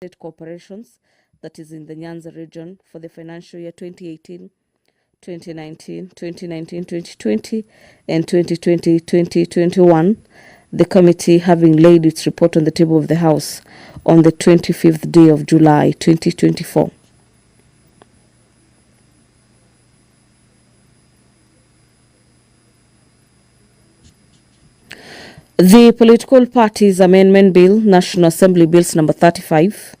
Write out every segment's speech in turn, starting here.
state corporations, that is in the Nyanza region, for the financial year 2018, 2019, 2020, and 2020-2021, the committee having laid its report on the table of the House on the 25th day of July 2024. The Political Parties Amendment Bill, National Assembly Bills number 35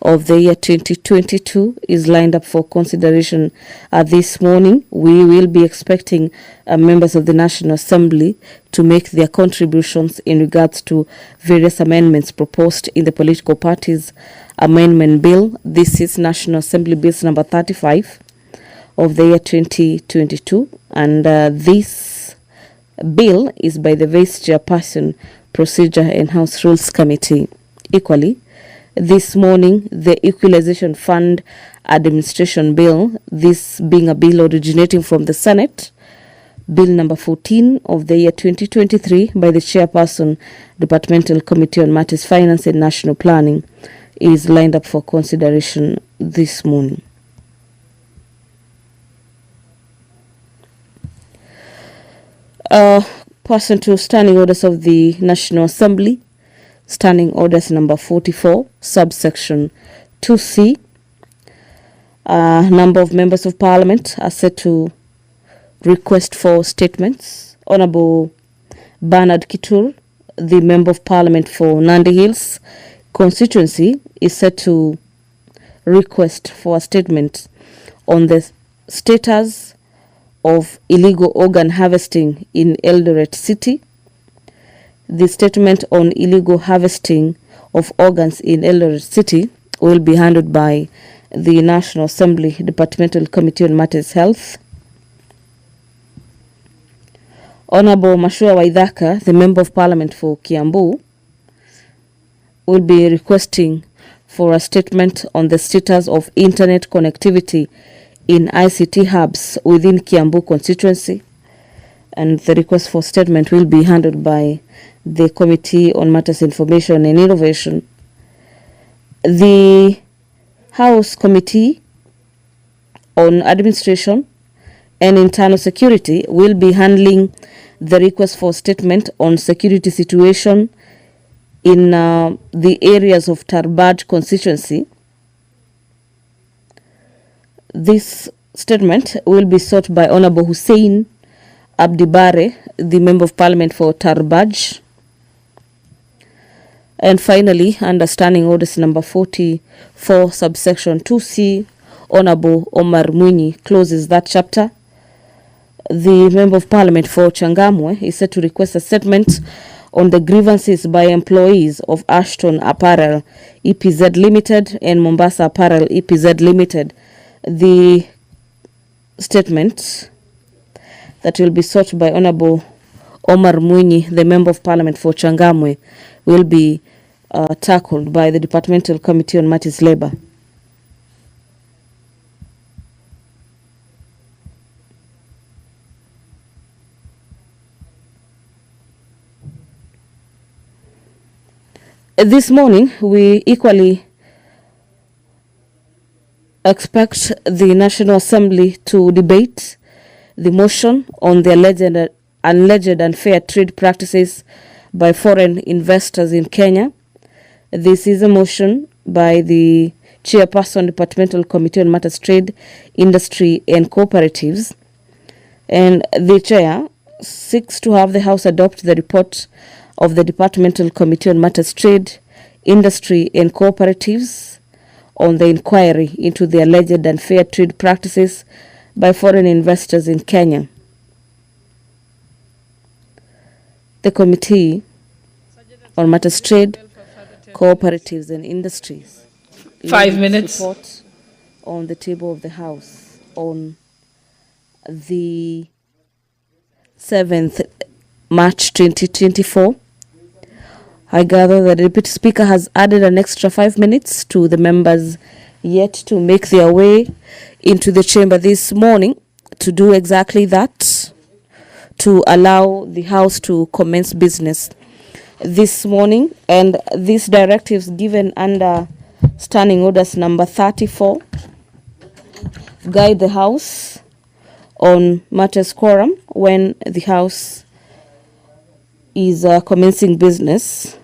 of the year 2022 is lined up for consideration this morning. We will be expecting members of the National Assembly to make their contributions in regards to various amendments proposed in the Political Parties Amendment Bill. This is National Assembly Bills number 35 of the year 2022, and this bill is by the Vice Chairperson, Procedure and House Rules Committee. Equally, this morning, the Equalization Fund Administration Bill, this being a bill originating from the Senate, Bill number 14 of the year 2023 by the Chairperson, Departmental Committee on Matters Finance and National Planning, is lined up for consideration this morning. Person to Standing Orders of the National Assembly, Standing Orders number 44, subsection 2C. Number of members of Parliament are set to request for statements. Honorable Bernard Kitur, the Member of Parliament for Nandi Hills constituency, is set to request for a statement on the status of illegal organ harvesting in Eldoret City. The statement on illegal harvesting of organs in Eldoret City will be handled by the National Assembly Departmental Committee on Matters Health. Honorable Mashua Waithaka, the Member of Parliament for Kiambu, will be requesting for a statement on the status of internet connectivity in ICT hubs within Kiambu constituency, and the request for statement will be handled by the Committee on Matters Information and Innovation. The House Committee on Administration and Internal Security will be handling the request for statement on security situation in the areas of Tarbaj constituency. This statement will be sought by Honorable Hussein Abdibare, the Member of Parliament for Tarbaj. And finally, under Standing Orders number 44, subsection 2C, Honorable Omar Mwinyi closes that chapter. The Member of Parliament for Changamwe is set to request a statement on the grievances by employees of Ashton Apparel EPZ Limited and Mombasa Apparel EPZ Limited. The statement that will be sought by Honorable Omar Mwinyi, the Member of Parliament for Changamwe, will be tackled by the Departmental Committee on Matters Labour. This morning, we equally expect the National Assembly to debate the motion on the alleged unfair trade practices by foreign investors in Kenya. This is a motion by the Chairperson, Departmental Committee on Matters Trade, Industry and Cooperatives, and the Chair seeks to have the House adopt the report of the Departmental Committee on Matters Trade, Industry and Cooperatives on the inquiry into the alleged unfair trade practices by foreign investors in Kenya. The Committee on Matters Trade, Cooperatives and Industries. 5 minutes. Report on the table of the House on the 7th March 2024. I gather that the Deputy Speaker has added an extra 5 minutes to the members yet to make their way into the chamber this morning to do exactly that, to allow the House to commence business this morning. And these directives given under Standing orders number 34 guide the House on matters quorum when the House is commencing business.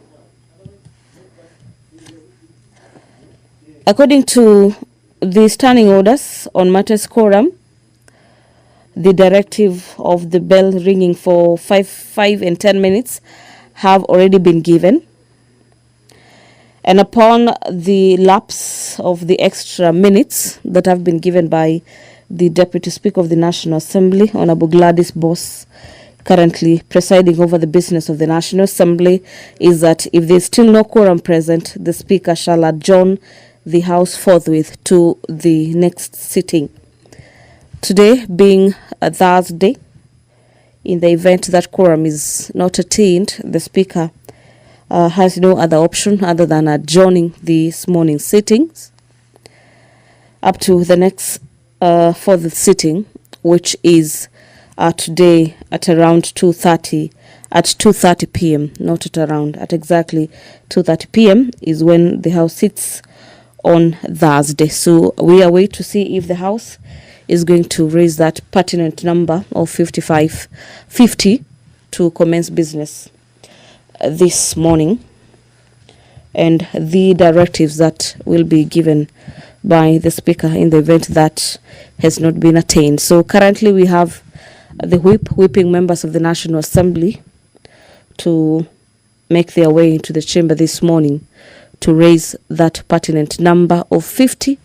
According to the standing orders on matters quorum, the directive of the bell ringing for 5 and 10 minutes have already been given. And upon the lapse of the extra minutes that have been given by the Deputy Speaker of the National Assembly, Honorable Gladys Boss, currently presiding over the business of the National Assembly, is that if there is still no quorum present, the Speaker shall adjourn the House forthwith to the next sitting. Today being a Thursday, in the event that quorum is not attained, the Speaker has no other option other than adjourning this morning's sittings up to the next fourth sitting, which is today at around 2:30 p.m. Not at around, at exactly 2:30 p.m. is when the House sits on Thursday. So we await to see if the House is going to raise that pertinent number of 50 to commence business this morning, and the directives that will be given by the Speaker in the event that has not been attained. So currently we have the whipping members of the National Assembly to make their way into the chamber this morning to raise that pertinent number of 50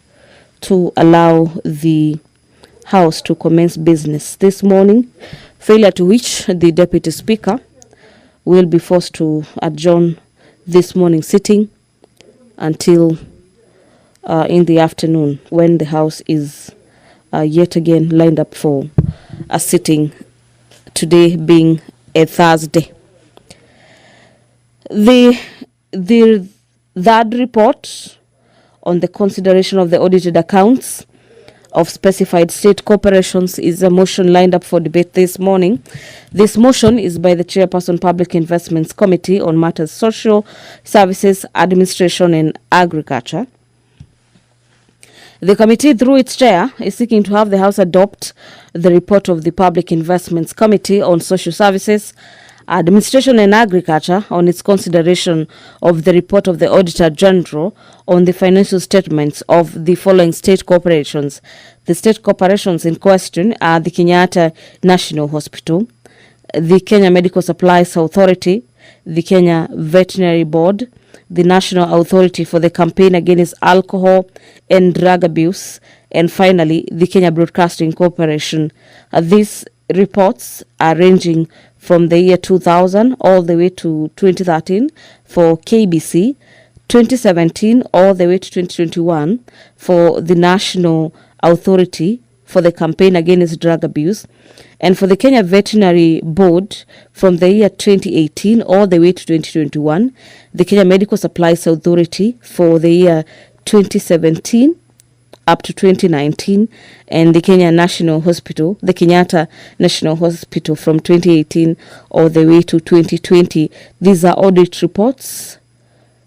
to allow the House to commence business this morning, failure to which the Deputy Speaker will be forced to adjourn this morning's sitting until in the afternoon, when the House is yet again lined up for a sitting, today being a Thursday. The third report on the consideration of the audited accounts of specified state corporations is a motion lined up for debate this morning. This motion is by the Chairperson Public Investments Committee on Matters Social Services, Administration and Agriculture. The committee, through its chair, is seeking to have the House adopt the report of the Public Investments Committee on Social Services, Administration and Agriculture on its consideration of the report of the Auditor General on the financial statements of the following state corporations. The state corporations in question are the Kenyatta National Hospital, the Kenya Medical Supplies Authority, the Kenya Veterinary Board, the National Authority for the Campaign Against Alcohol and Drug Abuse, and finally, the Kenya Broadcasting Corporation. These reports are ranging from the year 2000 all the way to 2013 for KBC, 2017 all the way to 2021 for the National Authority for the Campaign Against Drug Abuse, and for the Kenya Veterinary Board from the year 2018 all the way to 2021, the Kenya Medical Supplies Authority for the year 2017 up to 2019, and the Kenya National Hospital, the Kenyatta National Hospital from 2018 all the way to 2020. These are audit reports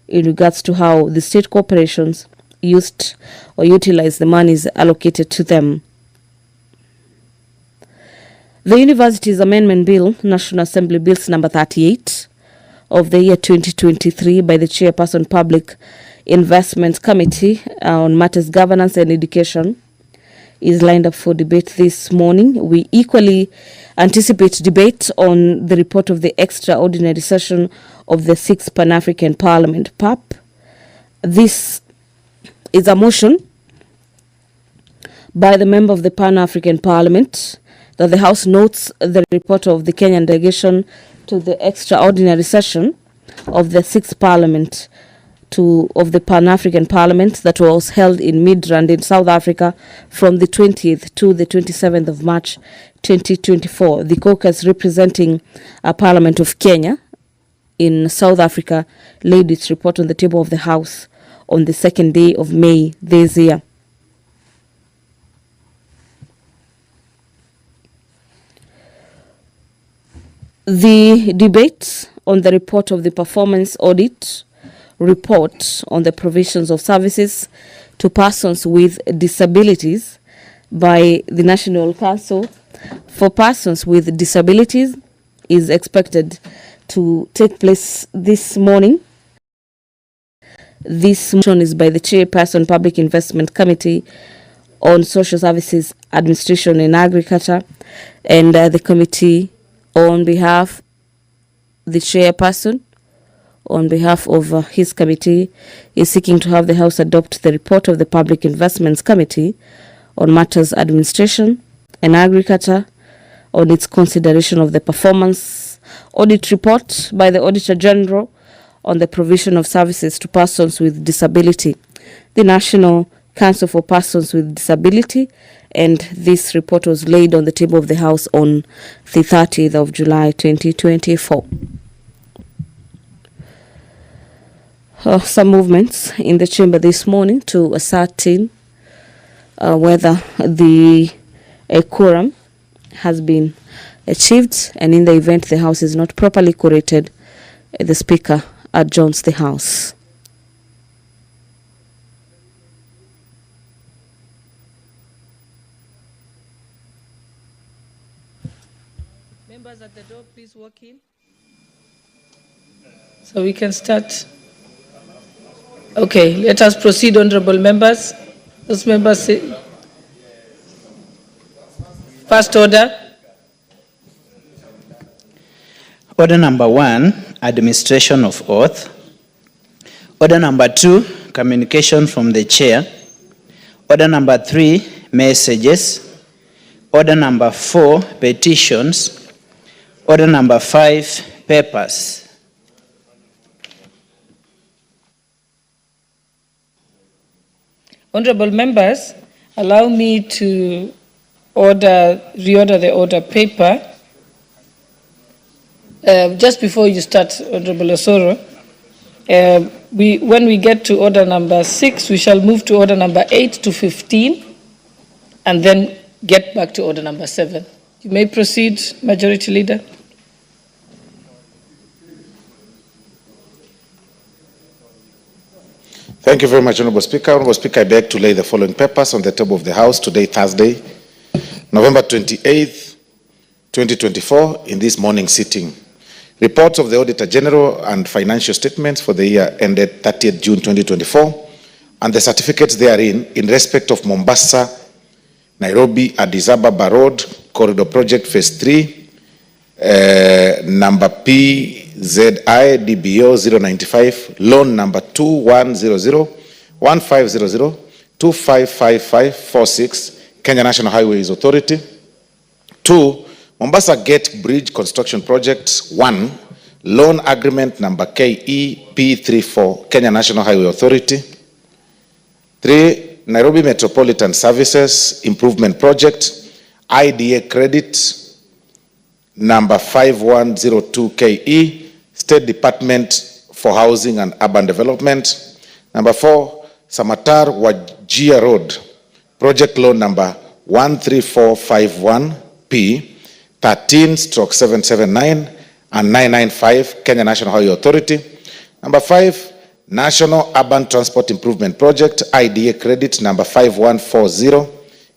in regards to how the state corporations used or utilized the monies allocated to them. The Universities Amendment Bill, National Assembly Bills number 38 of the year 2023 by the Chairperson Public Investments Committee on Matters Governance and Education is lined up for debate this morning. We equally anticipate debate on the report of the extraordinary session of the 6th Pan-African Parliament, PAP. This is a motion by the member of the Pan-African Parliament that the House notes the report of the Kenyan delegation to the extraordinary session of the 6th Parliament of the Pan-African Parliament that was held in Midrand in South Africa from the 20th to the 27th of March 2024. The caucus representing Parliament of Kenya in South Africa laid its report on the table of the House on the 2nd day of May this year. The debate on the report of the performance audit report on the provisions of services to persons with disabilities by the National Council for Persons with Disabilities is expected to take place this morning. This motion is by the Chairperson, Public Investment Committee on Social Services, Administration and Agriculture, and the committee on behalf the Chairperson on behalf of his committee is seeking to have the House adopt the report of the Public Investments Committee on matters administration and agriculture on its consideration of the performance audit report by the Auditor General on the provision of services to persons with disability, the National Council for Persons with Disability, and this report was laid on the table of the House on the 30th of July 2024. Some movements in the chamber this morning to ascertain whether the quorum has been achieved, and in the event the House is not properly quorated, the Speaker adjourns the House. Members at the door, please walk in. So we can start. Okay, let us proceed, honorable members. Those members say. First order. Order number 1, administration of oath. Order number 2, communication from the chair. Order number 3, messages. Order number 4, petitions. Order number 5, papers. Honorable members, allow me to reorder the order paper. Just before you start, Honorable Osoro, when we get to order number 6, we shall move to order number 8 to 15, and then get back to order number 7. You may proceed, Majority Leader. Thank you very much, Honorable Speaker. Honorable Speaker, I beg to lay the following papers on the table of the House today, Thursday, November 28th, 2024, in this morning sitting. Reports of the Auditor General and financial statements for the year ended 30th June 2024, and the certificates therein in respect of Mombasa, Nairobi, Addis Ababa Road, Corridor Project Phase 3, number PZI DBO 095, loan number 2100-1500-255546, Kenya National Highways Authority. 2, Mombasa Gate Bridge Construction Project 1, loan agreement number KEP34, Kenya National Highway Authority. 3, Nairobi Metropolitan Services Improvement Project, IDA credit number 5102 KE, State Department for Housing and Urban Development. Number 4, Samatar Wajia Road, project loan number 13451P, 13/779 and 995, Kenya National Highway Authority. Number 5, National Urban Transport Improvement Project, IDA credit number 5140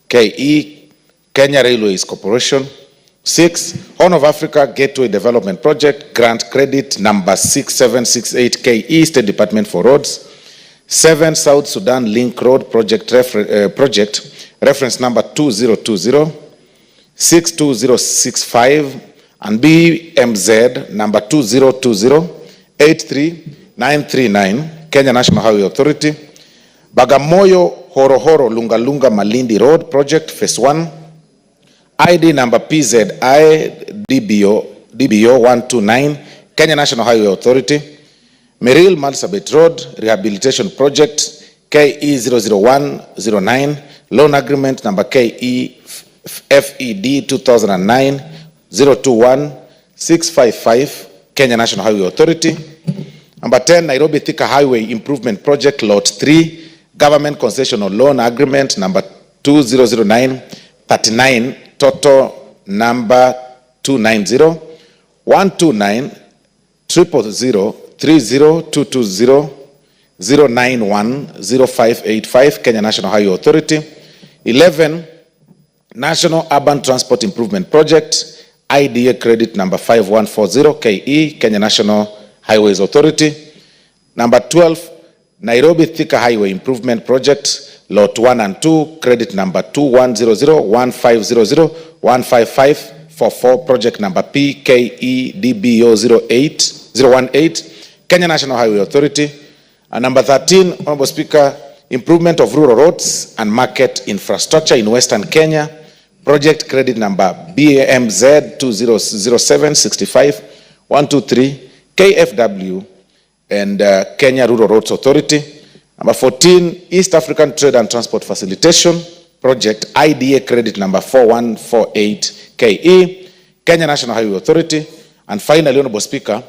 KE, Kenya Railways Corporation. 6, Horn of Africa Gateway Development Project, grant credit number 6768 KE, State Department for Roads. 7, South Sudan Link Road Project, reference number 2020-62065, and BMZ number 2020-83939, Kenya National Highway Authority. Bagamoyo Horohoro Lungalunga Malindi Road Project, Phase 1, ID number PZI DBO 129, Kenya National Highway Authority. Meril Marsabit Road Rehabilitation Project, KE 00109, loan agreement number KE FED 2009-021-655, Kenya National Highway Authority. Number 10, Nairobi Thika Highway Improvement Project, Lot 3, Government Concessional Loan Agreement number 2009-39, total number 290-129-000-30220, 0910585 Kenya National Highway Authority. 11, National Urban Transport Improvement Project, IDA credit number 5140 KE, Kenya National Highways Authority. Number 12, Nairobi Thika Highway Improvement Project, Lot 1 and 2, credit number 21001500155544, project number PKEDBO018, Kenya National Highway Authority. And number 13, Honorable Speaker, improvement of rural roads and market infrastructure in Western Kenya, project credit number BAMZ 200765-123, KFW and Kenya Rural Roads Authority. Number 14, East African Trade and Transport Facilitation Project, IDA credit number 4148 KE, Kenya National Highway Authority. And finally, Honorable Speaker,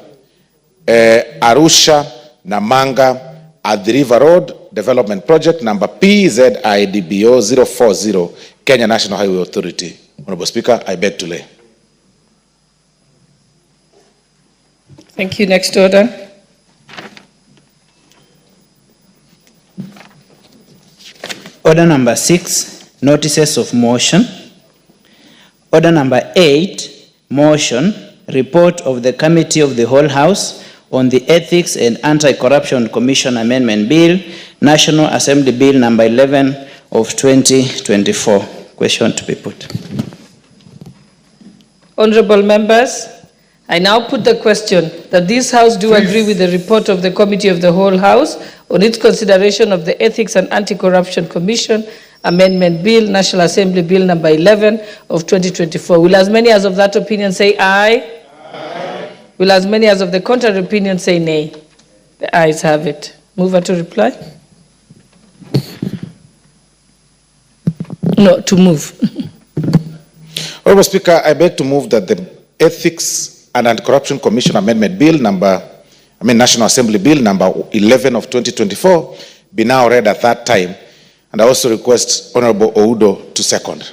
Arusha Namanga Athi River Road Development Project number PZIDBO 040, Kenya National Highway Authority. Honorable Speaker, I beg to lay. Thank you. Next order. Order number 6, notices of motion. Order number 8, motion, report of the Committee of the Whole House on the Ethics and Anti-Corruption Commission Amendment Bill, National Assembly Bill number 11 of 2024. Question to be put. Honorable members, I now put the question that this House do agree with the report of the Committee of the Whole House on its consideration of the Ethics and Anti-Corruption Commission Amendment Bill, National Assembly Bill number 11 of 2024. Will as many as of that opinion say aye? Aye. Will as many as of the contrary opinion say nay? The ayes have it. Mover to reply? No, to move. Honorable Speaker, I beg to move that the Ethics and Anti-Corruption Commission Amendment Bill National Assembly Bill number 11 of 2024 be now read a third time. And I also request Honorable Oudo to second.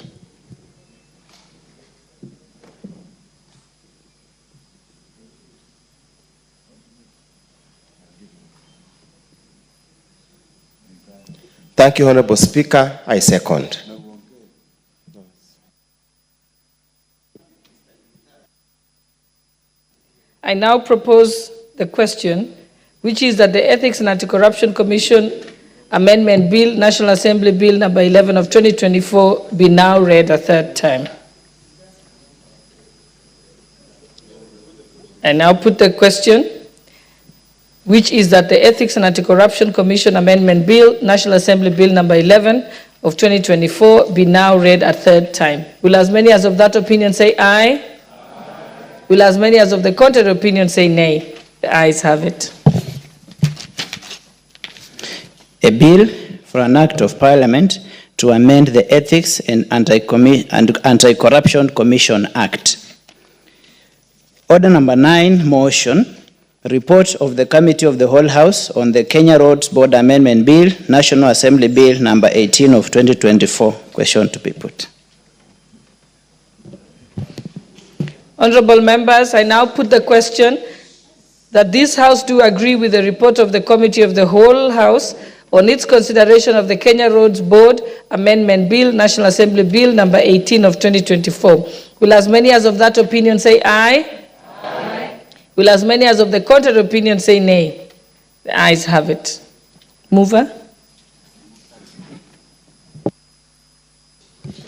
Thank you, Honorable Speaker. I second. I now propose the question, which is that the Ethics and Anti-Corruption Commission Amendment Bill, National Assembly Bill number 11 of 2024 be now read a third time. I now put the question, which is that the Ethics and Anti-Corruption Commission Amendment Bill, National Assembly Bill number 11 of 2024 be now read a third time. Will as many as of that opinion say aye? Aye. Will as many as of the contrary opinion say nay? The ayes have it. A bill for an act of Parliament to amend the Ethics and Anti-Corruption Commission Act. Order number 9, motion, report of the Committee of the Whole House on the Kenya Roads Board Amendment Bill, National Assembly Bill number 18 of 2024. Question to be put. Honorable members, I now put the question that this House do agree with the report of the Committee of the Whole House on its consideration of the Kenya Roads Board Amendment Bill, National Assembly Bill number 18 of 2024. Will as many as of that opinion say aye? Aye. Will as many as of the contrary opinion say nay? The ayes have it. Mover?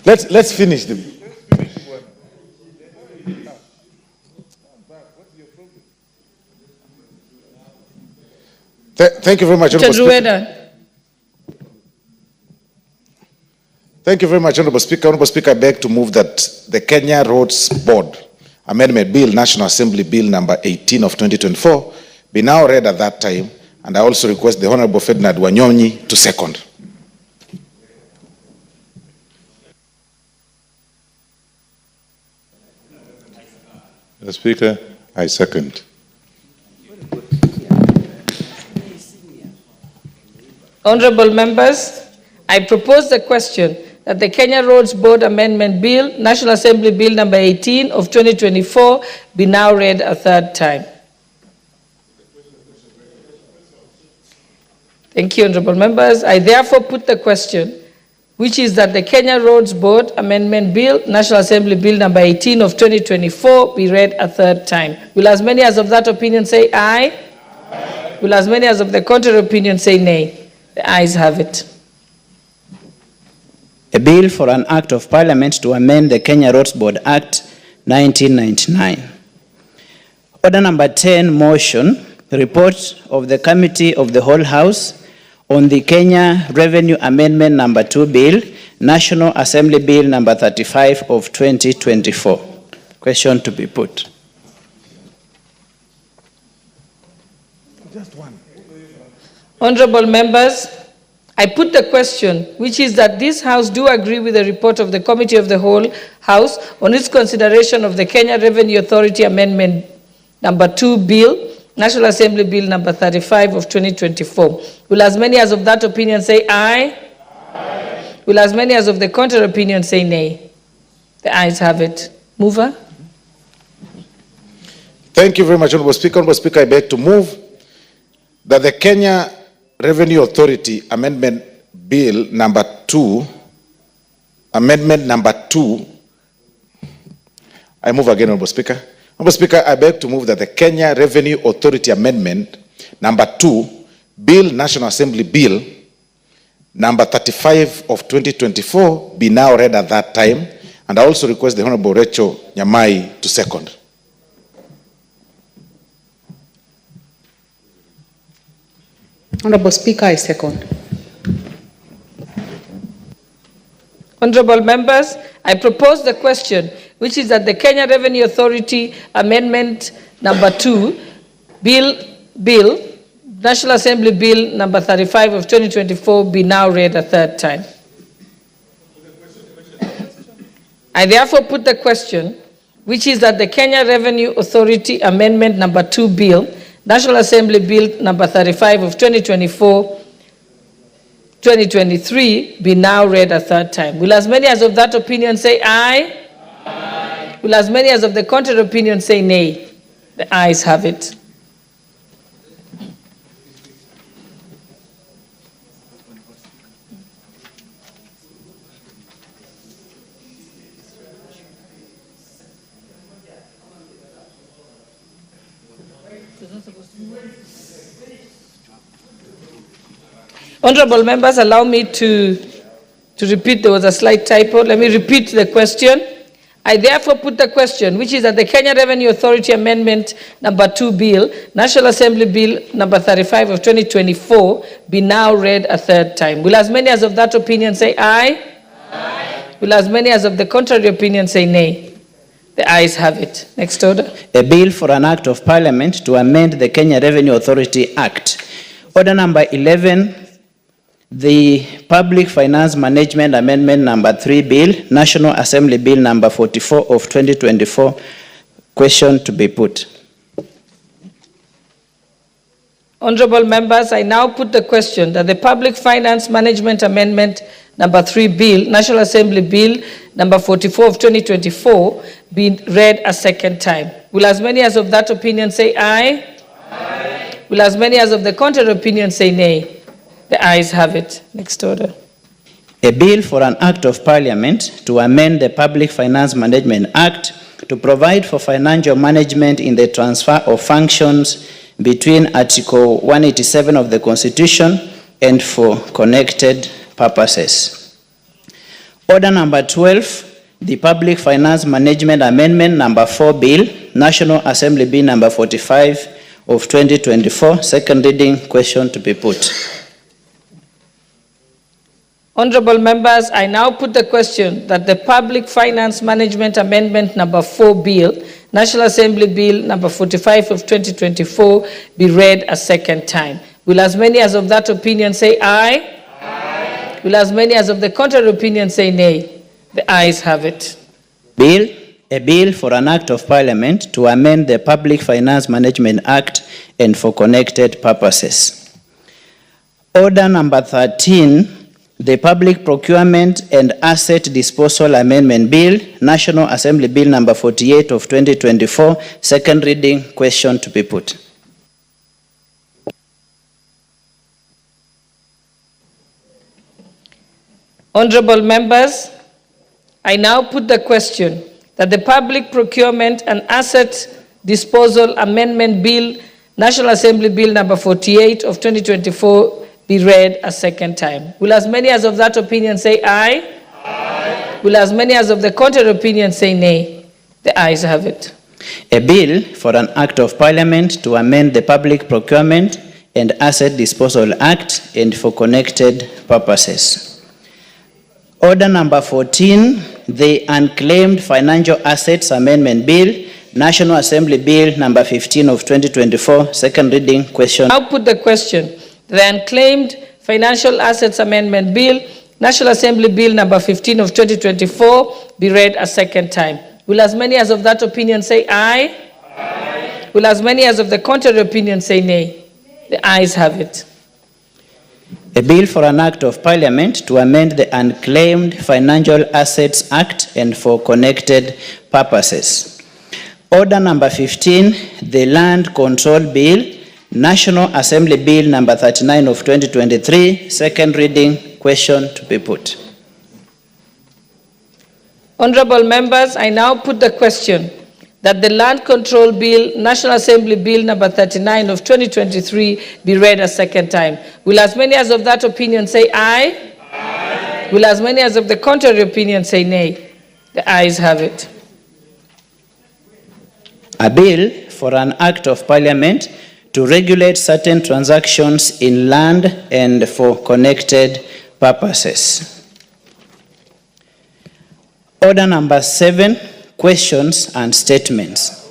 Let's finish the... Thank you very much, Honorable Speaker. Thank you very much, Honorable Speaker. Honorable Speaker, I beg to move that the Kenya Roads Board Amendment Bill, National Assembly Bill number 18 of 2024 be now read at that time, and I also request the Honorable Ferdinand Wanyonyi to second. Mr. Speaker, I second. Honorable members, I propose the question that the Kenya Roads Board Amendment Bill, National Assembly Bill number 18 of 2024 be now read a third time. Thank you, honorable members. I therefore put the question, which is that the Kenya Roads Board Amendment Bill, National Assembly Bill number 18 of 2024, be read a third time. Will as many as of that opinion say aye? Aye. Will as many as of the contrary opinion say nay? The ayes have it. A bill for an act of parliament to amend the Kenya Roads Board Act 1999. Order number 10, motion, report of the Committee of the Whole House on the Kenya Revenue Amendment number 2 Bill, National Assembly Bill number 35 of 2024. Question to be put. Just one. Honorable members, I put the question, which is that this House do agree with the report of the Committee of the Whole House on its consideration of the Kenya Revenue Authority Amendment number 2 Bill, National Assembly Bill number 35 of 2024. Will as many as of that opinion say aye? Aye. Will as many as of the contrary opinion say nay? The ayes have it. Mover? Thank you very much, Honorable Speaker. Honorable Speaker, I beg to move that the Kenya Revenue Authority Amendment Bill number 2, Amendment number 2, I move again, Honorable Speaker. Honorable Speaker, I beg to move that the Kenya Revenue Authority Amendment number 2, Bill, National Assembly Bill number 35 of 2024 be now read at that time, and I also request the Honorable Rachel Nyamai to second. Honorable Speaker, I second. Honorable members, I propose the question, which is that the Kenya Revenue Authority Amendment number 2, Bill, National Assembly Bill number 35 of 2024 be now read a third time. I therefore put the question, which is that the Kenya Revenue Authority Amendment number 2 Bill, National Assembly Bill number 35 of 2023 be now read a third time. Will as many as of that opinion say aye? Aye. Will as many as of the contrary opinion say nay? The ayes have it. Honorable members, allow me to repeat. There was a slight typo. Let me repeat the question. I therefore put the question, which is that the Kenya Revenue Authority Amendment number 2 Bill, National Assembly Bill number 35 of 2024 be now read a third time. Will as many as of that opinion say aye? Aye. Will as many as of the contrary opinion say nay? The ayes have it. Next order. A bill for an act of parliament to amend the Kenya Revenue Authority Act. Order number 11, the Public Finance Management Amendment number 3 Bill, National Assembly Bill number 44 of 2024. Question to be put. Honorable members, I now put the question that the Public Finance Management Amendment number 3 Bill, National Assembly Bill number 44 of 2024 be read a second time. Will as many as of that opinion say aye? Aye. Will as many as of the contrary opinion say nay? The ayes have it. Next order. A bill for an act of parliament to amend the Public Finance Management Act to provide for financial management in the transfer of functions between Article 187 of the Constitution and for connected purposes. Order number 12, the Public Finance Management Amendment number 4 Bill, National Assembly Bill number 45 of 2024, second reading. Question to be put. Honorable members, I now put the question that the Public Finance Management Amendment number 4 Bill, National Assembly Bill number 45 of 2024 be read a second time. Will as many as of that opinion say aye? Aye. Will as many as of the contrary opinion say nay? The ayes have it. Bill, a bill for an act of parliament to amend the Public Finance Management Act and for connected purposes. Order number 13, the Public Procurement and Asset Disposal Amendment Bill, National Assembly Bill number 48 of 2024, second reading. Question to be put. Honorable members, I now put the question that the Public Procurement and Asset Disposal Amendment Bill, National Assembly Bill number 48 of 2024 be read a second time. Will as many as of that opinion say aye? Aye. Will as many as of the contrary opinion say nay? The ayes have it. A bill for an act of parliament to amend the Public Procurement and Asset Disposal Act and for connected purposes. Order number 14, the Unclaimed Financial Assets Amendment Bill, National Assembly Bill number 15 of 2024, second reading, question. I'll put the question. The Unclaimed Financial Assets Amendment Bill, National Assembly Bill number 15 of 2024 be read a second time. Will as many as of that opinion say aye? Aye. Will as many as of the contrary opinion say nay? The ayes have it. A bill for an act of parliament to amend the Unclaimed Financial Assets Act and for connected purposes. Order number 15, the Land Control Bill, National Assembly Bill number 39 of 2023, second reading, question to be put. Honorable members, I now put the question that the Land Control Bill, National Assembly Bill number 39 of 2023 be read a second time. Will as many as of that opinion say aye? Aye. Will as many as of the contrary opinion say nay? The ayes have it. A bill for an act of parliament to regulate certain transactions in land and for connected purposes. Order number 7, questions and statements.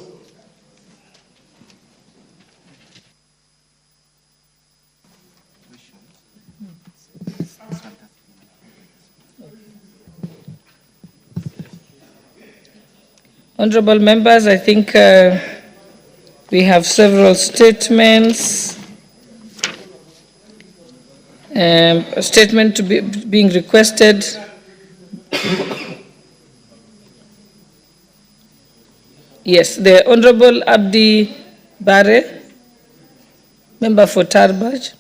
Honorable members, I think we have several statements. A statement to be being requested. Yes, the Honorable Abdi Bare, member for Tarbaj.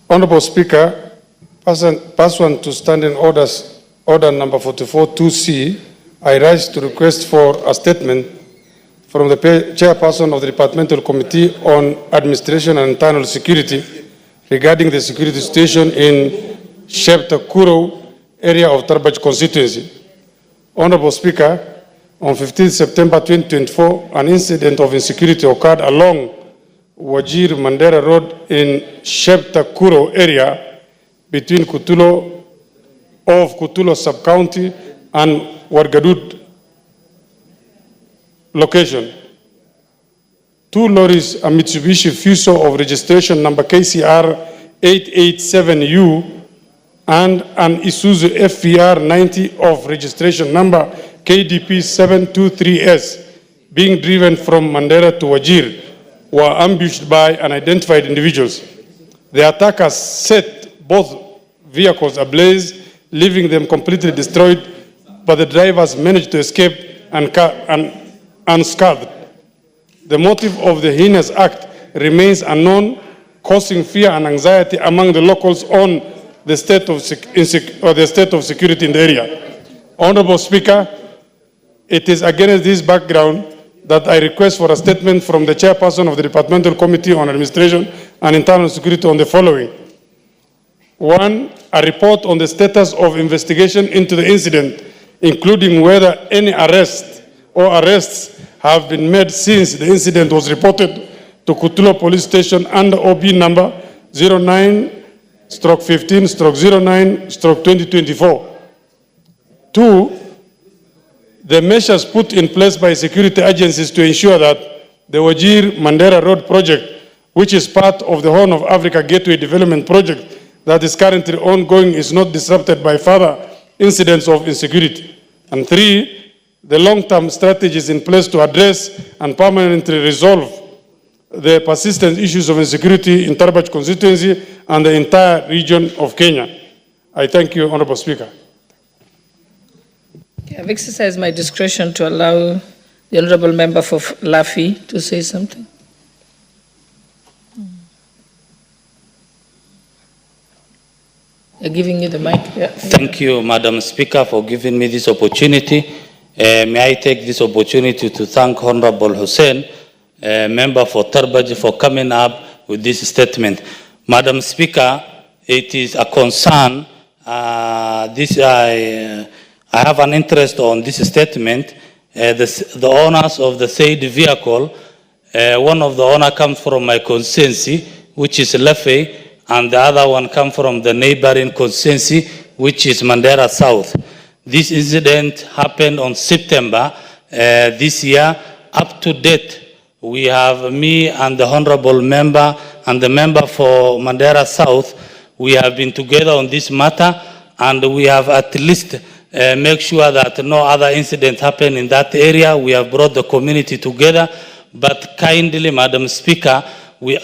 Honorable Speaker, pursuant to standing orders, order number 44-2C, I rise to request for a statement from the chairperson of the Departmental Committee on Administration and Internal Security regarding the security situation in Sheptakuro area of Tarbaj constituency. Honorable Speaker, on 15 September 2024, an incident of insecurity occurred along Wajir Mandera Road in Sheptakuro area between Kutulo sub-county and Wargadud location. 2 lorries, a Mitsubishi Fuso of registration number KCR 887U and an Isuzu FVR 90 of registration number KDP 723S being driven from Mandera to Wajir were ambushed by unidentified individuals. The attackers set both vehicles ablaze, leaving them completely destroyed, but the drivers managed to escape unscathed. The motive of the heinous act remains unknown, causing fear and anxiety among the locals on the state of security in the area. Honorable Speaker, it is against this background that I request for a statement from the chairperson of the Departmental Committee on Administration and Internal Security on the following. 1, a report on the status of investigation into the incident, including whether any arrests have been made since the incident was reported to Kutulo Police Station under OB number 09/15/09/2024. 2, the measures put in place by security agencies to ensure that the Wajir Mandera Road project, which is part of the Horn of Africa Gateway Development Project that is currently ongoing, is not disrupted by further incidents of insecurity. And 3, the long-term strategies in place to address and permanently resolve the persistent issues of insecurity in Tarbaj constituency and the entire region of Kenya. I thank you, Honorable Speaker. I've exercised my discretion to allow the Honorable Member for Lafi to say something. You're giving you the mic. Yeah. Thank you, Madam Speaker, for giving me this opportunity. May I take this opportunity to thank Honorable Hussein, member for Tarbaji, for coming up with this statement. Madam Speaker, it is a concern. I have an interest on this statement. The owners of the said vehicle, one of the owner comes from my constituency, which is Lefe, and the other one comes from the neighboring constituency, which is Mandera South. This incident happened on September this year. Up to date, we have me and the honorable member and the member for Mandera South. We have been together on this matter, and we have at least make sure that no other incident happen in that area. We have brought the community together. But kindly, Madam Speaker,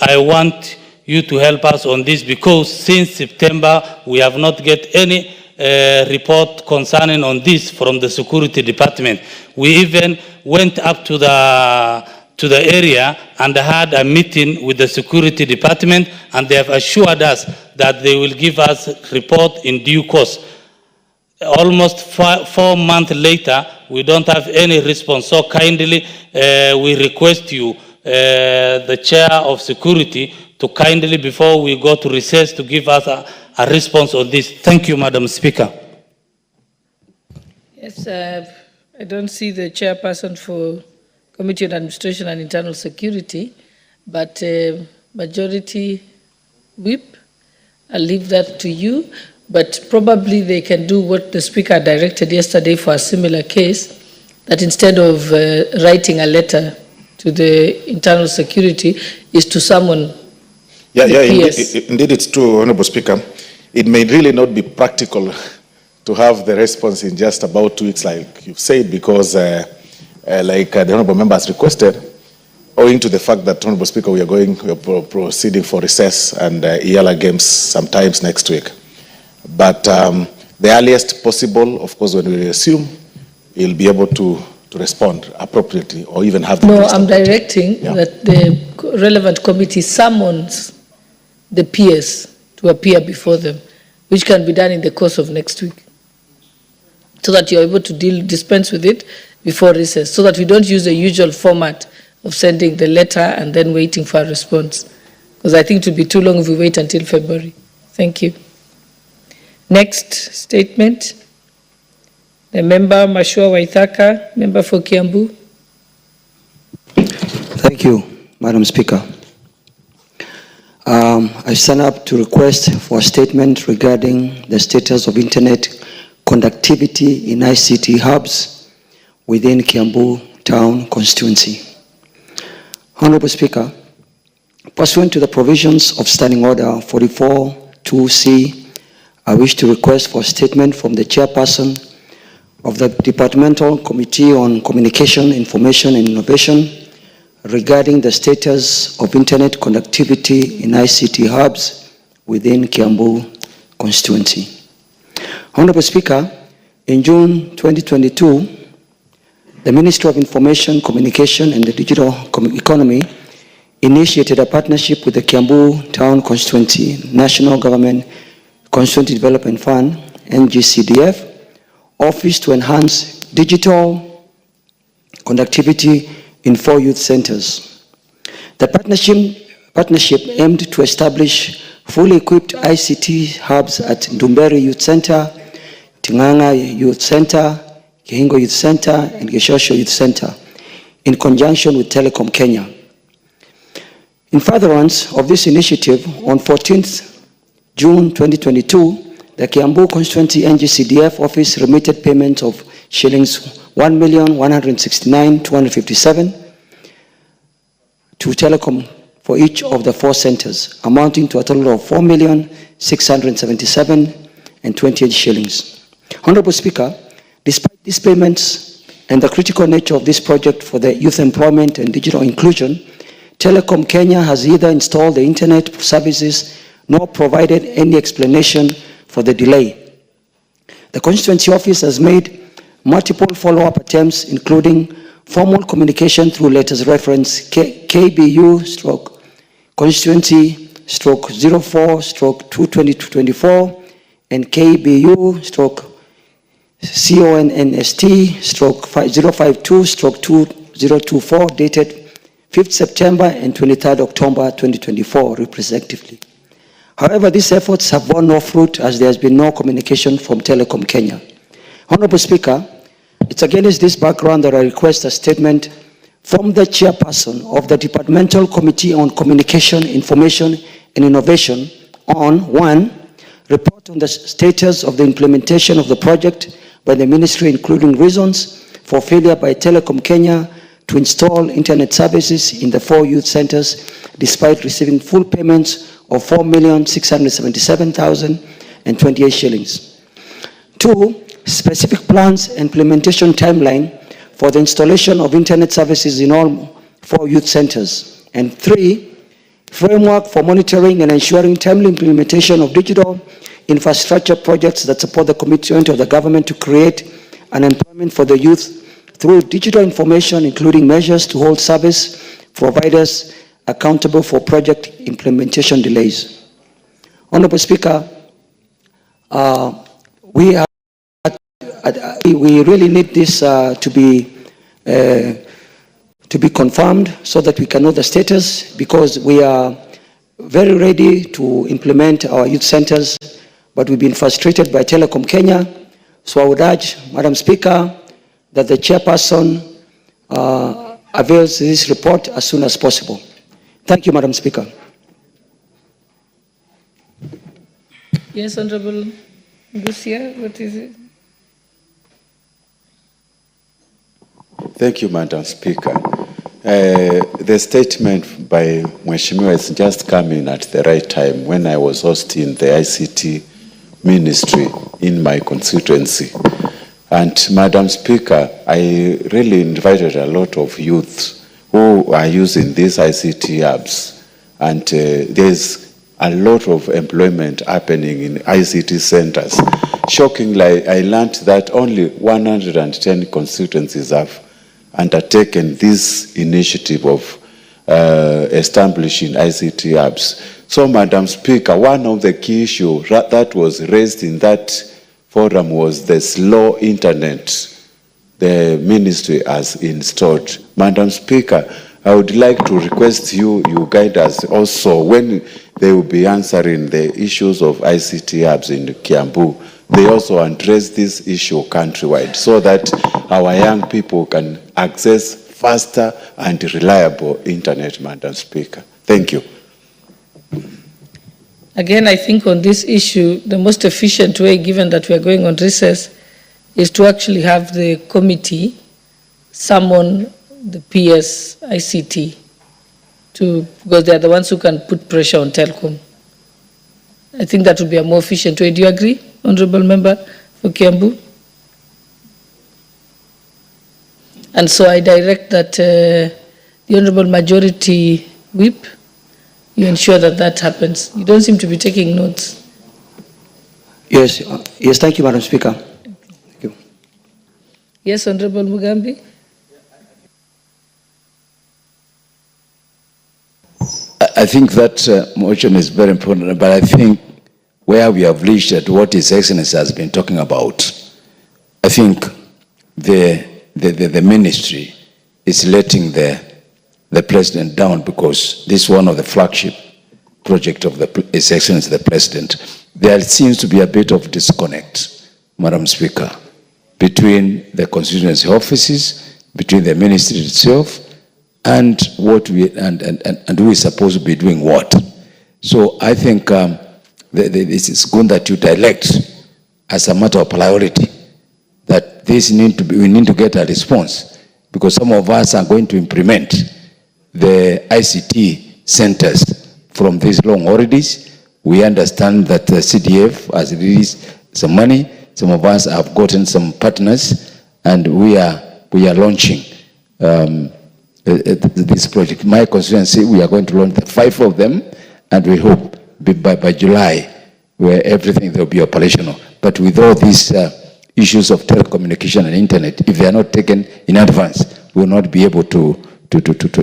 I want you to help us on this, because since September we have not get any report concerning on this from the security department. We even went up to the area and had a meeting with the security department, and they have assured us that they will give us report in due course. Almost 4 months later, we don't have any response. So kindly, we request you, the chair of security, to kindly, before we go to recess, to give us a response on this. Thank you, Madam Speaker. Yes, I don't see the chairperson for Committee on Administration and Internal Security, but Majority Whip, I'll leave that to you. But probably they can do what the Speaker directed yesterday for a similar case, that instead of writing a letter to the Internal Security, is to summon indeed it's true, Honorable Speaker. It may really not be practical to have the response in just about 2 weeks, like you've said, because like the Honorable Member has requested, owing to the fact that, Honorable Speaker, we are proceeding for recess and ELA games sometimes next week. But the earliest possible, of course, when we assume, he'll be able to respond appropriately, or even have the... No, I'm directing that the relevant committee summons the peers to appear before them, which can be done in the course of next week, so that you're able to dispense with it before recess, so that we don't use the usual format of sending the letter and then waiting for a response, because I think it would be too long if we wait until February. Thank you. Next statement, the member Mashua Waithaka, member for Kiambu. Thank you, Madam Speaker. I stand up to request for a statement regarding the status of internet conductivity in ICT hubs within Kiambu Town constituency. Honorable Speaker, pursuant to the provisions of Standing Order 44-2C, I wish to request for a statement from the chairperson of the Departmental Committee on Communication, Information and Innovation regarding the status of internet connectivity in ICT hubs within Kiambu constituency. Honorable Speaker, in June 2022, the Ministry of Information, Communication and the Digital Economy initiated a partnership with the Kiambu Town Constituency National Government Constituency Development Fund, NGCDF, Office to enhance digital connectivity in 4 youth centers. The partnership aimed to establish fully equipped ICT hubs at Ndumberi Youth Center, Tinganga Youth Center, Kihingo Youth Center, and Geshosho Youth Center, in conjunction with Telecom Kenya. In furtherance of this initiative, on 14th June 2022, the Kiambu Constituency NGCDF office remitted payment of shillings 1,169,257 to Telecom for each of the 4 centers, amounting to a total of 4,677,028 shillings. Honorable Speaker, despite these payments and the critical nature of this project for the youth employment and digital inclusion, Telecom Kenya has either installed the internet services nor provided any explanation for the delay. The constituency office has made multiple follow-up attempts, including formal communication through letters reference KBU stroke constituency stroke 04 stroke 220-24 and KBU stroke CONNST stroke 052 stroke 2024 dated 5th September and 23rd October 2024 respectively. However, these efforts have borne no fruit as there has been no communication from Telecom Kenya. Honorable Speaker, it's against this background that I request a statement from the chairperson of the Departmental Committee on Communication, Information and Innovation on 1. Report on the status of the implementation of the project by the ministry, including reasons for failure by Telecom Kenya to install internet services in the 4 youth centers despite receiving full payments of 4,677,028 shillings. 2. Specific plans and implementation timeline for the installation of internet services in all 4 youth centers. And 3. Framework for monitoring and ensuring timely implementation of digital infrastructure projects that support the commitment of the government to create an employment for the youth through digital information, including measures to hold service providers accountable for project implementation delays. Honorable Speaker, we really need this to be confirmed so that we can know the status, because we are very ready to implement our youth centers, but we've been frustrated by Telecom Kenya. So I would urge, Madam Speaker, that the chairperson avails this report as soon as possible. Thank you, Madam Speaker. Yes, Honorable Gusia, what is it? Thank you, Madam Speaker. The statement by Mheshimiwa is just coming at the right time when I was hosting the ICT ministry in my constituency. And Madam Speaker, I really invited a lot of youths who are using these ICT apps. And there's a lot of employment happening in ICT centers. Shockingly, I learned that only 110 constituencies have undertaken this initiative of establishing ICT apps. So, Madam Speaker, one of the key issues that was raised in that forum was the slow internet the ministry has installed. Madam Speaker, I would like to request you guide us also when they will be answering the issues of ICT apps in Kiambu. They also address this issue countrywide so that our young people can access faster and reliable internet, Madam Speaker. Thank you. Again, I think on this issue, the most efficient way, given that we are going on recess, is to actually have the committee summon the PS ICT because they are the ones who can put pressure on Telcom. I think that would be a more efficient way. Do you agree, Honorable Member for Kiambu? And so I direct that the Honorable Majority Whip, you ensure that that happens. You don't seem to be taking notes. Yes, yes, thank you, Madam Speaker. Thank you. Yes, Honorable Mugambi. I think that motion is very important, but I think where we have reached at what His Excellency has been talking about, I think the ministry is letting the President down, because this is one of the flagship project of His Excellency the President. There seems to be a bit of disconnect, Madam Speaker, between the constituency offices, between the ministry itself, and what we and who is supposed to be doing what. So I think this is good that you direct as a matter of priority that we need to get a response, because some of us are going to implement the ICT centers from these long holidays. We understand that the CDF has released some money. Some of us have gotten some partners, and we are launching this project. My constituency, we are going to launch 5 of them, and we hope by July, where everything will be operational. But with all these issues of telecommunication and internet, if they are not taken in advance, we will not be able to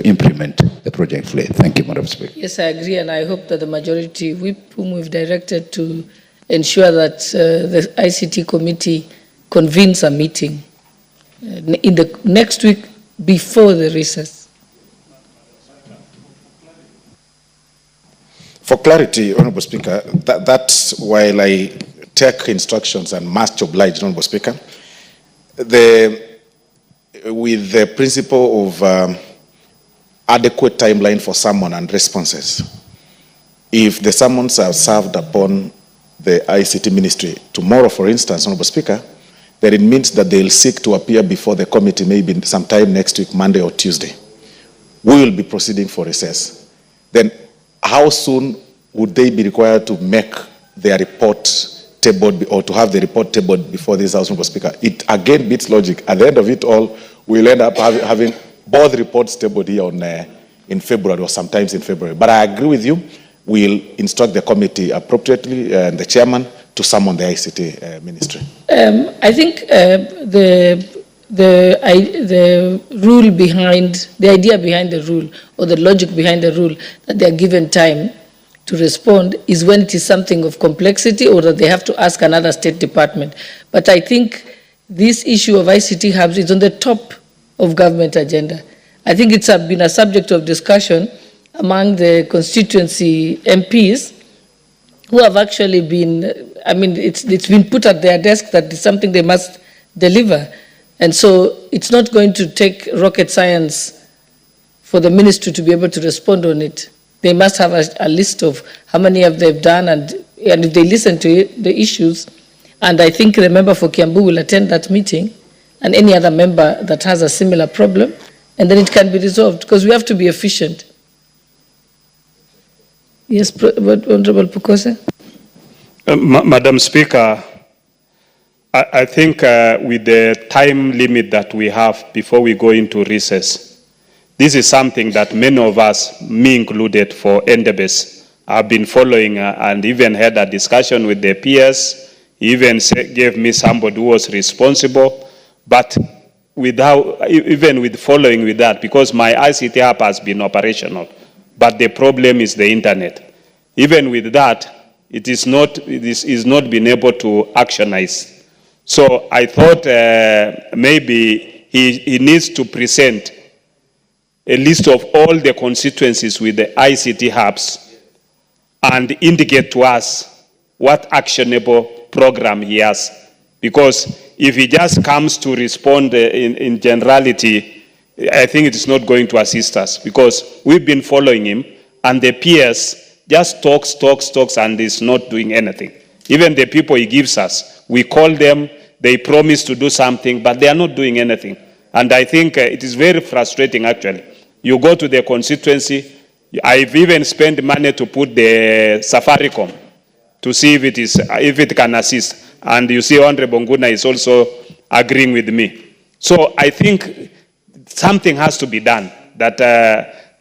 implement the project fully. Thank you, Madam Speaker. Yes, I agree, and I hope that the majority whip, whom we've directed to ensure that the ICT committee convenes a meeting in the next week before the recess. For clarity, Honorable Speaker, that's while I take instructions and must oblige, Honorable Speaker, with the principle of adequate timeline for summon and responses. If the summons are served upon the ICT Ministry tomorrow, for instance, Honorable Speaker, then it means that they'll seek to appear before the committee maybe sometime next week, Monday or Tuesday. We will be proceeding for recess. Then how soon would they be required to make their report tabled or to have the report tabled before this House, Honorable Speaker? It again beats logic. At the end of it all, we'll end up having both reports tabled here in February or sometimes in February. But I agree with you. We'll instruct the committee appropriately and the chairman to summon the ICT ministry. I think the rule behind, the idea behind the rule or the logic behind the rule that they are given time to respond is when it is something of complexity or that they have to ask another state department. But I think this issue of ICT hubs is on the top of government agenda. I think it's been a subject of discussion among the constituency MPs who have actually been, I mean, it's been put at their desk that it's something they must deliver. And so it's not going to take rocket science for the ministry to be able to respond on it. They must have a list of how many have they done and if they listen to it, the issues. And I think the member for Kiambu will attend that meeting and any other member that has a similar problem, and then it can be resolved because we have to be efficient. Yes, Honorable Pukose. Madam Speaker, I think with the time limit that we have before we go into recess, this is something that many of us, me included, for NDBS, have been following and even had a discussion with their peers, even gave me somebody who was responsible, but even with following with that, because my ICT app has been operational, but the problem is the internet. Even with that, it is not been able to actionize. So I thought maybe he needs to present a list of all the constituencies with the ICT hubs and indicate to us what actionable program he has. Because if he just comes to respond in generality, I think it is not going to assist us, because we've been following him and the peers just talks and is not doing anything. Even the people he gives us, we call them, they promise to do something, but they are not doing anything. And I think it is very frustrating, actually. You go to the constituency, I've even spent money to put the Safaricom to see if it can assist. And you see Honorable Nguna is also agreeing with me. So I think something has to be done that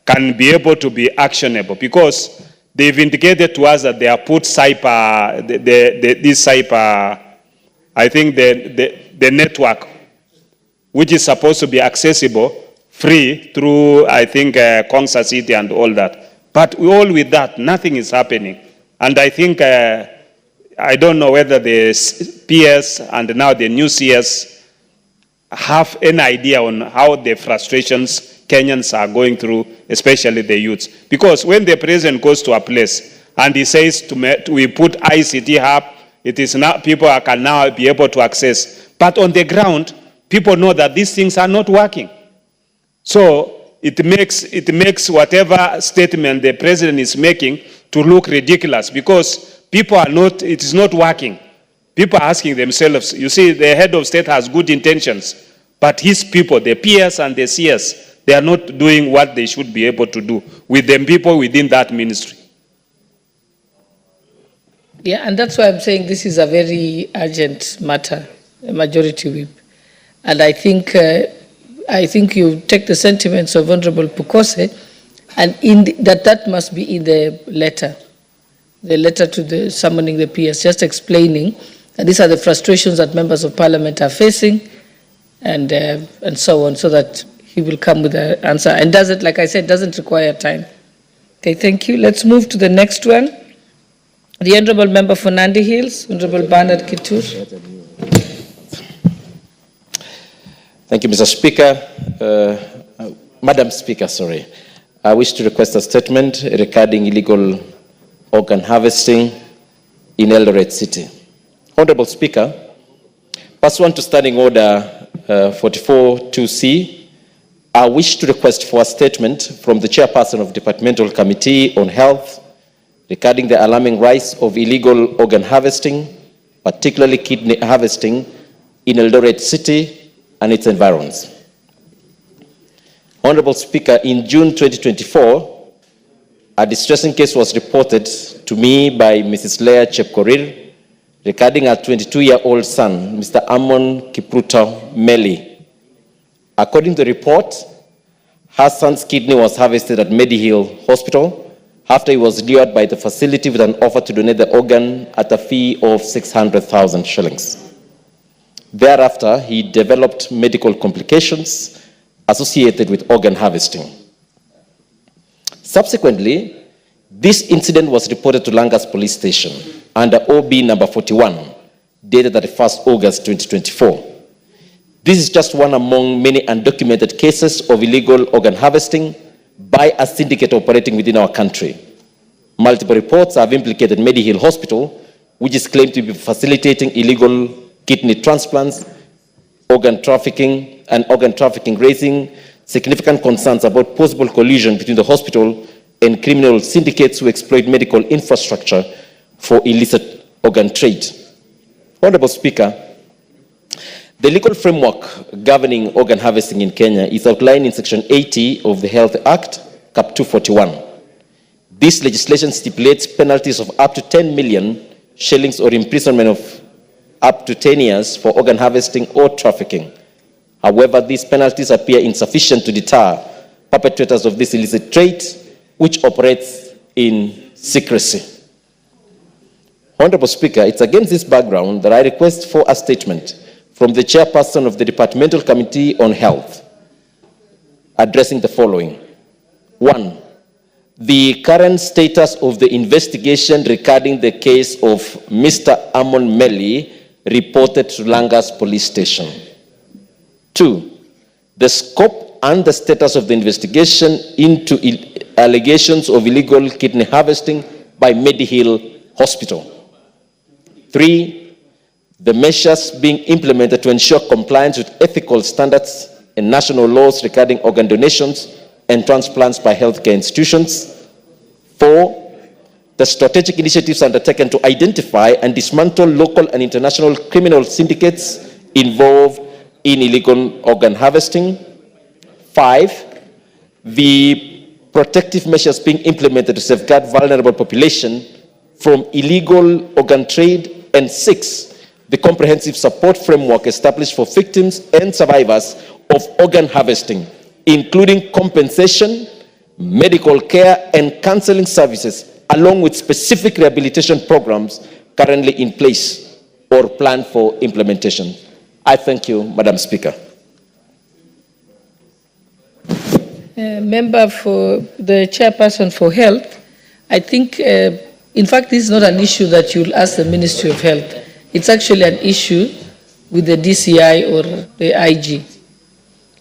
can be able to be actionable, because they've indicated to us that they have put cyber, this cyber, I think the network, which is supposed to be accessible free through, I think, Kongsa City and all that. But all with that, nothing is happening. And I think, I don't know whether the PS and now the new CS have an idea on how the frustrations Kenyans are going through, especially the youths. Because when the president goes to a place and he says, we put ICT hub, it is now, people can now be able to access. But on the ground, people know that these things are not working. So it makes whatever statement the president is making to look ridiculous, because people are not, it is not working. People are asking themselves, you see, the head of state has good intentions, but his people, the PS and the CS, they are not doing what they should be able to do with the people within that ministry. Yeah, and that's why I'm saying this is a very urgent matter, a majority whip. And I think you take the sentiments of Honorable Pukose, and that must be in the letter to the summoning the PS, just explaining that these are the frustrations that members of parliament are facing, and so on, so that he will come with the answer. And does it, like I said, doesn't require time. Okay, thank you. Let's move to the next one. The Honourable Member for Nandi Hills, Honourable Bernard Kitur. Thank you, Mr. Speaker. Madam Speaker, sorry. I wish to request a statement regarding illegal organ harvesting in Eldoret City. Honourable Speaker, pursuant to Standing Order 44.2c, I wish to request for a statement from the Chairperson of Departmental Committee on Health regarding the alarming rise of illegal organ harvesting, particularly kidney harvesting, in Eldoret City and its environs. Honourable Speaker, in June 2024, a distressing case was reported to me by Mrs. Leah Chepkorir regarding her 22-year-old son, Mr. Amon Kipruto Meli. According to the report, her son's kidney was harvested at Medihill Hospital after he was lured by the facility with an offer to donate the organ at a fee of 600,000 shillings. Thereafter, he developed medical complications associated with organ harvesting. Subsequently, this incident was reported to Langas Police Station under OB number 41, dated 31st August 2024. This is just one among many undocumented cases of illegal organ harvesting by a syndicate operating within our country. Multiple reports have implicated Medihill Hospital, which is claimed to be facilitating illegal kidney transplants, organ trafficking, raising significant concerns about possible collusion between the hospital and criminal syndicates who exploit medical infrastructure for illicit organ trade. Honourable Speaker, the legal framework governing organ harvesting in Kenya is outlined in Section 80 of the Health Act, Cap 241. This legislation stipulates penalties of up to 10 million shillings or imprisonment of up to 10 years for organ harvesting or trafficking. However, these penalties appear insufficient to deter perpetrators of this illicit trade, which operates in secrecy. Honourable Speaker, it's against this background that I request for a statement from the Chairperson of the Departmental Committee on Health, addressing the following. 1. The current status of the investigation regarding the case of Mr. Amon Meli reported to Langas Police Station. 2. The scope and the status of the investigation into allegations of illegal kidney harvesting by Medihill Hospital. 3. The measures being implemented to ensure compliance with ethical standards and national laws regarding organ donations and transplants by healthcare institutions. 4. The strategic initiatives undertaken to identify and dismantle local and international criminal syndicates involved in illegal organ harvesting. 5. The protective measures being implemented to safeguard vulnerable population from illegal organ trade. And 6. The comprehensive support framework established for victims and survivors of organ harvesting, including compensation, medical care, and counseling services, along with specific rehabilitation programs currently in place or planned for implementation. I thank you, Madam Speaker. Member for the Chairperson for Health, I think, in fact, this is not an issue that you'll ask the Ministry of Health. It's actually an issue with the DCI or the IG,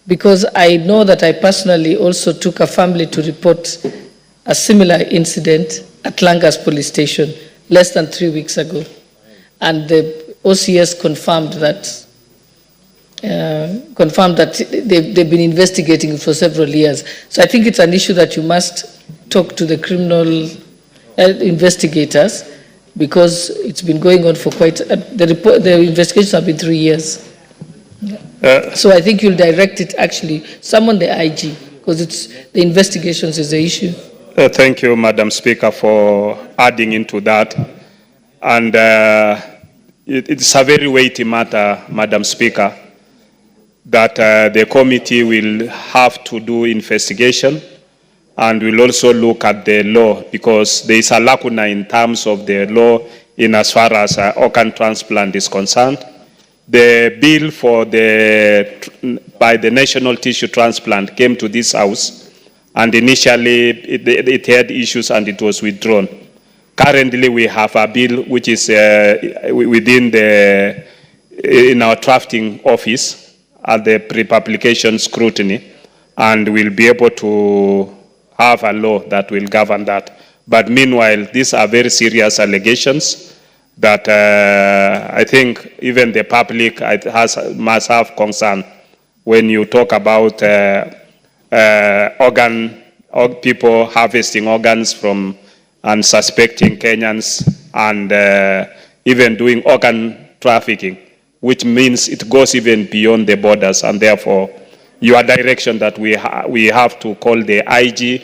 because I know that I personally also took a family to report a similar incident at Langas Police Station less than 3 weeks ago, and the OCS confirmed that they've been investigating it for several years. So I think it's an issue that you must talk to the criminal investigators, because it's been going on for quite, the investigations have been 3 years. So I think you'll direct it, actually, summon the IG, because the investigations is the issue. Thank you, Madam Speaker, for adding into that. And it's a very weighty matter, Madam Speaker, that the committee will have to do investigation, and we'll also look at the law, because there is a lacuna in terms of the law in as far as organ transplant is concerned. the bill for by the National Tissue Transplant came to this House, and initially it had issues and it was withdrawn. Currently, we have a bill which is in our drafting office at the pre-publication scrutiny, and we'll be able to have a law that will govern that. But meanwhile, these are very serious allegations that I think even the public must have concern when you talk about people harvesting organs from and suspecting Kenyans and even doing organ trafficking, which means it goes even beyond the borders, and therefore your direction that we have to call the IG,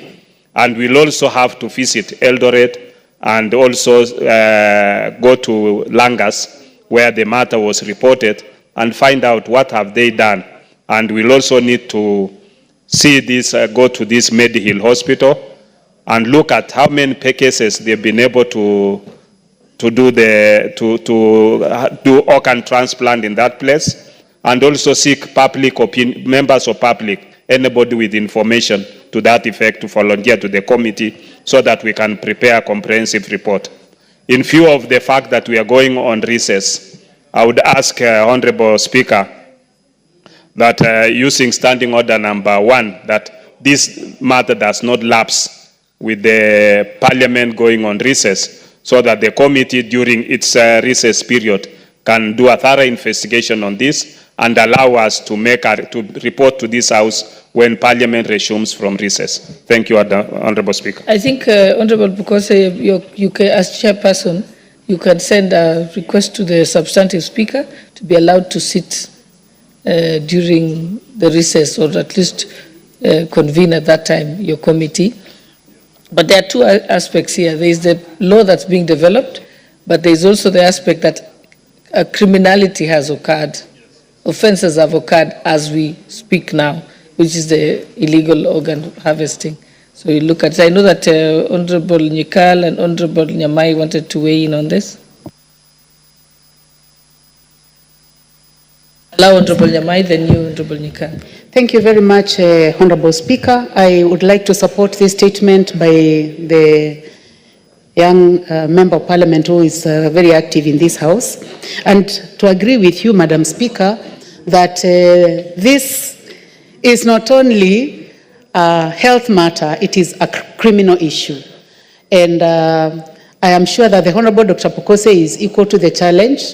and we'll also have to visit Eldoret and also go to Langas, where the matter was reported, and find out what have they done. And we'll also need to see this, go to this Medihill Hospital and look at how many cases they've been able to do organ transplant in that place, and also seek public opinion, members of public, anybody with information to that effect to volunteer to the committee so that we can prepare a comprehensive report. In view of the fact that we are going on recess, I would ask Honorable Speaker that using standing order number 1, that this matter does not lapse with the Parliament going on recess, so that the committee during its recess period can do a thorough investigation on this and allow us to report to this House when Parliament resumes from recess. Thank you, Honorable Speaker. I think, Honorable, because you can, as chairperson, you can send a request to the substantive speaker to be allowed to sit during the recess, or at least convene at that time your committee. But there are two aspects here. There is the law that's being developed, but there is also the aspect that criminality has occurred. Offenses have occurred as we speak now, which is the illegal organ harvesting. So you look at, I know that Honorable Nyikal and Honorable Nyamai wanted to weigh in on this. Allow Honorable Nyamai, then you, Honorable Nyikal. Thank you very much, Honorable Speaker. I would like to support this statement by the young Member of Parliament who is very active in this House, and to agree with you, Madam Speaker, that this is not only a health matter, it is a criminal issue. And I am sure that the Honorable Dr. Pokose is equal to the challenge.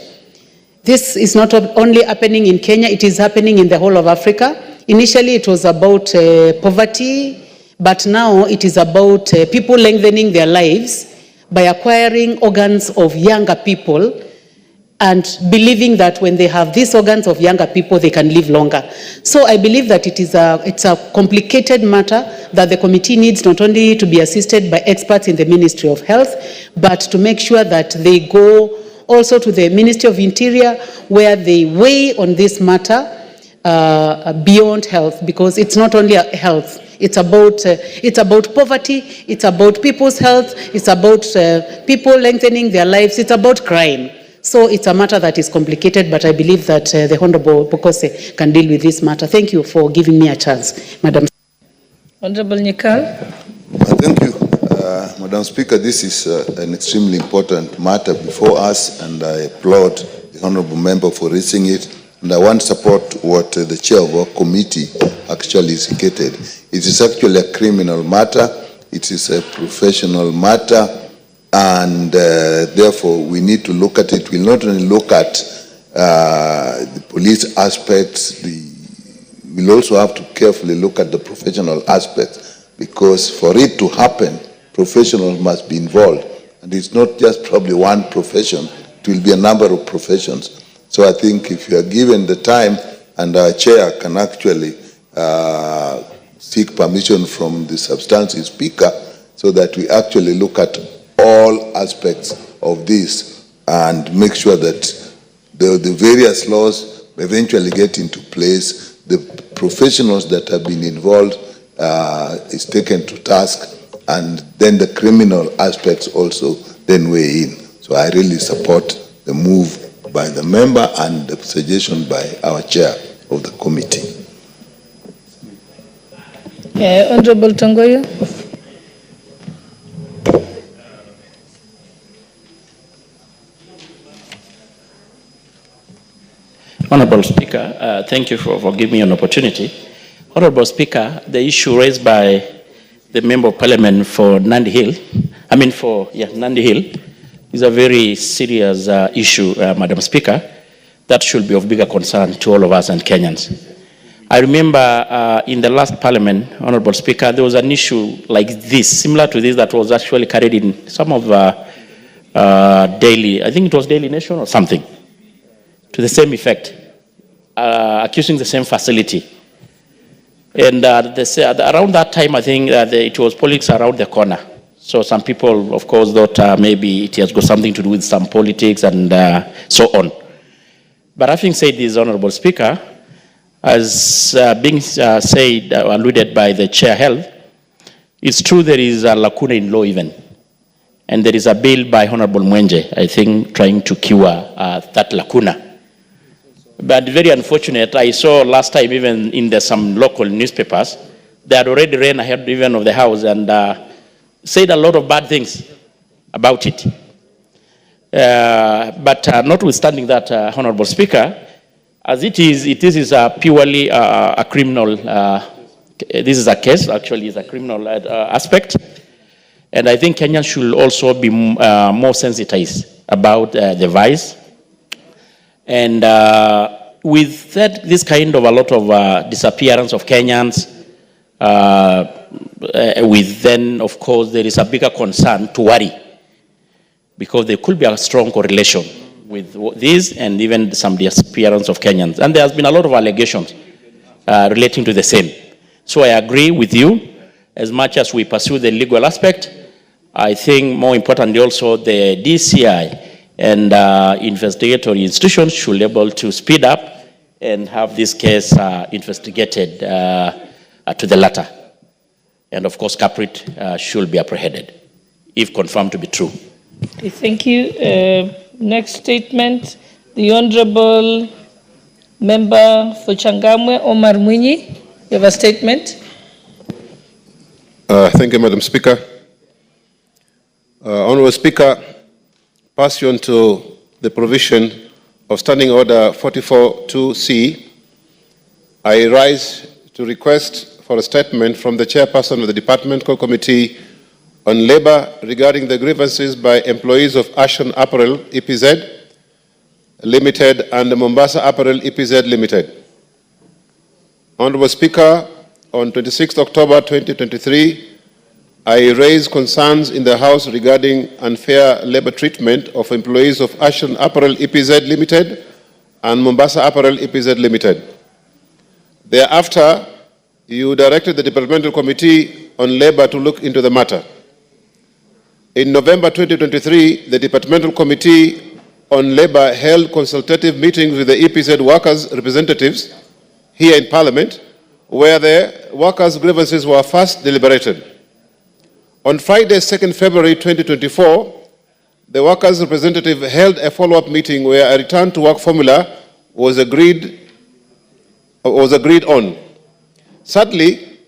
This is not only happening in Kenya, it is happening in the whole of Africa. Initially, it was about poverty, but now it is about people lengthening their lives by acquiring organs of younger people and believing that when they have these organs of younger people, they can live longer. So I believe that it's a complicated matter that the committee needs not only to be assisted by experts in the Ministry of Health, but to make sure that they go also to the Ministry of Interior, where they weigh on this matter beyond health, because it's not only health. It's about poverty, it's about people's health, it's about people lengthening their lives, it's about crime. So it's a matter that is complicated, but I believe that the Honorable Pokose can deal with this matter. Thank you for giving me a chance, Madam. Honorable Nyikal. Thank you, Madam Speaker. This is an extremely important matter before us, and I applaud the Honorable Member for raising it. And I want to support what the chair of our committee actually indicated. It is actually a criminal matter. It is a professional matter. And therefore, we need to look at it. We'll not only look at the police aspects, we'll also have to carefully look at the professional aspects, because for it to happen, professionals must be involved. And it's not just probably one profession, it will be a number of professions. So I think if you are given the time, and our chair can actually seek permission from the substantive speaker, so that we actually look at all aspects of this and make sure that the various laws eventually get into place, the professionals that have been involved is taken to task, and then the criminal aspects also then weigh in. So I really support the move by the member and the suggestion by our chair of the committee. Honorable Tongoyo. Honorable Speaker, thank you for giving me an opportunity. Honorable Speaker, the issue raised by the Member of Parliament for Nandi Hill, Nandi Hill, is a very serious issue, Madam Speaker, that should be of bigger concern to all of us and Kenyans. I remember in the last Parliament, Honorable Speaker, there was an issue like this, similar to this, that was actually carried in some of Daily, I think it was Daily Nation or something, to the same effect, accusing the same facility. And around that time, I think it was politics around the corner. So some people, of course, thought maybe it has got something to do with some politics and so on. But having said this, Honorable Speaker, as being said, alluded by the Chair Health, it's true there is a lacuna in law even. And there is a bill by Honorable Mwenje, I think, trying to cure that lacuna. But very unfortunate, I saw last time even in some local newspapers, they had already ran ahead even of the House and said a lot of bad things about it. But notwithstanding that, Honorable Speaker, as it is purely a criminal, this is a case, actually is a criminal aspect. And I think Kenyans should also be more sensitized about the vice. And with this kind of a lot of disappearance of Kenyans, with then, of course, there is a bigger concern to worry, because there could be a strong correlation with this and even some disappearance of Kenyans. And there has been a lot of allegations relating to the same. So I agree with you. As much as we pursue the legal aspect, I think more importantly also the DCI and investigatory institutions should be able to speed up and have this case investigated to the latter. And of course, culprit should be apprehended, if confirmed to be true. Okay, thank you. Next statement, the Honorable Member for Changamwe, Omar Mwinyi. You have a statement. Thank you, Madam Speaker. Honorable Speaker, pursuant to the provision of Standing Order 44-2C, I rise to request for a statement from the Chairperson of the Departmental Committee on Labour regarding the grievances by employees of Ashton Apparel EPZ Limited and the Mombasa Apparel EPZ Limited. Honorable Speaker, on 26 October 2023, I raised concerns in the House regarding unfair labour treatment of employees of Ashton Apparel EPZ Limited and Mombasa Apparel EPZ Limited. Thereafter, you directed the Departmental Committee on Labour to look into the matter. In November 2023, the Departmental Committee on Labour held consultative meetings with the EPZ workers' representatives here in Parliament, where the workers' grievances were first deliberated. On Friday, 2nd February 2024, the workers' representative held a follow-up meeting where a return to work formula was agreed on. Sadly,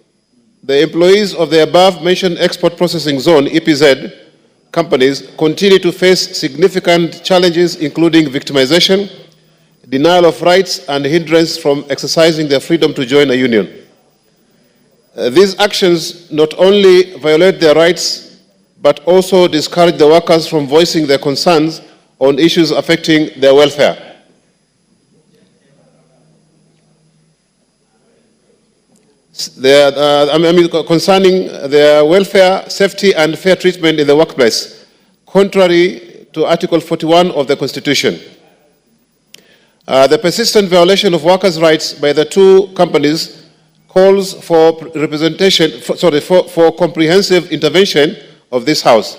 the employees of the above-mentioned export processing zone, EPZ, companies continue to face significant challenges, including victimization, denial of rights, and hindrance from exercising their freedom to join a union. These actions not only violate their rights, but also discourage the workers from voicing their concerns on issues affecting their welfare. Concerning their welfare, safety, and fair treatment in the workplace, contrary to Article 41 of the Constitution. The persistent violation of workers' rights by the two companies calls for for comprehensive intervention of this House.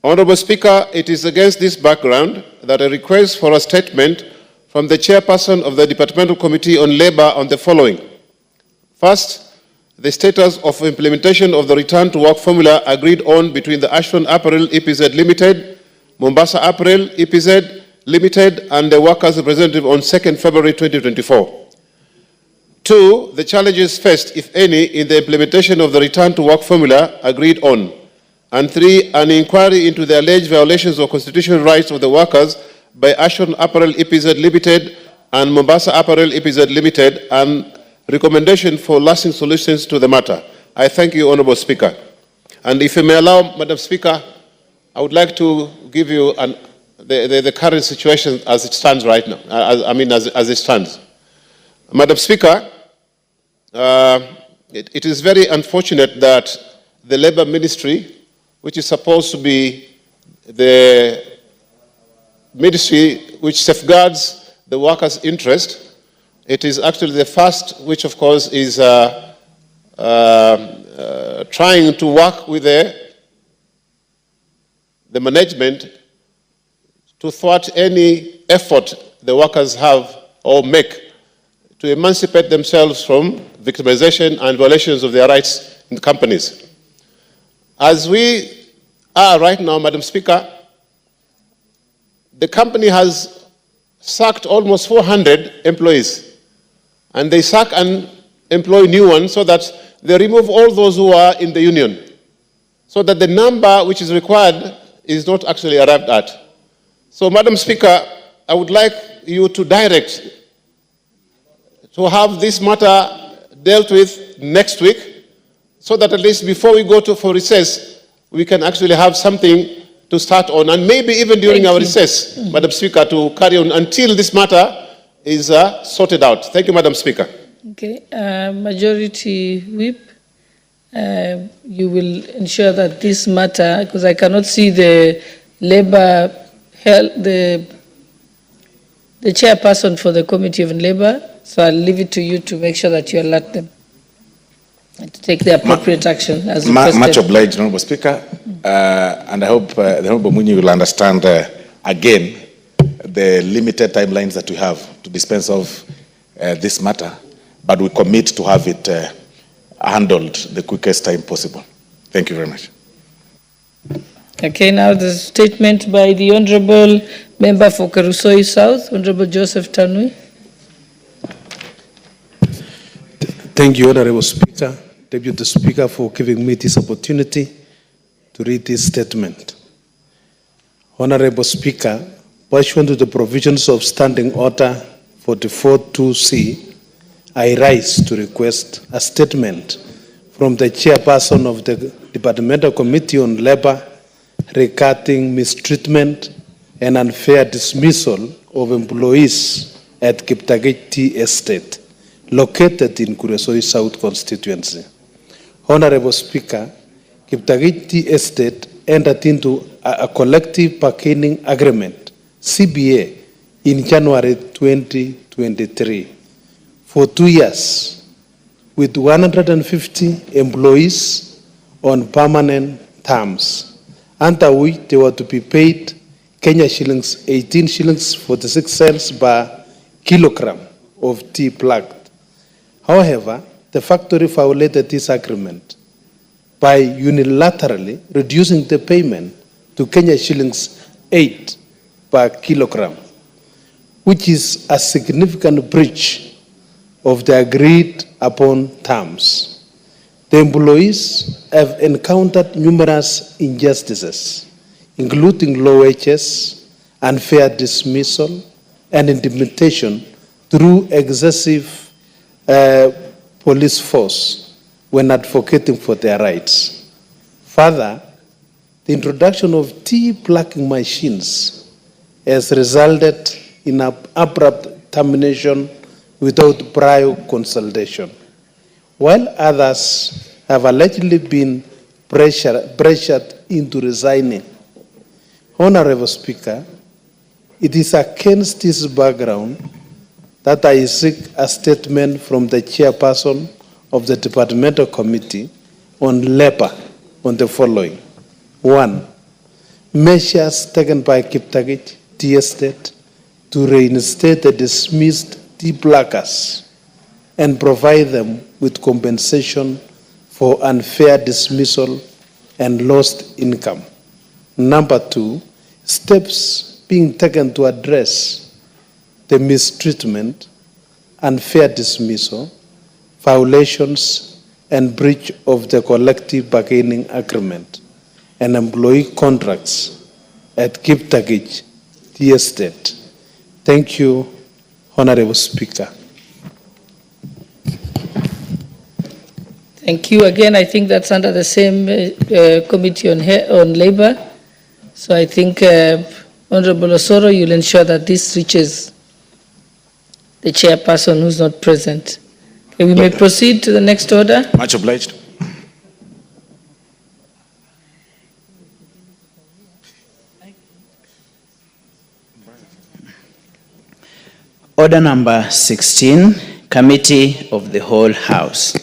Honorable Speaker, it is against this background that I request for a statement from the Chairperson of the Departmental Committee on Labour on the following. First, the status of implementation of the return to work formula agreed on between the Ashton Apparel EPZ Limited, Mombasa Apparel EPZ, Limited and the workers' representative on 2nd February 2024. 2, the challenges faced, if any, in the implementation of the return to work formula agreed on. And 3, an inquiry into the alleged violations of constitutional rights of the workers by Ashton Apparel EPZ Limited and Mombasa Apparel EPZ Limited, and recommendation for lasting solutions to the matter. I thank you, Honourable Speaker. And if you may allow, Madam Speaker, I would like to give you the current situation as it stands right now, as it stands. Madam Speaker, it is very unfortunate that the Labour Ministry, which is supposed to be the ministry which safeguards the workers' interest, it is actually the first which, of course, is trying to work with the management to thwart any effort the workers have or make to emancipate themselves from victimization and violations of their rights in companies. As we are right now, Madam Speaker, the company has sacked almost 400 employees, and they sack and employ new ones so that they remove all those who are in the union, so that the number which is required is not actually arrived at. So, Madam Speaker, I would like you to direct to have this matter dealt with next week, so that at least before we go for recess, we can actually have something to start on, and maybe even during our recess, Madam Speaker, to carry on until this matter is sorted out. Thank you, Madam Speaker. Okay, Majority Whip, you will ensure that this matter, because I cannot see the Labour, the chairperson for the Committee on Labour, so I'll leave it to you to make sure that you alert them and to take the appropriate action as requested. Much obliged, Honourable Speaker, and I hope the Honourable Munyi will understand again the limited timelines that we have to dispense of this matter, but we commit to have it handled the quickest time possible. Thank you very much. Okay, now the statement by the Honourable Member for Karusoi South, Honourable Joseph Tanui. Thank you, Honourable Speaker, Deputy Speaker, for giving me this opportunity to read this statement. Honourable Speaker, pursuant to the provisions of Standing Order 44.2c, I rise to request a statement from the chairperson of the Departmental Committee on Labour regarding mistreatment and unfair dismissal of employees at Kiptagich Tea Estate, located in Kuresoi South constituency. Honourable Speaker, Kiptagich Tea Estate entered into a collective bargaining agreement, CBA, in January 2023 for 2 years with 150 employees on permanent terms, under which they were to be paid Kenya shillings 18 shillings 46 cents per kilogram of tea plucked. However, the factory violated this agreement by unilaterally reducing the payment to Kenya shillings 8 per kilogram, which is a significant breach of the agreed upon terms. The employees have encountered numerous injustices, including low wages, unfair dismissal, and intimidation through excessive police force when advocating for their rights. Further, the introduction of tea plucking machines has resulted in an abrupt termination without prior consultation, while others have allegedly been pressured into resigning. Honourable Speaker, it is against this background that I seek a statement from the chairperson of the Departmental Committee on Labour on the following. 1. Measures taken by Kiptagich Tea Estate to reinstate the dismissed tea pluckers and provide them with compensation for unfair dismissal and lost income. Number 2, steps being taken to address the mistreatment, unfair dismissal, violations, and breach of the collective bargaining agreement and employee contracts at Kiptagich Tea Estate. Thank you, Honorable Speaker. Thank you again. I think that's under the same Committee on Labor. So I think, Honorable Osoro, you'll ensure that this reaches the chairperson who's not present. Okay, we may proceed to the next order. Much obliged. Order number 16, Committee of the Whole House.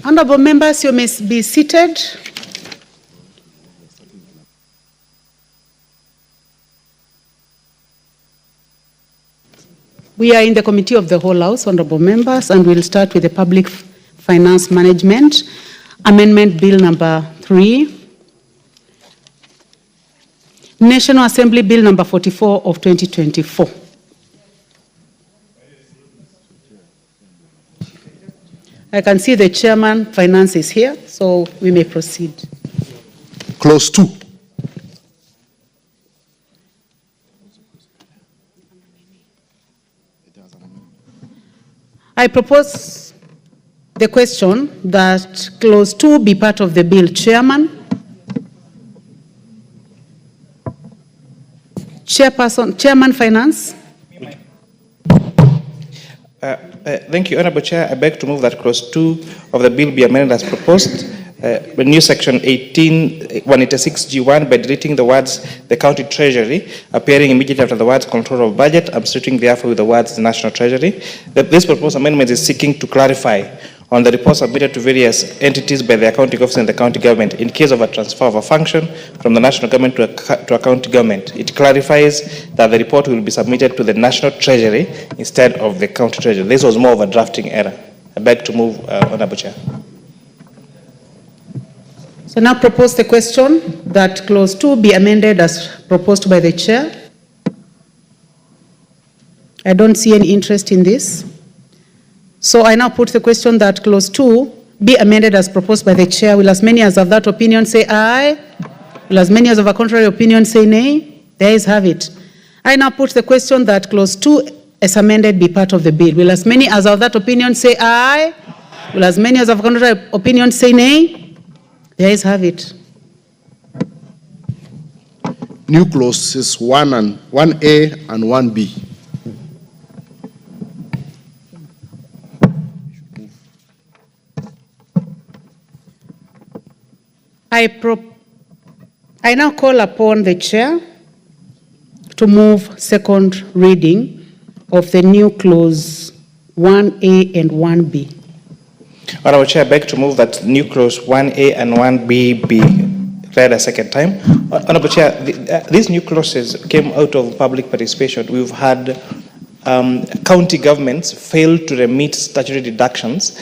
Honorable members, you may be seated. We are in the Committee of the Whole House, honorable members, and we'll start with the Public Finance Management Amendment Bill number 3. National Assembly Bill number 44 of 2024. I can see the Chairman Finance is here, so we may proceed. Clause 2. I propose the question that Clause 2 be part of the bill. Chairman. Chairman Finance. Thank you, Honorable Chair. I beg to move that Clause 2 of the bill be amended as proposed. The new section 186G1 by deleting the words "the county treasury," appearing immediately after the words "control of budget," substituting therefore with the words "the national treasury." This proposed amendment is seeking to clarify on the reports submitted to various entities by the accounting office and the county government in case of a transfer of a function from the national government to a county government. It clarifies that the report will be submitted to the national treasury instead of the county treasury. This was more of a drafting error. I beg to move, Honorable Chair. So now propose the question that Clause 2 be amended as proposed by the Chair. I don't see any interest in this. So I now put the question that Clause 2 be amended as proposed by the Chair. Will as many as of that opinion say aye? Will as many as of a contrary opinion say nay? The ayes have it. I now put the question that Clause 2 as amended be part of the bill. Will as many as of that opinion say aye? Will as many as of a contrary opinion say nay? The ayes have it. New clauses 1A and 1B. I now call upon the Chair to move second reading of the new clause 1A and 1B. Honorable Chair, I beg to move that new clause 1A and 1B be read a second time. Honorable Chair, these new clauses came out of public participation. We've had county governments fail to remit statutory deductions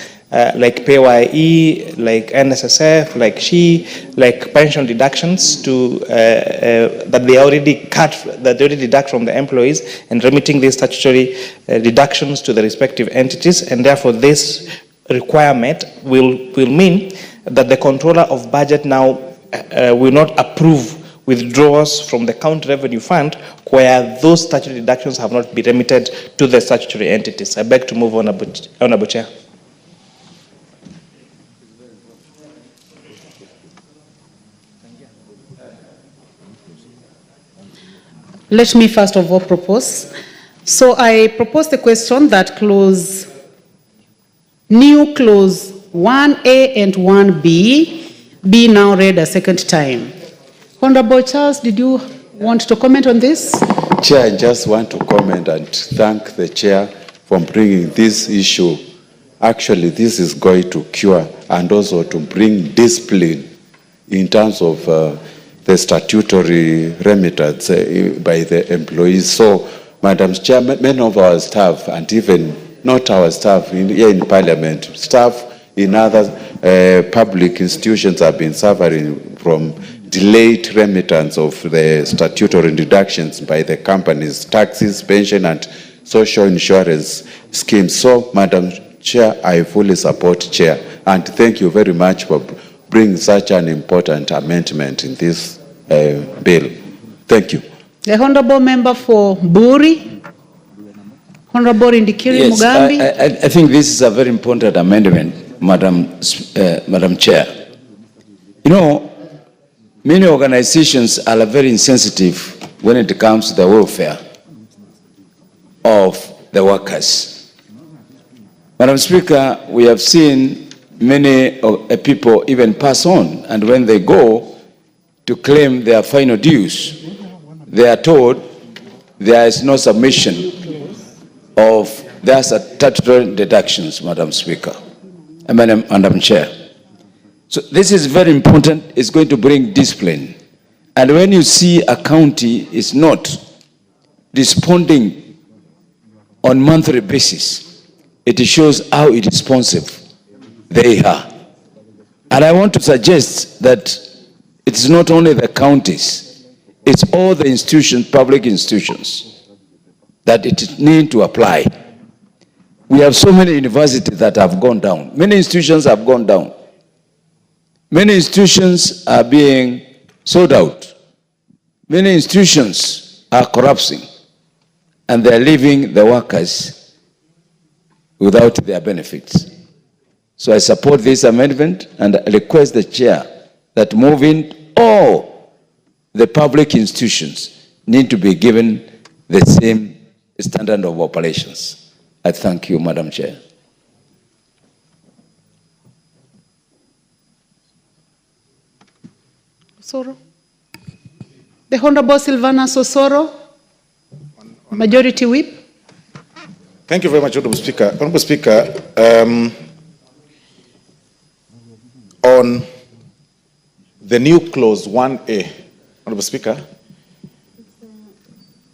like PAYE, like NSSF, like SHE, like pension deductions to that they already deduct from the employees and remitting these statutory deductions to the respective entities, and therefore this requirement will mean that the controller of budget now will not approve withdrawals from the county revenue fund where those statutory deductions have not been remitted to the statutory entities. I beg to move, Honorable Chair. Let me first of all propose. So I propose the question that new clause 1A and 1B be now read a second time. Honorable Charles, did you want to comment on this? Chair, I just want to comment and thank the chair for bringing this issue. Actually, this is going to cure and also to bring discipline in terms of the statutory remittance by the employees. So, Madam Chair, many of our staff, and even not our staff here in Parliament, staff in other public institutions have been suffering from delayed remittance of the statutory deductions by the companies, taxes, pension, and social insurance schemes. So, Madam Chair, I fully support Chair, and thank you very much for bringing such an important amendment in this bill. Thank you. The Honorable Member for Buri, Honorable Indikiri Yes, Mugambi. I think this is a very important amendment, Madam Chair. You know, many organizations are very insensitive when it comes to the welfare of the workers. Madam Speaker, we have seen many people even pass on, and when they go to claim their final dues, they are told there is no submission of their statutory deductions, Madam Speaker, and Madam Chair. So this is very important. It's going to bring discipline. And when you see a county is not responding on monthly basis, it shows how irresponsive they are. And I want to suggest that it's not only the counties, it's all the institutions, public institutions, that it need to apply. We have so many universities that have gone down. Many institutions have gone down. Many institutions are being sold out. Many institutions are collapsing, and they're leaving the workers without their benefits. So I support this amendment and request the chair that moving all the public institutions need to be given the same standard of operations. I thank you, Madam Chair. Sosoro. The Honorable Silvana Sosoro, Majority Whip. Thank you very much, Honorable Speaker. Honorable Speaker, on the new clause 1A, Honorable Speaker,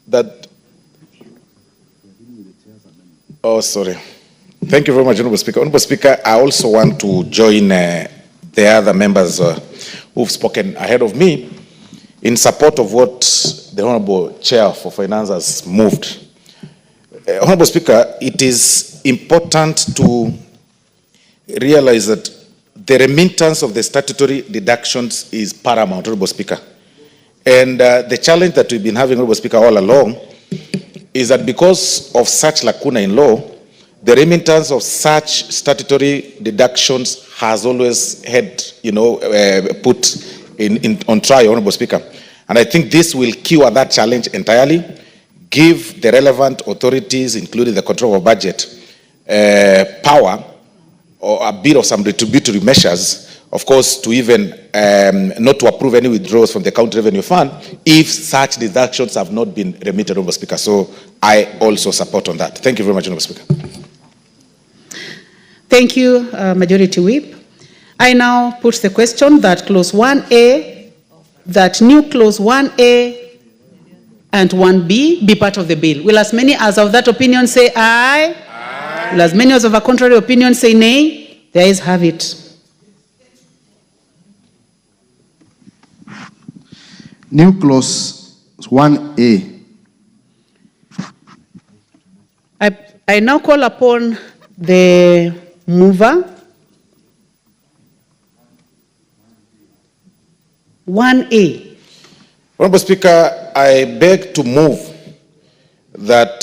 that, oh, sorry. Thank you very much, Honorable Speaker. Honorable Speaker, I also want to join the other members who've spoken ahead of me in support of what the Honorable Chair for Finance has moved. Honorable Speaker, it is important to realize that the remittance of the statutory deductions is paramount, Honorable Speaker. And the challenge that we've been having, Honorable Speaker, all along is that because of such lacuna in law, the remittance of such statutory deductions has always had, put on trial, Honorable Speaker. And I think this will cure that challenge entirely, give the relevant authorities, including the control of budget, power or a bit of some retributory measures, of course, to even not to approve any withdrawals from the county revenue fund if such deductions have not been remitted, Honorable Speaker. So I also support on that. Thank you very much, Honorable Speaker. Thank you, Majority Whip. I now put the question that clause 1A, that new clause 1A and 1B be part of the bill. Will as many as of that opinion say aye? Aye. Will as many as of a contrary opinion say nay? The ayes have it. New clause 1A. I now call upon the mover. 1A. Honorable Speaker, I beg to move that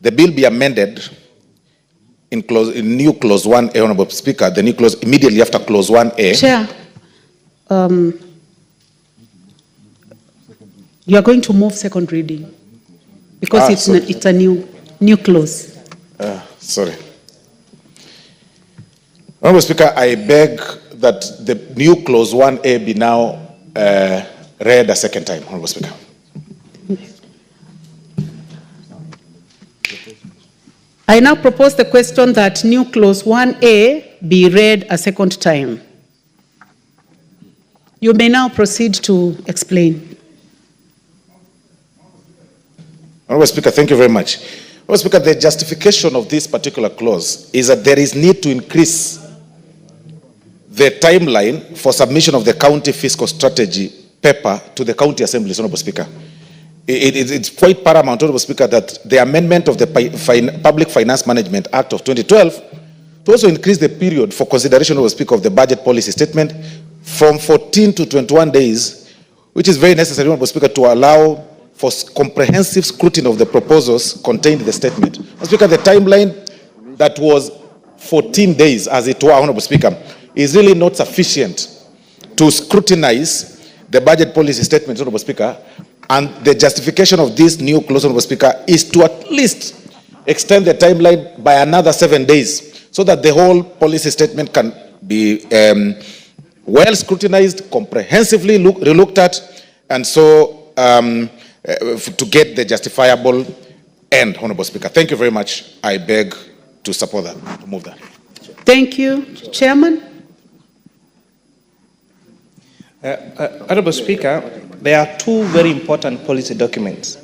the bill be amended in new clause 1A, Honorable Speaker, the new clause immediately after clause 1A. Chair, you are going to move second reading because it's a new clause. Sorry. Honorable Speaker, I beg that the new clause 1A be now read a second time, Honorable Speaker. I now propose the question that new clause 1A be read a second time. You may now proceed to explain. Honorable Speaker, thank you very much. Honorable Speaker, the justification of this particular clause is that there is need to increase the timeline for submission of the county fiscal strategy paper to the county assemblies, Honorable Speaker. It's quite paramount, Honorable Speaker, that the amendment of the Public Finance Management Act of 2012 to also increase the period for consideration, Honorable Speaker, of the budget policy statement from 14 to 21 days, which is very necessary, Honorable Speaker, to allow for comprehensive scrutiny of the proposals contained in the statement. Honorable Speaker, the timeline that was 14 days, as it were, Honorable Speaker, is really not sufficient to scrutinize the budget policy statement, Honorable Speaker, and the justification of this new clause, Honorable Speaker, is to at least extend the timeline by another 7 days so that the whole policy statement can be well scrutinized, comprehensively relooked at, and so to get the justifiable end, Honorable Speaker. Thank you very much. I beg to support that, to move that. Thank you, Chairman. Honorable Speaker, there are two very important policy documents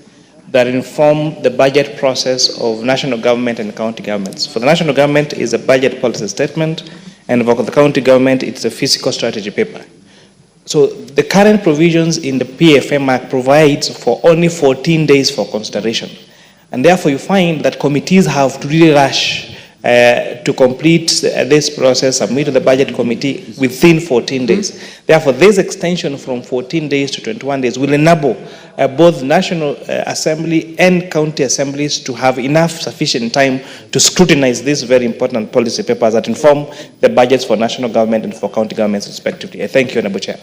that inform the budget process of national government and county governments. For the national government, is a budget policy statement, and for the county government, it's a fiscal strategy paper. So the current provisions in the PFM Act provides for only 14 days for consideration. And therefore, you find that committees have to really rush to complete this process, submit to the budget committee within 14 days. Therefore, this extension from 14 days to 21 days will enable both National Assembly and county assemblies to have enough sufficient time to scrutinize these very important policy papers that inform the budgets for national government and for county governments respectively. I thank you, Honorable Chair.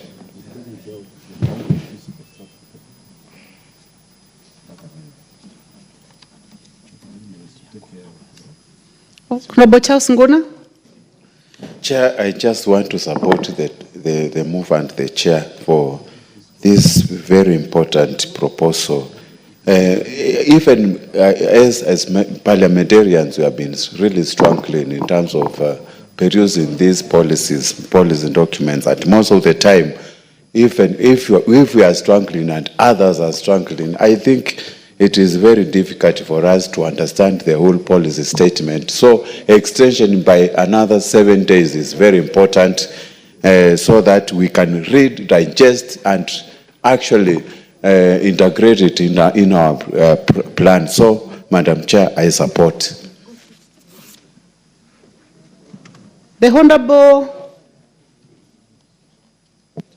Honorable Charles Nguna. Chair, I just want to support the move and the chair for this very important proposal. Even as parliamentarians, we have been really struggling in terms of producing these policy documents. At most of the time, even if we are struggling and others are struggling, I think it is very difficult for us to understand the whole policy statement. So extension by another 7 days is very important so that we can read, digest, and actually integrate it in our plan. So, Madam Chair, I support. The Honorable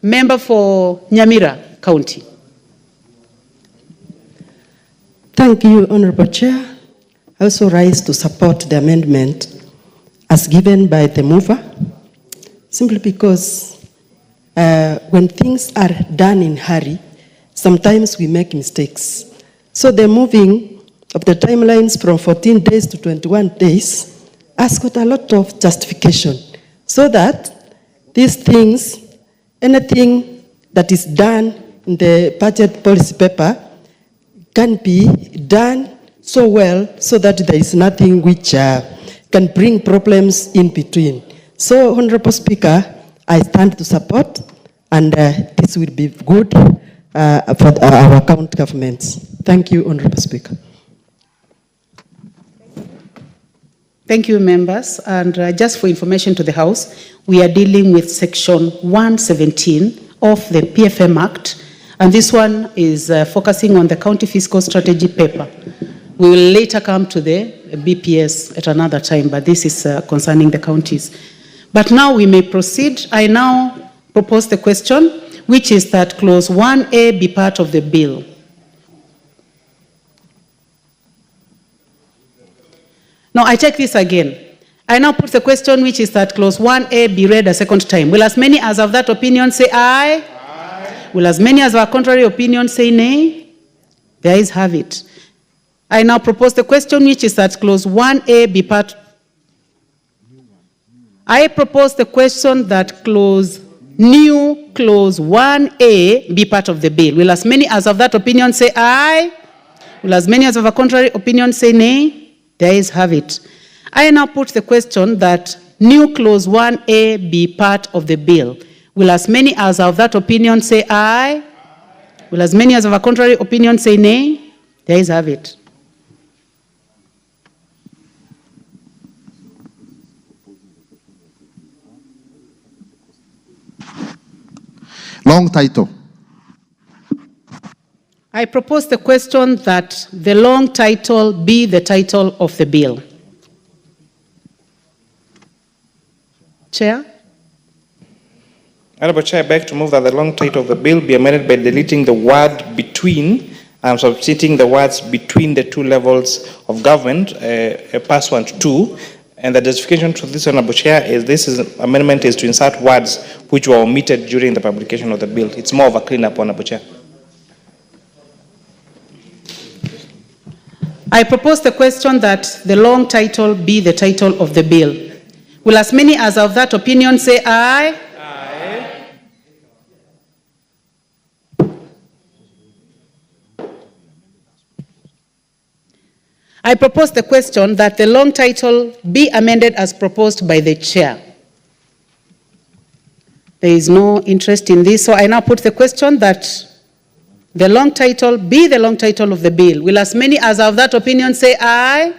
Member for Nyamira County. Thank you, Honorable Chair. I also rise to support the amendment as given by the mover, simply because when things are done in hurry, sometimes we make mistakes. So the moving of the timelines from 14 days to 21 days has got a lot of justification, so that these things, anything that is done in the budget policy paper, can be done so well so that there is nothing which can bring problems in between. So, Honorable Speaker, I stand to support, and this will be good for our county governments. Thank you, Honorable Speaker. Thank you, members. And just for information to the House, we are dealing with Section 117 of the PFM Act, and this one is focusing on the county fiscal strategy paper. We will later come to the BPS at another time, but this is concerning the counties. But now we may proceed. I now propose the question, which is that clause 1A be part of the bill. Now I take this again. I now put the question, which is that clause 1A be read a second time. Will as many as of that opinion say aye? Aye. Will as many as of our contrary opinion say nay? The ayes have it. I now propose the question, which is that clause 1A be part. I propose the question that new clause 1A be part of the bill. Will as many as of that opinion say aye? Will as many as of a contrary opinion say nay? The ayes have it. I now put the question that new clause 1A be part of the bill. Will as many as of that opinion say aye? Will as many as of a contrary opinion say nay? The ayes have it. Long title. I propose the question that the long title be the title of the bill. Chair? Honorable Chair, I beg to move that the long title of the bill be amended by deleting the word between and substituting the words between the two levels of government, pursuant to. And the justification to this, Honorable Chair, is amendment is to insert words which were omitted during the publication of the bill. It's more of a cleanup, Honorable Chair. I propose the question that the long title be the title of the bill. Will as many as of that opinion say aye? Aye. I propose the question that the long title be amended as proposed by the chair. There is no interest in this, so I now put the question that the long title be the long title of the bill. Will as many as of that opinion say aye?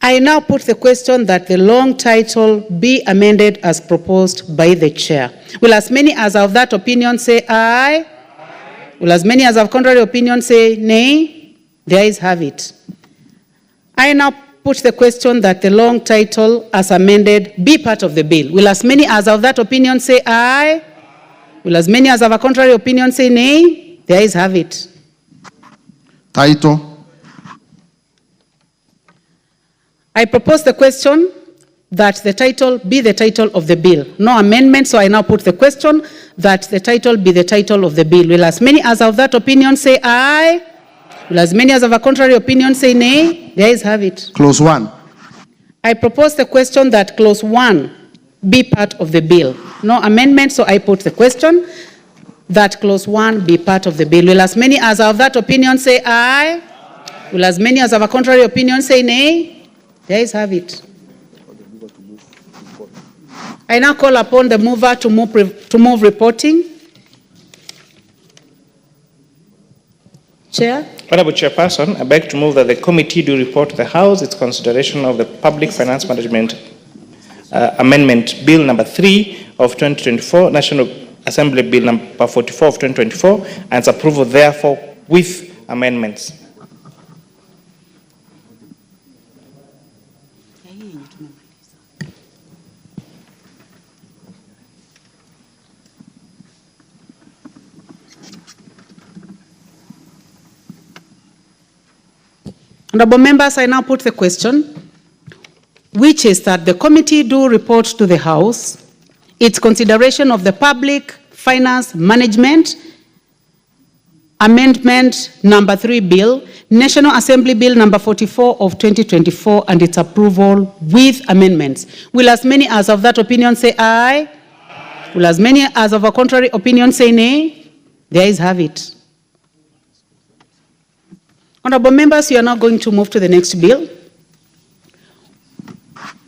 I now put the question that the long title be amended as proposed by the chair. Will as many as of that opinion say aye? Aye. Will as many as of contrary opinion say nay? The ayes have it. I now put the question that the long title as amended be part of the bill. Will as many as of that opinion say aye? Aye. Will as many as of a contrary opinion say nay? The ayes have it. Title. I propose the question that the title be the title of the bill. No amendment, so I now put the question that the title be the title of the bill. Will as many as of that opinion say aye? Will as many as of a contrary opinion say nay? The ayes have it. Clause 1. I propose the question that clause 1 be part of the bill. No amendment, so I put the question that clause 1 be part of the bill. Will as many as of that opinion say aye? Will as many as of a contrary opinion say nay? The ayes have it. I now call upon the mover to move reporting. Chair? Honorable Chairperson, I beg to move that the committee do report to the House its consideration of the Public Finance Management Amendment Bill number 3 of 2024, National Assembly Bill number 44 of 2024, and its approval therefore with amendments. Honorable members, I now put the question, which is that the committee do report to the House its consideration of the Public Finance Management Amendment number 3 Bill, National Assembly Bill number 44 of 2024, and its approval with amendments. Will as many as of that opinion say aye? Aye. Will as many as of a contrary opinion say nay? The ayes have it. Honorable members, you are now going to move to the next bill,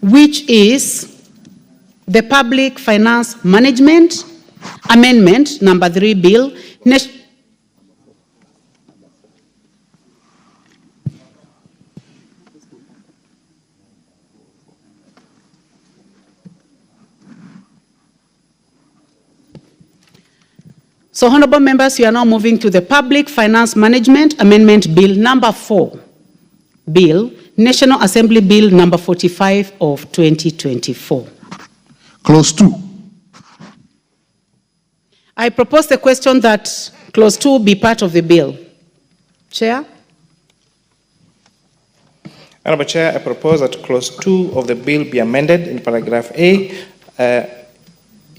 which is the Public Finance Management Amendment number 3 Bill. So, honorable members, you are now moving to the Public Finance Management Amendment Bill number 4, Bill, National Assembly Bill number 45 of 2024. Clause 2. I propose the question that clause 2 be part of the bill. Chair? Honorable Chair, I propose that clause 2 of the bill be amended in paragraph A.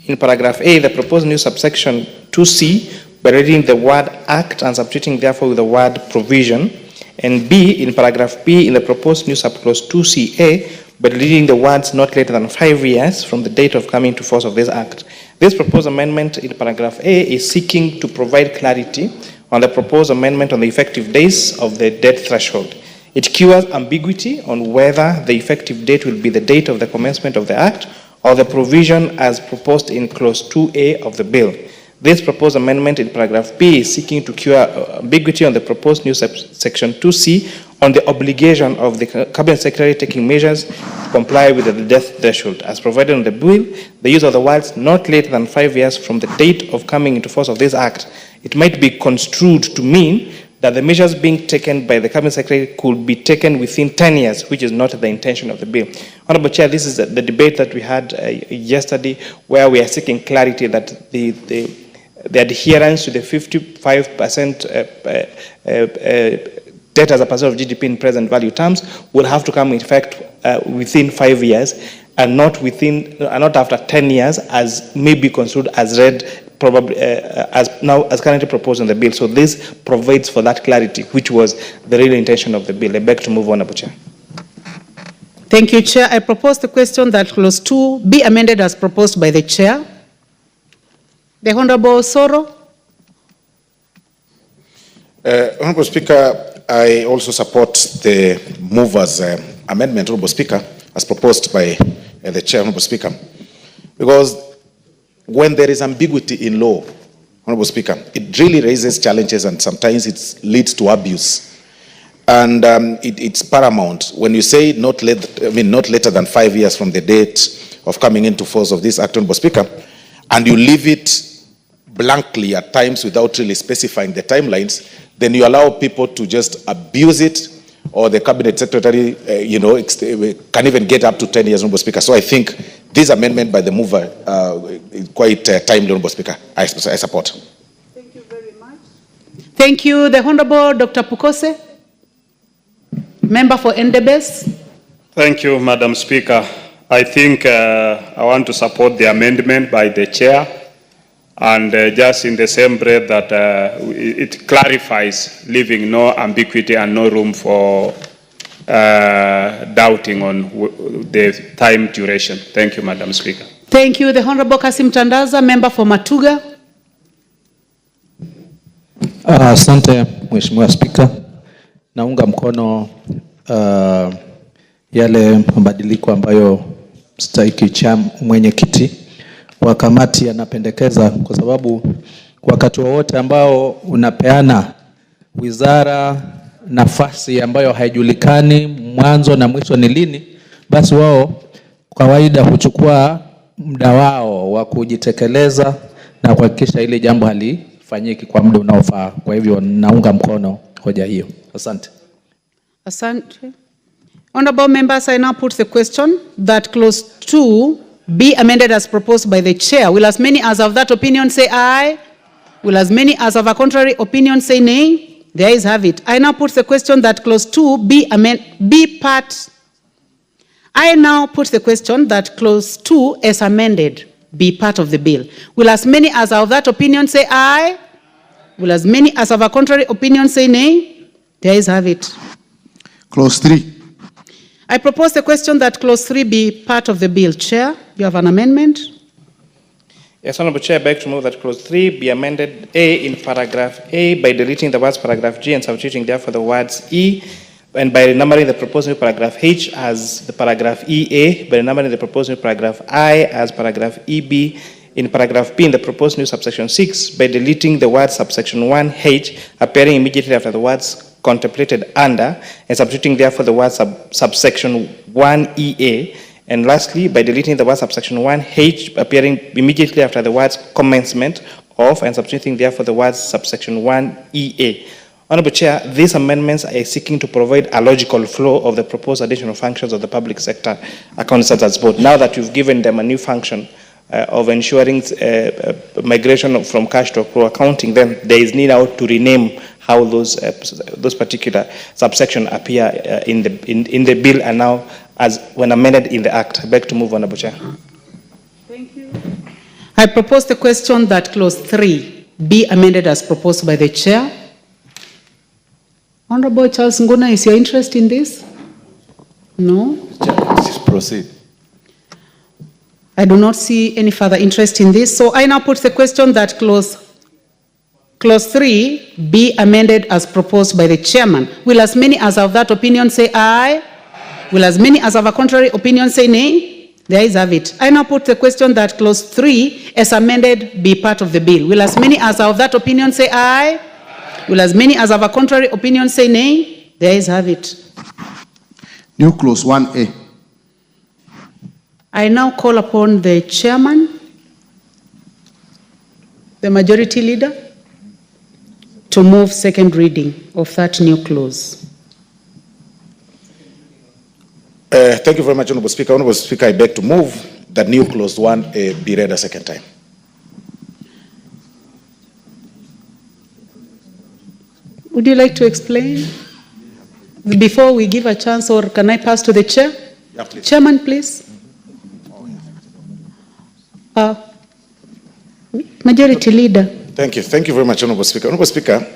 In paragraph A, the proposed new subsection 2C by reading the word act and substituting therefore with the word provision. And B, in paragraph B, in the proposed new subclause 2CA, by deleting the words not later than 5 years from the date of coming to force of this act. This proposed amendment in paragraph A is seeking to provide clarity on the proposed amendment on the effective days of the debt threshold. It cures ambiguity on whether the effective date will be the date of the commencement of the act or the provision as proposed in clause 2A of the bill. This proposed amendment in paragraph B is seeking to cure ambiguity on the proposed new section 2C on the obligation of the Cabinet Secretary taking measures to comply with the death threshold. As provided in the bill, the use of the words not later than 5 years from the date of coming into force of this act, it might be construed to mean that the measures being taken by the Cabinet Secretary could be taken within 10 years, which is not the intention of the bill. Honorable Chair, this is the debate that we had yesterday, where we are seeking clarity that the adherence to the 55% debt as a percent of GDP in present value terms will have to come into effect within 5 years, and not after 10 years, as may be construed as read probably as currently proposed in the bill. So this provides for that clarity, which was the real intention of the bill. I beg to move on, Honorable Chair. Thank you, Chair. I propose the question that clause 2 be amended as proposed by the Chair. The Honorable Soro. Honorable Speaker, I also support the mover's amendment, Honorable Speaker, as proposed by the Chair, Honorable Speaker, because when there is ambiguity in law, Honorable Speaker, it really raises challenges and sometimes it leads to abuse. And it's paramount when you say not later than 5 years from the date of coming into force of this act, Honorable Speaker, and you leave it blankly at times without really specifying the timelines, then you allow people to just abuse it, or the Cabinet Secretary, can even get up to 10 years, Honorable Speaker. So I think this amendment by the mover is quite timely, Honorable Speaker. I support. Thank you very much. Thank you. The Honorable Dr. Pukose, member for Endebess. Thank you, Madam Speaker. I think I want to support the amendment by the Chair, and just in the same breath that it clarifies, leaving no ambiguity and no room for doubting on the time duration. Thank you, Madam Speaker. Thank you. The Honorable Kasim Tandaza, member for Matuga. Asante, Mheshimiwa Spika. Naunga mkono yale mabadiliko ambayo mstahiki cha mwenyekiti wa kamati anapendekeza, kwa sababu wakati wowote ambao unapeana wizara nafasi ambayo haijulikani mwanzo na mwisho ni lini, basi wao kawaida huchukua muda wao wa kujitekeleza na kuhakikisha ile jambo halifanyiki kwa muda unaofaa. Kwa hivyo naunga mkono hoja hiyo. Asante. Asante. Honorable members, I now put the question that clause 2 be amended as proposed by the Chair. Will as many as of that opinion say aye? Will as many as of a contrary opinion say nay? The ayes have it. I now put the question that clause 2 I now put the question that clause 2 as amended be part of the bill. Will as many as of that opinion say aye? Will as many as of a contrary opinion say nay? The ayes have it. Clause 3. I propose the question that clause 3 be part of the bill. Chair, you have an amendment? Yes, Honorable Chair, I beg to move that clause 3 be amended A in paragraph A by deleting the words paragraph G and substituting therefore the words E, and by renumbering the proposed new paragraph H as the paragraph EA, by renumbering the proposed new paragraph I as paragraph EB, in paragraph B in the proposed new subsection 6 by deleting the word subsection 1H appearing immediately after the words contemplated under, and substituting therefore the word subsection 1EA, and lastly by deleting the word subsection 1H appearing immediately after the words commencement of, and substituting therefore the words subsection 1EA. Honorable Chair, these amendments are seeking to provide a logical flow of the proposed additional functions of the public sector account standards board. Now that you've given them a new function of ensuring migration from cash to accrual accounting, then there is need now to rename how those particular subsection appear in the bill and now as when amended in the act. I beg to move, Honorable Chair. Thank you. I propose the question that clause 3 be amended as proposed by the chair. Honorable Charles Nguna, is your interest in this? No? Please proceed. I do not see any further interest in this. So I now put the question that clause 3 be amended as proposed by the chairman. Will as many as of that opinion say aye? Will as many as of a contrary opinion say nay? The ayes have it. I now put the question that clause 3 as amended be part of the bill. Will as many as of that opinion say aye? Will as many as of a contrary opinion say nay? The ayes have it. New clause 1A. I now call upon the chairman, the majority leader, to move second reading of that new clause. Thank you very much, Honorable Speaker. Honorable Speaker, I beg to move that new clause 1A be read a second time. Would you like to explain before we give a chance, or can I pass to the chair? Yeah, please. Chairman, please. Majority Leader. Thank you. Thank you very much, Honorable Speaker. Honorable Speaker,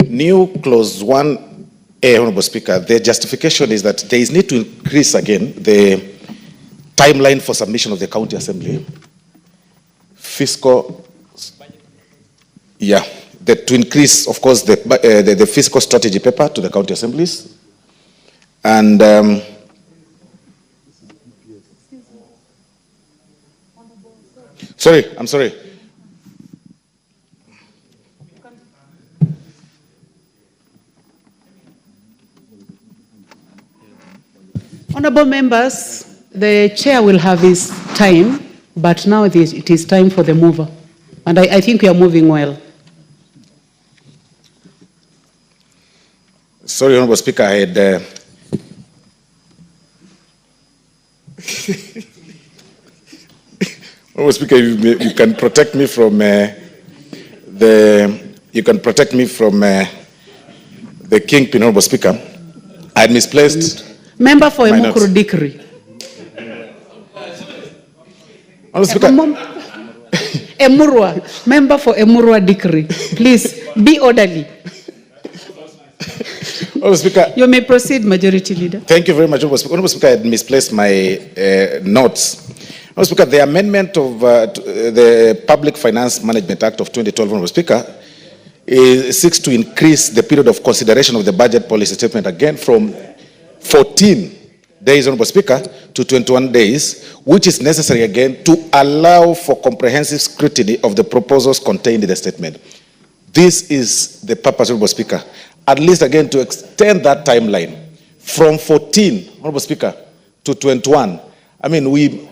new clause 1A, Honorable Speaker, the justification is that there is need to increase again the timeline for submission of the County Assembly. Fiscal, to increase, of course, the fiscal strategy paper to the county assemblies. And I'm sorry. Honorable members, the chair will have his time, but now it is time for the mover. And I think we are moving well. Sorry, Honorable Speaker, I had... Honorable Speaker, you can protect me from the kingpin, Honorable Speaker. I had misplaced... Member for Emukuru Dikri. Honorable Speaker... Emurua. Member for Emurua Dikri. Please, be orderly. Honorable Speaker, you may proceed, Majority Leader. Thank you very much, Honorable Speaker. Honorable Speaker, I had misplaced my notes. Honorable Speaker, the amendment of the Public Finance Management Act of 2012, Honorable Speaker, seeks to increase the period of consideration of the budget policy statement again from 14 days, Honorable Speaker, to 21 days, which is necessary again to allow for comprehensive scrutiny of the proposals contained in the statement. This is the purpose, Honorable Speaker. At least again to extend that timeline from 14, Honorable Speaker, to 21. I mean,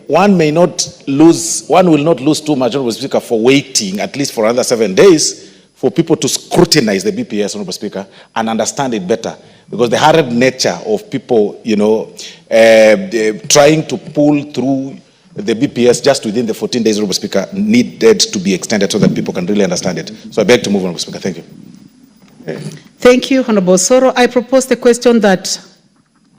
one will not lose too much, Honorable Speaker, for waiting at least for another 7 days for people to scrutinize the BPS, Honorable Speaker, and understand it better. Because the hard nature of people, trying to pull through the BPS just within the 14 days, Honorable Speaker, needed to be extended so that people can really understand it. So I beg to move, Honorable Speaker. Thank you. Thank you, Honorable Soro. I propose the question that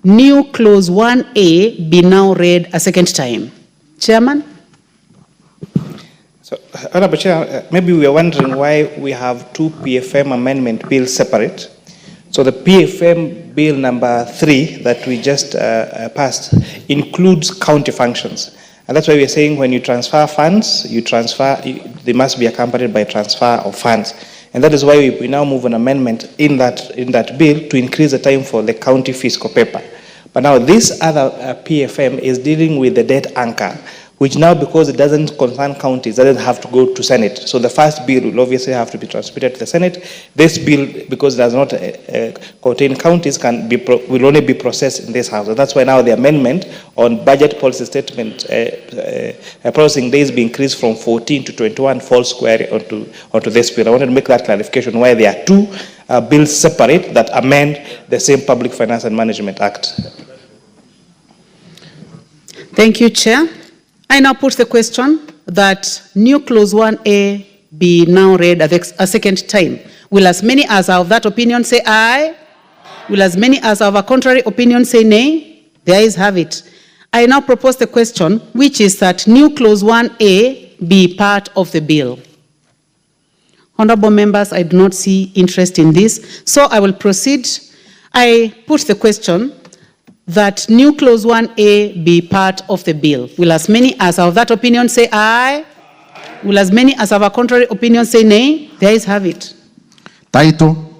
new clause 1A be now read a second time. Chairman? So, Honorable Chair, maybe we are wondering why we have two PFM amendment bills separate. So the PFM bill number 3 that we just passed includes county functions. And that's why we are saying when you transfer funds, they must be accompanied by transfer of funds. And that is why we now move an amendment in that bill to increase the time for the county fiscal paper. But now this other PFM is dealing with the debt anchor, which now, because it doesn't concern counties, doesn't have to go to Senate. So the first bill will obviously have to be transmitted to the Senate. This bill, because it does not contain counties, will only be processed in this House. And that's why now the amendment on budget policy statement processing days be increased from 14 to 21 falls square onto this bill. I wanted to make that clarification why there are two bills separate that amend the same Public Finance and Management Act. Thank you, Chair. I now put the question that new clause 1A be now read a second time. Will as many as are of that opinion say aye? Will as many as are of a contrary opinion say nay? The ayes have it. I now propose the question, which is that new clause 1A be part of the bill? Honorable members, I do not see interest in this, so I will proceed. I put the question that new clause 1A be part of the bill. Will as many as are of that opinion say aye? Will as many as have a contrary opinion say nay? The ayes have it. Title.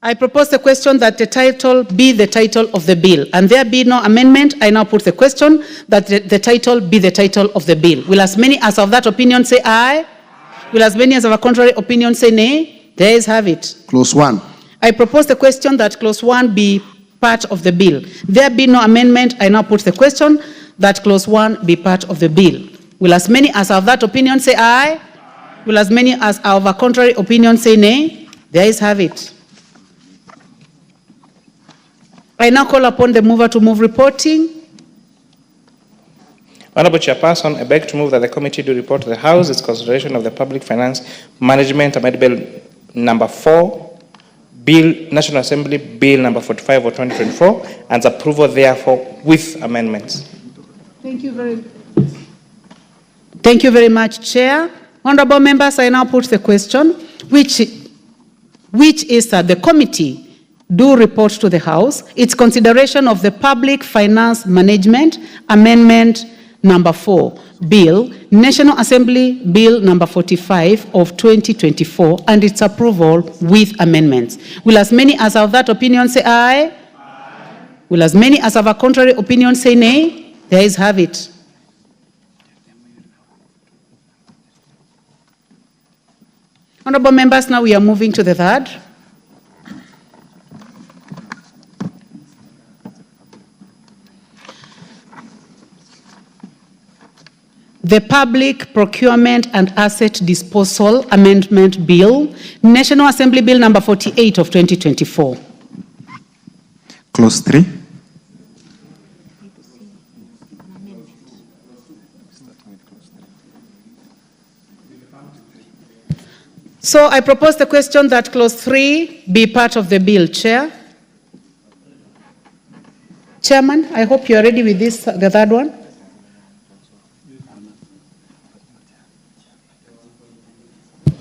I propose the question that the title be the title of the bill, and there be no amendment. I now put the question that the title be the title of the bill. Will as many as of that opinion say aye? Will as many as have a contrary opinion say nay? The ayes have it. Clause 1. I propose the question that clause 1 be part of the bill. There be no amendment. I now put the question that clause 1 be part of the bill. Will as many as have that opinion say aye? Will as many as have a contrary opinion say nay? The ayes have it. I now call upon the mover to move reporting. Honorable Chairperson, I beg to move that the committee do report to the House its consideration of the Public Finance Management Amendment Bill number 4, National Assembly Bill number 45 of 2024, and approval therefore with amendments. Thank you very much, Chair. Honorable members, I now put the question, which is that the committee do report to the House its consideration of the Public Finance Management Amendment number 4, Bill, National Assembly Bill number 45 of 2024, and its approval with amendments. Will as many as have that opinion say aye? Aye. Will as many as have a contrary opinion say nay? The ayes have it. Honorable members, now we are moving to the third. The Public Procurement and Asset Disposal Amendment Bill, National Assembly Bill number 48 of 2024. Clause 3. So I propose the question that clause 3 be part of the bill, Chair. Chairman, I hope you are ready with this, the third one.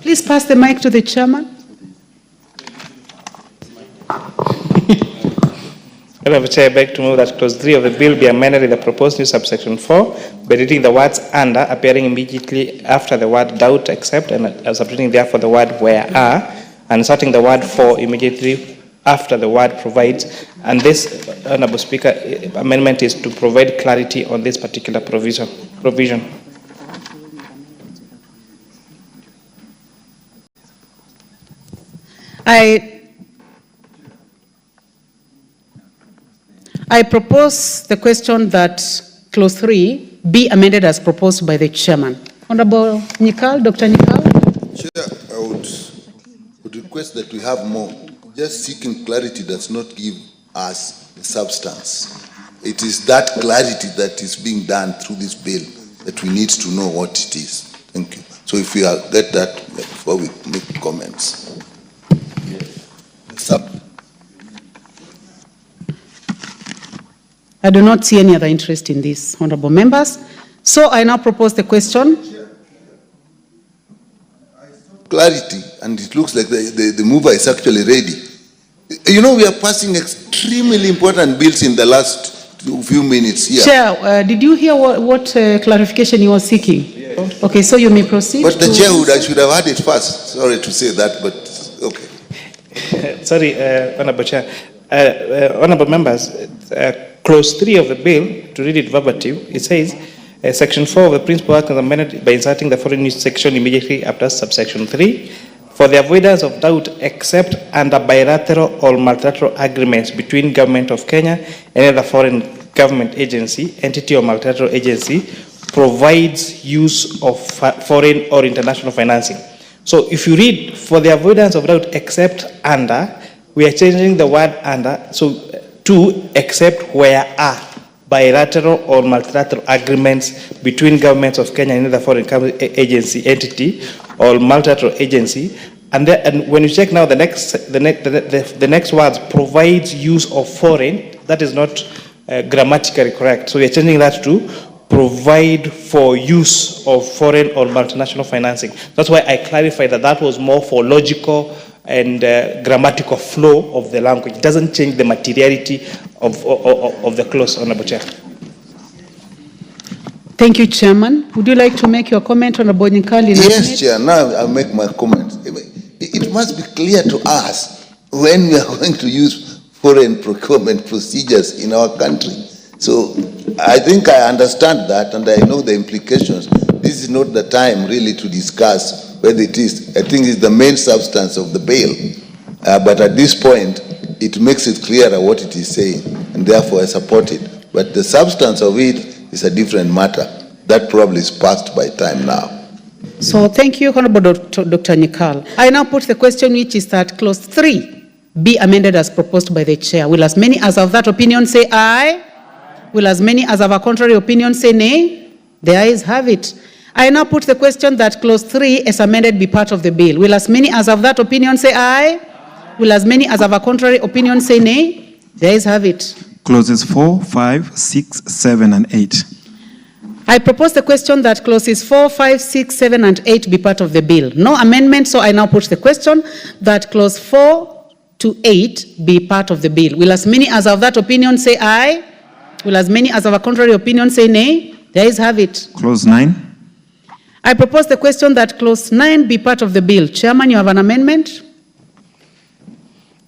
Please pass the mic to the chairman. Honorable Chair, I beg to move that clause 3 of the bill be amended in the proposed new subsection 4 by deleting the words under appearing immediately after the word doubt except and substituting therefore the word where are and inserting the word for immediately after the word provides. And this, Honorable Speaker, amendment is to provide clarity on this particular provision. I propose the question that clause 3 be amended as proposed by the chairman. Honorable Nikal, Dr. Nikal. Chair, I would request that we have more. Just seeking clarity does not give us the substance. It is that clarity that is being done through this bill that we need to know what it is. Thank you. So if we get that before we make comments. I do not see any other interest in this, honorable members. So I now propose the question. Clarity, and it looks like the mover is actually ready. You know, we are passing extremely important bills in the last few minutes here. Chair, did you hear what clarification you were seeking? Yes. Okay, so you may proceed. But the chair should have had it first. Sorry to say that, but okay. Sorry, Honorable Chair. Honorable members, clause 3 of the bill, to read it verbatim, it says, section 4 of the principal act is amended by inserting the following new section immediately after subsection 3. For the avoidance of doubt, except under bilateral or multilateral agreements between Government of Kenya and other foreign government agency, entity or multilateral agency, provides use of foreign or international financing. So if you read, for the avoidance of doubt, except under, we are changing the word under, so to except where are bilateral or multilateral agreements between governments of Kenya and other foreign agency, entity, or multilateral agency. And when you check now the next words, provides use of foreign, that is not grammatically correct. So we are changing that to provide for use of foreign or multinational financing. That's why I clarified that that was more for logical and grammatical flow of the language. It doesn't change the materiality of the clause, Honorable Chair. Thank you, Chairman. Would you like to make your comment, Honorable Nyikali? Yes, Chair. Now I'll make my comment. It must be clear to us when we are going to use foreign procurement procedures in our country. So I think I understand that and I know the implications. This is not the time really to discuss whether it is. I think it's the main substance of the bill. But at this point, it makes it clearer what it is saying, and therefore I support it. But the substance of it is a different matter. That probably is past by time now. So thank you, Honorable Dr. Nyikal. I now put the question, which is that clause 3 be amended as proposed by the chair. Will as many as of that opinion say aye? Will as many as of a contrary opinion say nay? The ayes have it. I now put the question that clause 3 as amended be part of the bill. Will as many as of that opinion say aye? Will as many as of a contrary opinion say nay? The ayes have it. Clauses 4, 5, 6, 7, and 8. I propose the question that clauses 4, 5, 6, 7, and 8 be part of the bill. No amendment, so I now put the question that clause 4 to 8 be part of the bill. Will as many as of that opinion say aye? Will as many as of a contrary opinion say nay? The ayes have it. Clause 9. I propose the question that clause 9 be part of the bill. Chairman, you have an amendment?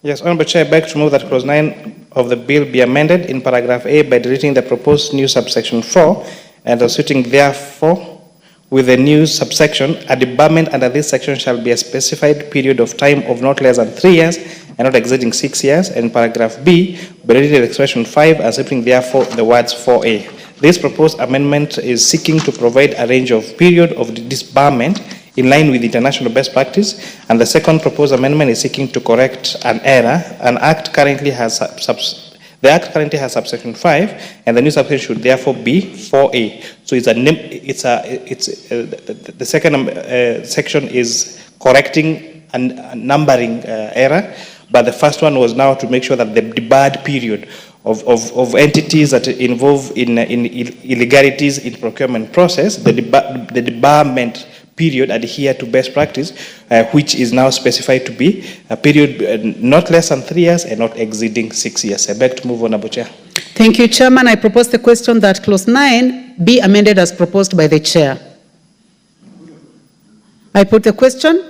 Yes, Honorable Chair, I beg to move that clause 9 of the bill be amended in paragraph A by deleting the proposed new subsection 4 and substituting therefore with the new subsection, a debarment under this section shall be a specified period of time of not less than 3 years and not exceeding 6 years. And paragraph B, by deleting the expression 5 and substituting therefore the words 4A. This proposed amendment is seeking to provide a range of period of disbarment in line with international best practice, and the second proposed amendment is seeking to correct an error. The Act currently has subsection 5, and the new subsection should therefore be 4A. So the second section is correcting a numbering error, but the first one was now to make sure that the debarred period of entities that involve in illegalities in procurement process, the debarment period adhere to best practice, which is now specified to be a period not less than 3 years and not exceeding 6 years. I beg to move on, Honorable Chair. Thank you, Chairman. I propose the question that clause 9 be amended as proposed by the chair. I put the question.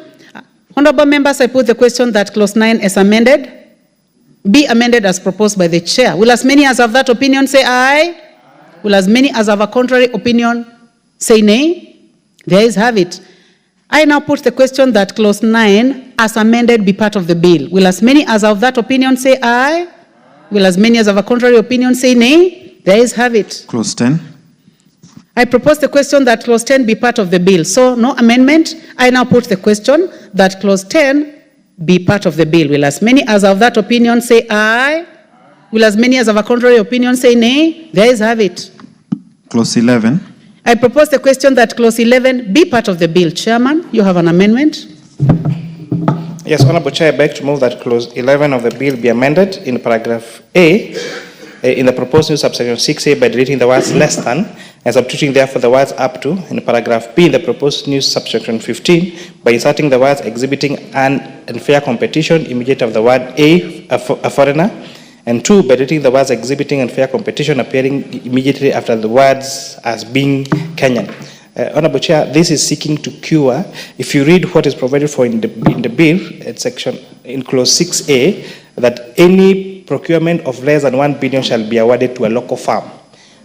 Honorable members, I put the question that clause 9 as amended be amended as proposed by the chair. Will as many as of that opinion say aye? Will as many as of a contrary opinion say nay? The ayes have it. I now put the question that clause 9 as amended be part of the bill. Will as many as of that opinion say aye? Will as many as of a contrary opinion say nay? The ayes have it. Clause 10. I propose the question that clause 10 be part of the bill. So no amendment. I now put the question that clause 10 be part of the bill. Will as many as of that opinion say aye? Will as many as of a contrary opinion say nay? The ayes have it. Clause 11. I propose the question that clause 11 be part of the bill. Chairman, you have an amendment? Yes, Honorable Chair, I beg to move that clause 11 of the bill be amended in paragraph A in the proposed new subsection 6A by deleting the words less than and substituting therefore the words up to. In paragraph B in the proposed new subsection 15 by inserting the words exhibiting an unfair competition immediate of the word a foreigner. And 2, by deleting the words exhibiting unfair competition appearing immediately after the words as being Kenyan. Honorable Chair, this is seeking to cure, if you read what is provided for in the bill, section in clause 6A, that any procurement of less than 1 billion shall be awarded to a local firm.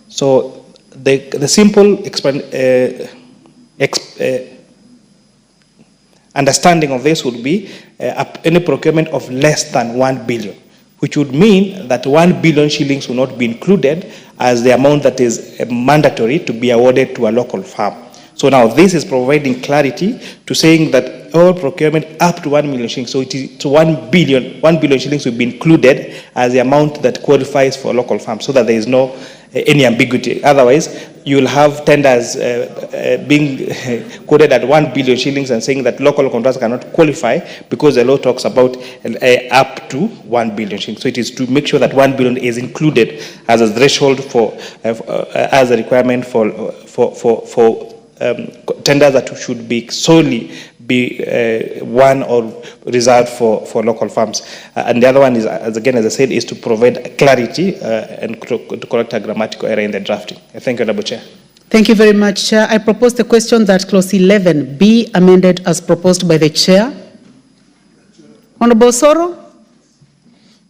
So the simple understanding of this would be any procurement of less than 1 billion. Which would mean that 1 billion shillings will not be included as the amount that is mandatory to be awarded to a local firm. So now this is providing clarity to saying that all procurement up to 1 million shillings. So it is to 1 billion. 1 billion shillings will be included as the amount that qualifies for local farms, so that there is no any ambiguity. Otherwise, you will have tenders being quoted at 1 billion shillings and saying that local contractors cannot qualify because the law talks about up to 1 billion shillings. So it is to make sure that 1 billion is included as a threshold for as a requirement for tenders that should be solely be won or reserved for local farms. And the other one is, as I said, is to provide clarity and to correct a grammatical error in the drafting. Thank you, Honorable Chair. Thank you very much, Chair. I propose the question that clause 11 be amended as proposed by the Chair. Honorable Soro.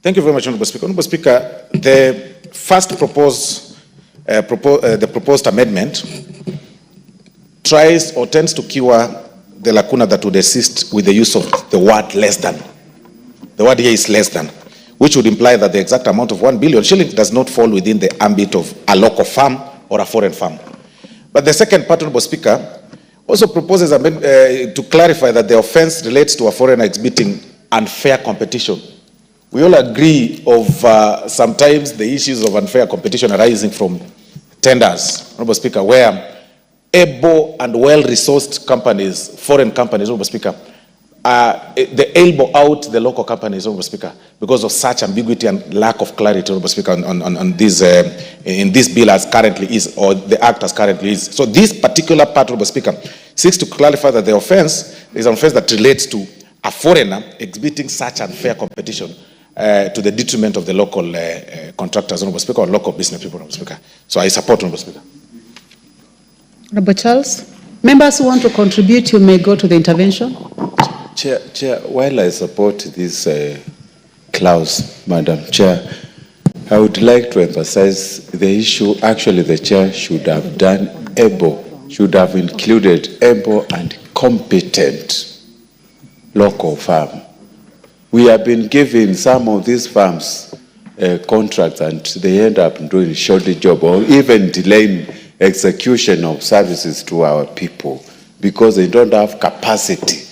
Thank you very much, Honorable Speaker. Honorable Speaker, the first proposed amendment tries or tends to cure the lacuna that would exist with the use of the word less than. The word here is less than, which would imply that the exact amount of 1 billion shillings does not fall within the ambit of a local farm or a foreign farm. But the second part, Honorable Speaker, also proposes to clarify that the offense relates to a foreigner exhibiting unfair competition. We all agree of sometimes the issues of unfair competition arising from tenders, Honorable Speaker, where able and well-resourced companies, foreign companies, Honorable Speaker, they elbow out the local companies, Honorable Speaker, because of such ambiguity and lack of clarity, Honorable Speaker, on this, in this bill as currently is, or the act as currently is. So this particular part, Honorable Speaker, seeks to clarify that the offense is an offense that relates to a foreigner exhibiting such unfair competition to the detriment of the local contractors, Honorable Speaker, or local business people, Honorable Speaker. So I support, Honorable Speaker. Honorable Charles. Members who want to contribute, you may go to the intervention. Chair, while I support this clause, Madam Chair, I would like to emphasize the issue. Actually, the Chair should have done able, should have included able and competent local farm. We have been giving some of these farms contracts and they end up doing a shoddy job or even delaying execution of services to our people because they don't have capacity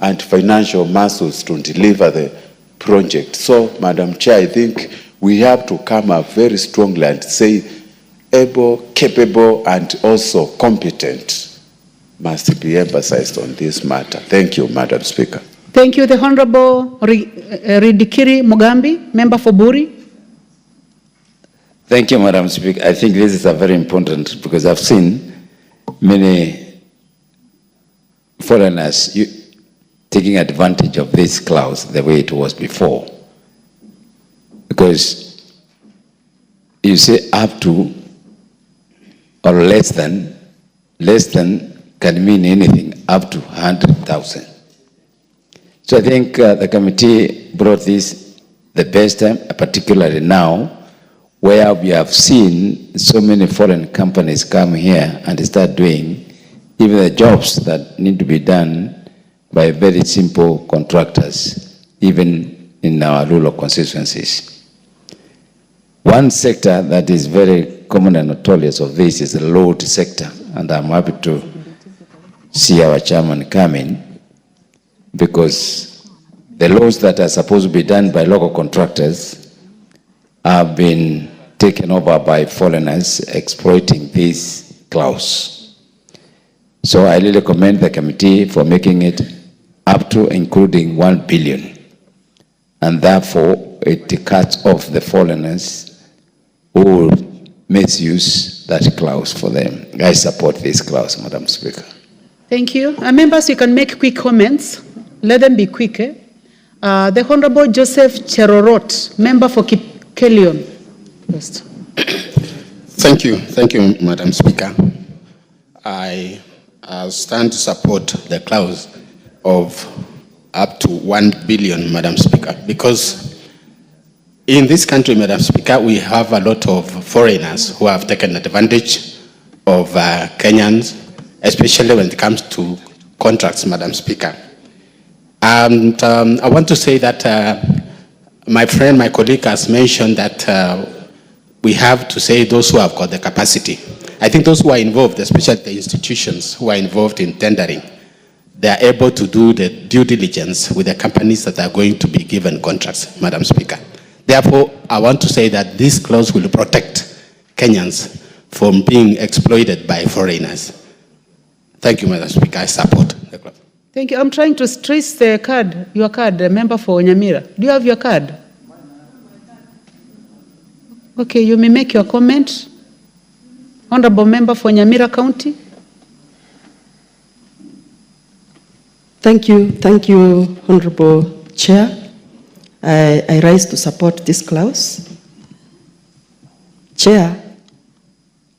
and financial muscles to deliver the project. So, Madam Chair, I think we have to come up very strongly and say able, capable, and also competent must be emphasized on this matter. Thank you, Madam Speaker. Thank you. The Honorable Ridikiri Mugambi, member for Buri. Thank you, Madam Speaker. I think this is a very important because I've seen many foreigners taking advantage of this clause the way it was before. Because you say up to or less than can mean anything up to 100,000. So I think the committee brought this the best time, particularly now, where we have seen so many foreign companies come here and start doing even the jobs that need to be done by very simple contractors, even in our rural constituencies. One sector that is very common and notorious of this is the load sector, and I'm happy to see our chairman come in because the loads that are supposed to be done by local contractors have been taken over by foreigners exploiting this clause. So I really commend the committee for making it up to including 1 billion. And therefore, it cuts off the foreigners who misuse that clause for them. I support this clause, Madam Speaker. Thank you. Members, you can make quick comments. Let them be quick. The Honorable Joseph Cherorot, member for Kelion. First. Thank you, Madam Speaker. I stand to support the clause of up to 1 billion, Madam Speaker, because in this country, Madam Speaker, we have a lot of foreigners who have taken advantage of Kenyans, especially when it comes to contracts, Madam Speaker. And I want to say that my colleague has mentioned that we have to say those who have got the capacity. I think those who are involved, especially the institutions who are involved in tendering, they are able to do the due diligence with the companies that are going to be given contracts, Madam Speaker. Therefore, I want to say that this clause will protect Kenyans from being exploited by foreigners. Thank you, Madam Speaker. I support the clause. Thank you. I'm trying to trace the card, your card, the member for Nyamira. Do you have your card? Okay, you may make your comment. Honorable member for Nyamira County. Thank you, Honorable Chair. I rise to support this clause. Chair,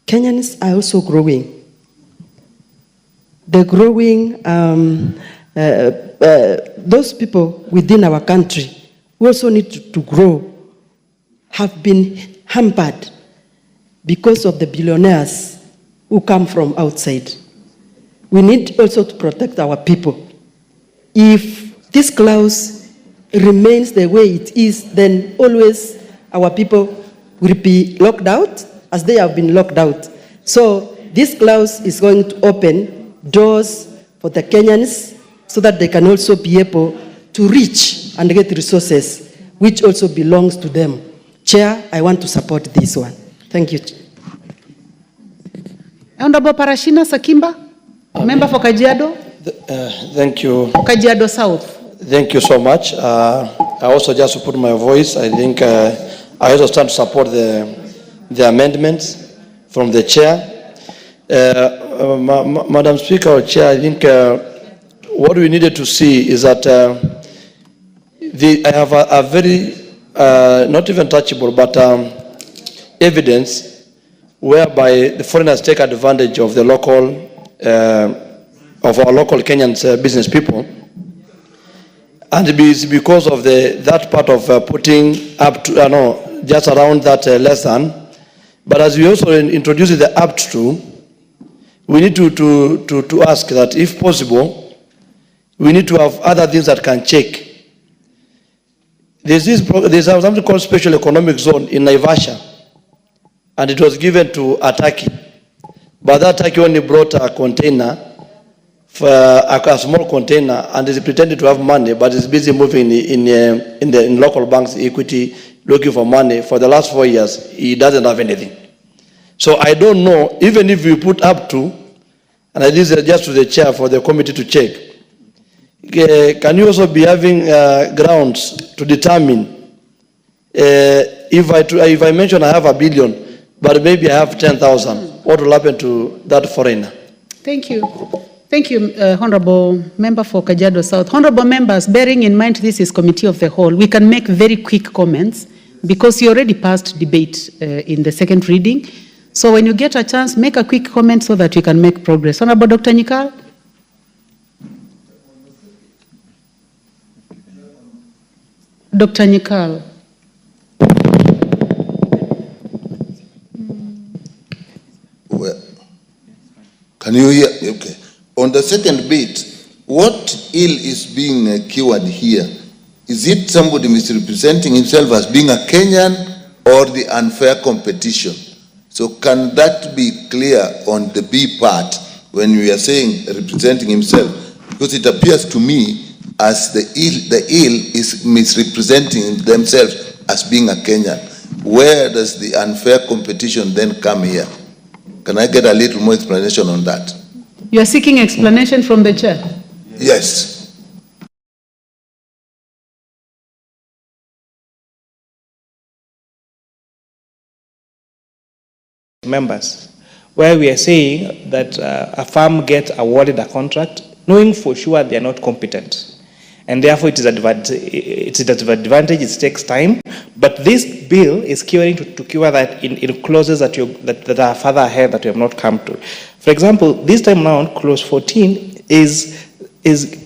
Kenyans are also growing. They're growing, those people within our country who also need to grow have been hampered because of the billionaires who come from outside. We need also to protect our people. If this clause remains the way it is, then always our people will be locked out as they have been locked out. So this clause is going to open doors for the Kenyans so that they can also be able to reach and get resources which also belongs to them. Chair, I want to support this one. Thank you. Honorable Parashina Sakimba, member for Kajiado. Thank you. Kajiado South. Thank you so much. I also just put my voice. I think I also stand to support the amendments from the chair. Madam Speaker or Chair, I think what we needed to see is that I have a very, not even touchable, but evidence whereby the foreigners take advantage of the local, of our local Kenyan business people. And it is because of that part of putting up to, just around that less than. But as we also introduce the up to, we need to ask that if possible, we need to have other things that can check. There's something called Special Economic Zone in Naivasha, and it was given to a Turkey. But that Turkey only brought a container, a small container, and is pretending to have money, but is busy moving in local banks, equity, looking for money. For the last 4 years, he doesn't have anything. So I don't know, even if we put up to, and this is just to the chair for the committee to check, can you also be having grounds to determine if I mention I have $1 billion, but maybe I have 10,000, what will happen to that foreigner? Thank you. Thank you, Honorable Member for Kajiado South. Honorable members, bearing in mind this is Committee of the Whole, we can make very quick comments because you already passed debate in the second reading. So when you get a chance, make a quick comment so that we can make progress. Honorable Dr. Nyikal. Dr. Nyikal. Well, can you hear? Okay. On the second bit, what ill is being cured here? Is it somebody misrepresenting himself as being a Kenyan or the unfair competition? So can that be clear on the B part when we are saying representing himself? Because it appears to me as the ill is misrepresenting themselves as being a Kenyan. Where does the unfair competition then come here? Can I get a little more explanation on that? You are seeking explanation from the chair? Yes. Members, where we are saying that a firm gets awarded a contract knowing for sure they are not competent, and therefore it is an advantage, it takes time, but this bill is curing to cure that in clauses that are further ahead that we have not come to. For example, this time around, clause 14 is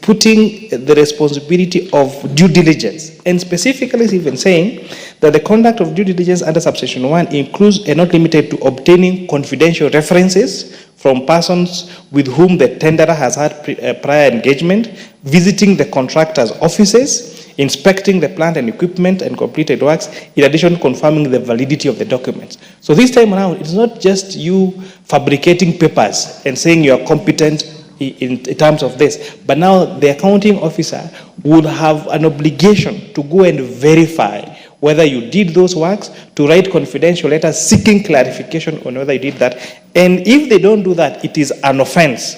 putting the responsibility of due diligence, and specifically is even saying that the conduct of due diligence under subsection 1 includes and not limited to obtaining confidential references from persons with whom the tenderer has had prior engagement, visiting the contractor's offices, inspecting the plant and equipment and completed works, in addition confirming the validity of the documents. So this time around, it's not just you fabricating papers and saying you are competent in terms of this. But now the accounting officer would have an obligation to go and verify whether you did those works, to write confidential letters seeking clarification on whether you did that. And if they don't do that, it is an offense.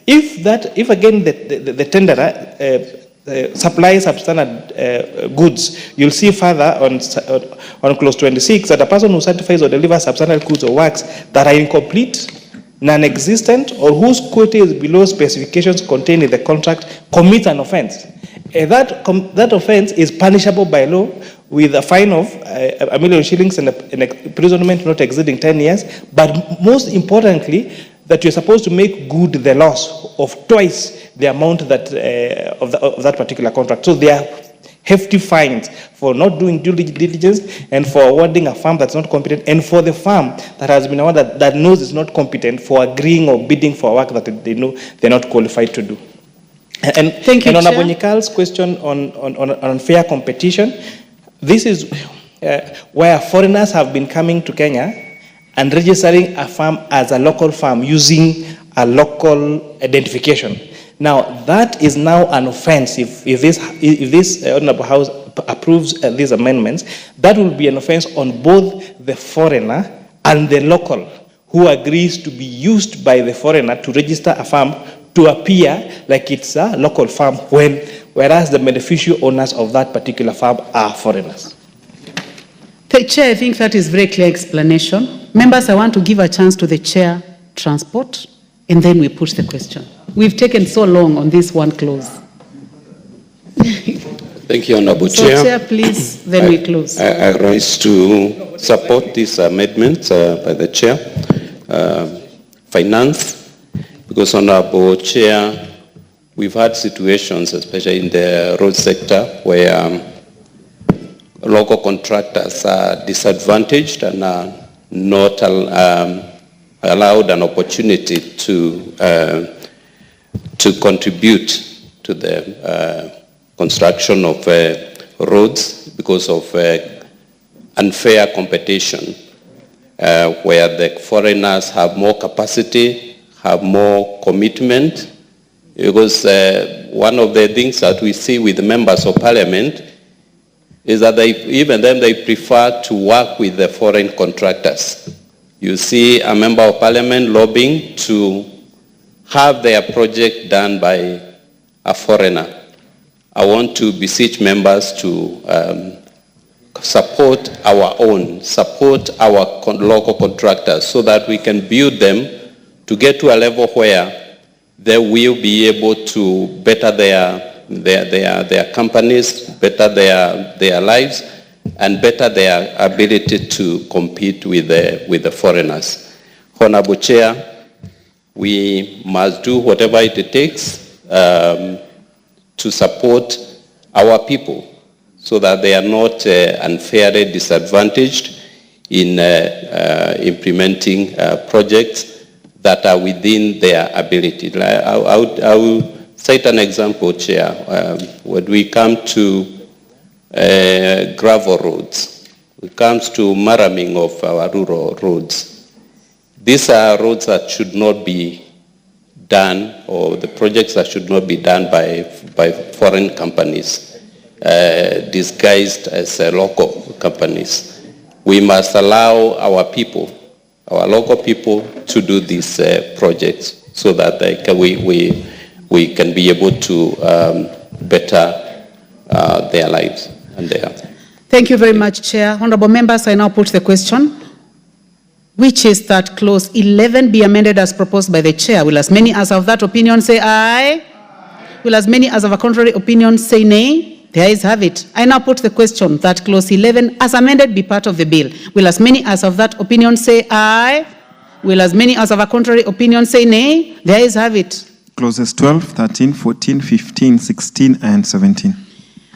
If again the tenderer supplies substandard goods, you'll see further on clause 26 that a person who certifies or delivers substandard goods or works that are incomplete, non-existent, or whose quality is below specifications contained in the contract commits an offense. That offense is punishable by law with a fine of 1 million shillings and imprisonment not exceeding 10 years. But most importantly, that you're supposed to make good the loss of twice the amount that of that particular contract. So there are hefty fines for not doing due diligence and for awarding a firm that's not competent, and for the firm that has been awarded that knows it's not competent for agreeing or bidding for work that they know they're not qualified to do. And Thank you, and on Chair. Abonyikal's question on fair competition, this is where foreigners have been coming to Kenya and registering a firm as a local firm using a local identification. Now, that is now an offense. If this Honorable House approves these amendments, that will be an offense on both the foreigner and the local who agrees to be used by the foreigner to register a firm to appear like it's a local firm, whereas the beneficial owners of that particular firm are foreigners. Chair, I think that is very clear explanation. Members, I want to give a chance to the Chair, Transport, and then we push the question. We've taken so long on this one clause. Thank you, Honorable So, Chair. Chair, please, then we close. I rise to support this amendment by the Chair. Finance, because Honorable Chair, we've had situations, especially in the road sector, where local contractors are disadvantaged and are not allowed an opportunity to contribute to the construction of roads because of unfair competition, where the foreigners have more capacity, have more commitment, because one of the things that we see with the members of parliament is that they prefer to work with the foreign contractors. You see a member of parliament lobbying to have their project done by a foreigner. I want to beseech members to support our local contractors so that we can build them to get to a level where they will be able to better their companies, better their lives, and better their ability to compete with the foreigners. Honorable Chair, we must do whatever it takes to support our people so that they are not unfairly disadvantaged in implementing projects that are within their ability. I will cite an example, Chair. When we come to gravel roads, when it comes to maraming of our rural roads, these are roads that should not be done, or the projects that should not be done by foreign companies, disguised as local companies. We must allow our people, our local people, to do these projects so that we can be able to better their lives and their. Thank you very much, Chair. Honorable members, I now put the question, which is that clause 11 be amended as proposed by the Chair. Will as many as of that opinion say aye? Will as many as of a contrary opinion say nay? The ayes have it. I now put the question that clause 11 as amended be part of the bill. Will as many as of that opinion say aye? Will as many as of a contrary opinion say nay? The ayes have it. Clauses 12, 13, 14, 15, 16, and 17.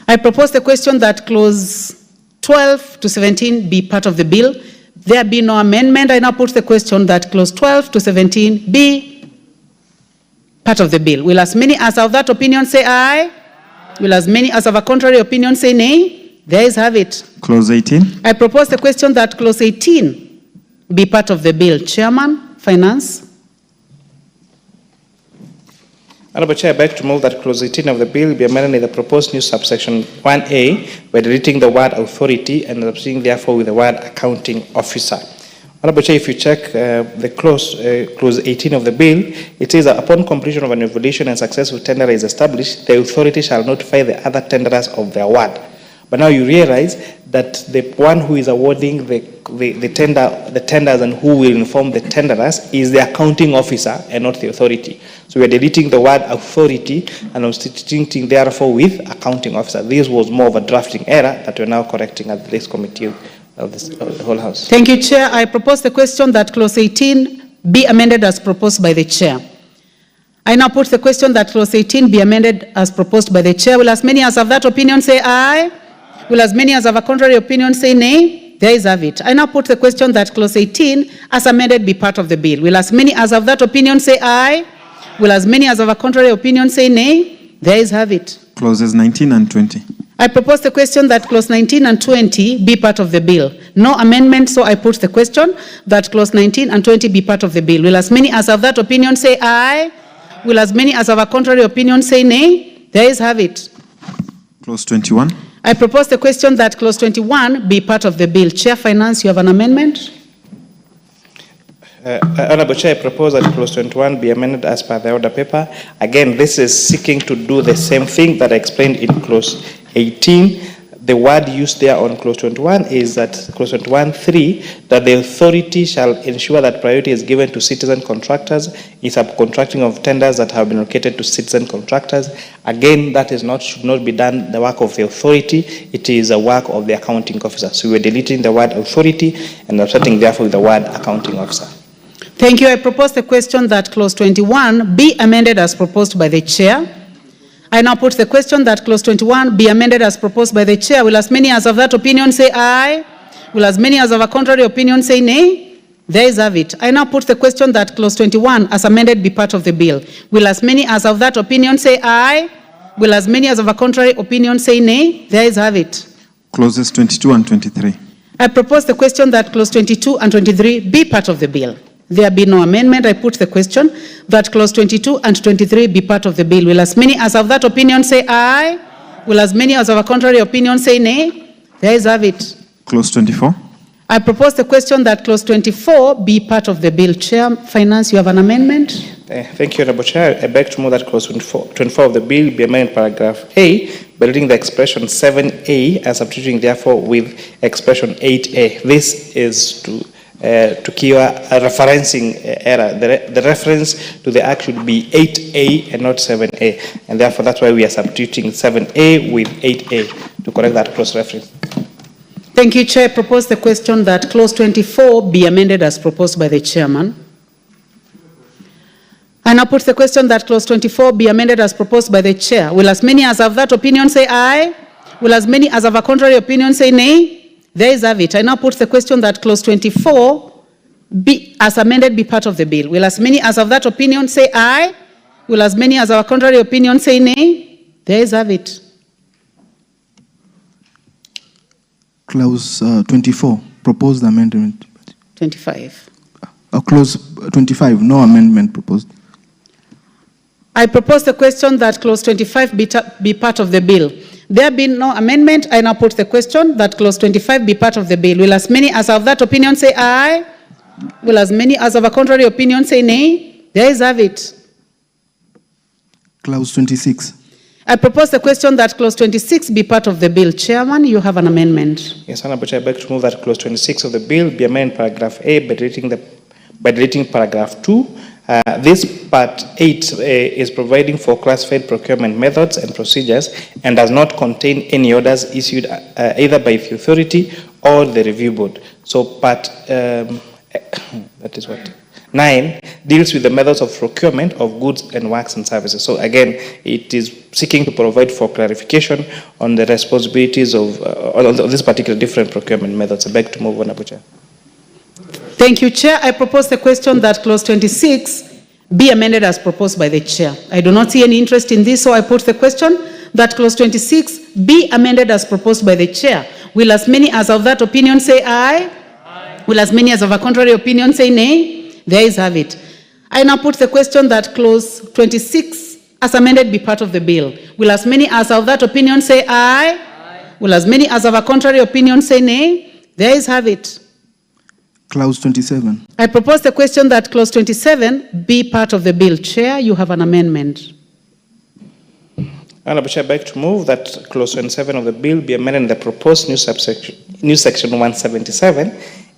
I propose the question that clause 12 to 17 be part of the bill. There be no amendment. I now put the question that clause 12 to 17 be part of the bill. Will as many as of that opinion say aye? Will as many as of a contrary opinion say nay? The ayes have it. Clause 18. I propose the question that clause 18 be part of the bill. Chairman, Finance. Honorable Chair, I beg to move that clause 18 of the bill be amended in the proposed new subsection 1A by deleting the word authority and substituting therefore with the word accounting officer. Honorable Chair, if you check the clause 18 of the bill, it says that upon completion of an evaluation and successful tender is established, the authority shall notify the other tenderers of the award. But now you realize that the one who is awarding the tenders and who will inform the tenderers is the accounting officer and not the authority. So we are deleting the word authority and substituting therefore with accounting officer. This was more of a drafting error that we're now correcting at this committee of the whole House. Thank you, Chair. I propose the question that clause 18 be amended as proposed by the Chair. I now put the question that clause 18 be amended as proposed by the Chair. Will as many as have that opinion say aye? Will as many as have a contrary opinion say nay? The ayes have it. I now put the question that clause 18 as amended be part of the bill. Will as many as have that opinion say aye? Will as many as have a contrary opinion say nay? The ayes have it. Clauses 19 and 20. I propose the question that clause 19 and 20 be part of the bill. No amendment, so I put the question that clause 19 and 20 be part of the bill. Will as many as have that opinion say aye? Will as many as have a contrary opinion say nay? The ayes have it. Clause 21. I propose the question that clause 21 be part of the bill. Chair Finance, you have an amendment? Honorable Chair, I propose that clause 21 be amended as per the order paper. Again, this is seeking to do the same thing that I explained in clause 18. The word used there on clause 21 is that clause 21(3) that the authority shall ensure that priority is given to citizen contractors in subcontracting of tenders that have been allocated to citizen contractors. Again, that should not be done the work of the authority. It is a work of the accounting officer. So we're deleting the word authority and substituting therefore with the word accounting officer. Thank you. I propose the question that clause 21 be amended as proposed by the Chair. I now put the question that clause 21 be amended as proposed by the Chair. Will as many as of that opinion say aye? Will as many as of a contrary opinion say nay? The ayes have it. I now put the question that clause 21 as amended be part of the bill. Will as many as of that opinion say aye? Will as many as of a contrary opinion say nay? The ayes have it. Clauses 22 and 23. I propose the question that clause 22 and 23 be part of the bill. There be no amendment. I put the question that clause 22 and 23 be part of the bill. Will as many as have that opinion say aye? Will as many as have a contrary opinion say nay? The ayes have it. Clause 24. I propose the question that clause 24 be part of the bill. Chair Finance, you have an amendment? Thank you, Honorable Chair. I beg to move that clause 24 of the bill be amended in paragraph A by reading the expression 7A and substituting therefore with expression 8A. This is to cure a referencing error. The reference to the act should be 8A and not 7A. And therefore, that's why we are substituting 7A with 8A to correct that cross-reference. Thank you, Chair. I propose the question that clause 24 be amended as proposed by the Chairman. I now put the question that clause 24 be amended as proposed by the Chair. Will as many as have that opinion say aye? Will as many as have a contrary opinion say nay? The ayes have it. I now put the question that clause 24 be as amended be part of the bill. Will as many as have that opinion say aye? Will as many as have a contrary opinion say nay? The ayes have it. Clause 24, proposed amendment. 25. Clause 25, no amendment proposed. I propose the question that clause 25 be part of the bill. There being no amendment, I now put the question that clause 25 be part of the bill. Will as many as have that opinion say aye? Will as many as have a contrary opinion say nay? The ayes have it. Clause 26. I propose the question that clause 26 be part of the bill. Chairman, you have an amendment. Yes, Honorable Chair, I beg to move that clause 26 of the bill be amended in paragraph A by deleting paragraph 2. This part 8 is providing for classified procurement methods and procedures and does not contain any orders issued either by the authority or the review board. So part, that is what? 9 deals with the methods of procurement of goods and works and services. So again, it is seeking to provide for clarification on the responsibilities of on this particular different procurement methods. I beg to move on, Honorable Chair. Thank you, Chair. I propose the question that clause 26 be amended as proposed by the Chair. I do not see any interest in this, so I put the question that clause 26 be amended as proposed by the Chair. Will as many as of that opinion say aye? Aye. Will as many as of a contrary opinion say nay? The ayes have it. I now put the question that clause 26 as amended be part of the bill? Will as many as of that opinion say aye? Aye. Will as many as of a contrary opinion say nay? The ayes have it. Clause 27. I propose the question that clause 27 be part of the bill. Chair, you have an amendment. Honorable Chair, I beg to move that clause 27 of the bill be amended in the proposed new section 177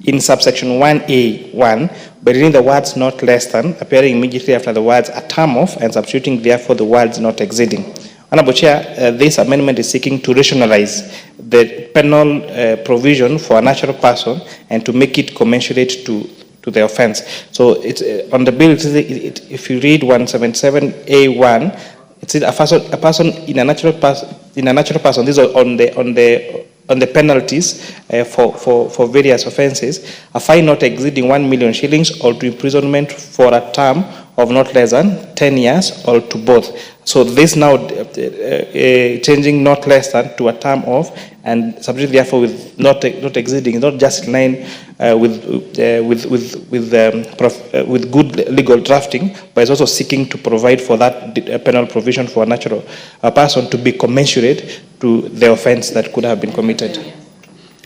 in subsection 1A1 by reading the words not less than, appearing immediately after the words a term of, and substituting therefore the words not exceeding. Honorable Chair, this amendment is seeking to rationalize the penal provision for a natural person and to make it commensurate to the offense. So it's on the bill, if you read 177A1, it's a person in a natural person. These are on the penalties for various offences. A fine not exceeding 1 million shillings or to imprisonment for a term of not less than 10 years or to both. So this now changing not less than to a term of, and subject therefore with not exceeding, not just in line with good legal drafting, but is also seeking to provide for that penal provision for a natural person to be commensurate to the offence that could have been committed.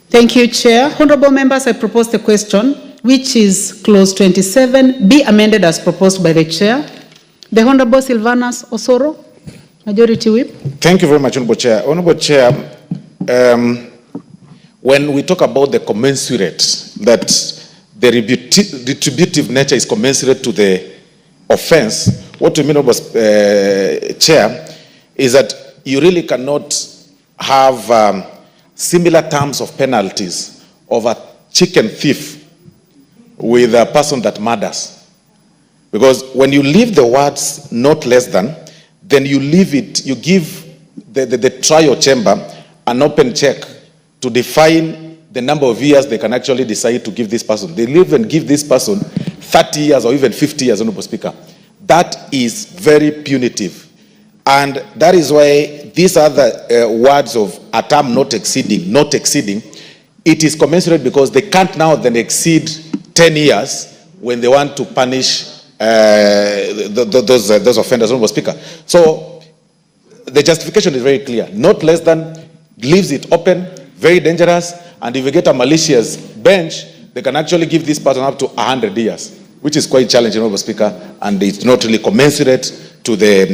Thank you, Chair. Honourable members, I propose the question, which is clause 27, be amended as proposed by the Chair. The Honourable Silvanus Osoro, Majority Whip. Thank you very much, Honourable Chair. Honourable Chair, when we talk about the commensurate, that the retributive nature is commensurate to the offence, what we mean, Honourable Chair, is that you really cannot have similar terms of penalties of a chicken thief with a person that murders. Because when you leave the words not less than, then you leave it, you give the trial chamber an open check to define the number of years they can actually decide to give this person. They even give this person 30 years or even 50 years, Honourable Speaker. That is very punitive. And that is why these are the words of a term not exceeding, it is commensurate because they can't now then exceed 10 years when they want to punish those offenders, Honourable Speaker. So the justification is very clear. Not less than leaves it open, very dangerous, and if you get a malicious bench, they can actually give this person up to 100 years, which is quite challenging, Honourable Speaker, and it's not really commensurate to the,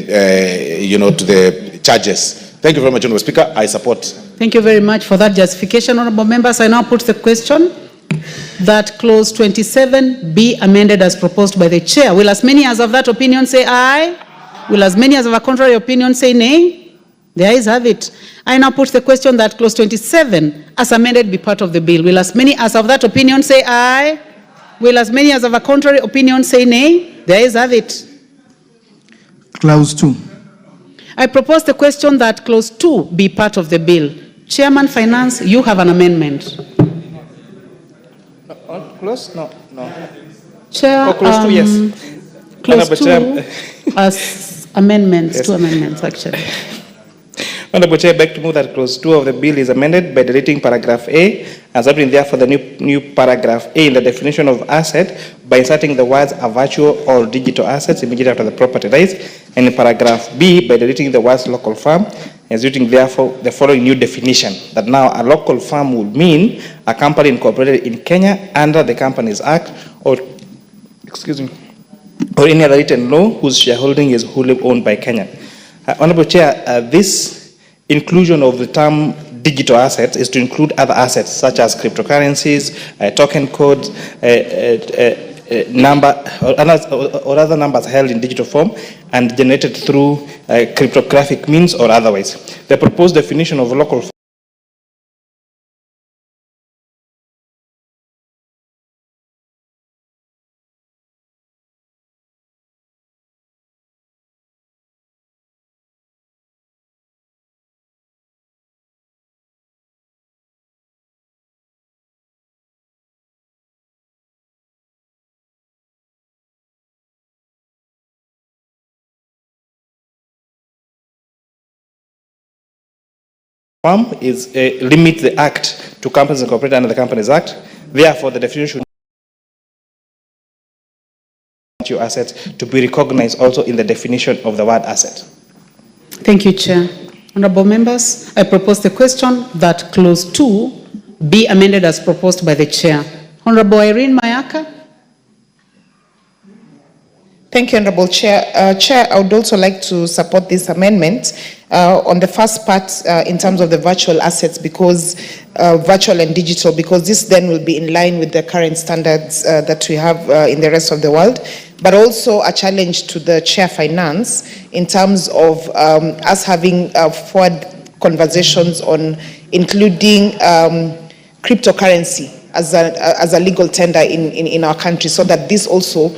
to the charges. Thank you very much, Honourable Speaker. I support. Thank you very much for that justification, Honourable members. I now put the question that clause 27 be amended as proposed by the Chair. Will as many as of that opinion say aye? Will as many as of a contrary opinion say nay? The ayes have it. I now put the question that clause 27 as amended be part of the bill. Will as many as of that opinion say aye? Will as many as of a contrary opinion say nay? The ayes have it. Clause 2. I propose the question that clause 2 be part of the bill. Chairman Finance, you have an amendment. Clause? No. Chair, clause 2, yes. Clause 2 as amendments, yes. 2 amendments actually. Honourable Chair, I beg to move that clause 2 of the bill is amended by deleting paragraph A and substituting therefore the new paragraph A in the definition of asset by inserting the words a virtual or digital assets immediately after the property rights, and in paragraph B by deleting the words local farm and substituting therefore the following new definition, that now a local farm would mean a company incorporated in Kenya under the Companies Act or any other written law whose shareholding is wholly owned by Kenya. Honourable Chair, this inclusion of the term digital assets is to include other assets such as cryptocurrencies, token codes, or other numbers held in digital form and generated through cryptographic means or otherwise. The proposed definition of local farm is limit the act to companies incorporated under the Companies Act. Therefore, the definition should assets to be recognized also in the definition of the word asset. Thank you, Chair. Honorable members, I propose the question that clause 2 be amended as proposed by the Chair. Honorable Irene Mayaka. Thank you, Honorable Chair. Chair, I would also like to support this amendment on the first part in terms of the virtual assets, because virtual and digital, because this then will be in line with the current standards that we have in the rest of the world, but also a challenge to the Chair Finance in terms of us having forward conversations on including cryptocurrency as a legal tender in our country, so that this also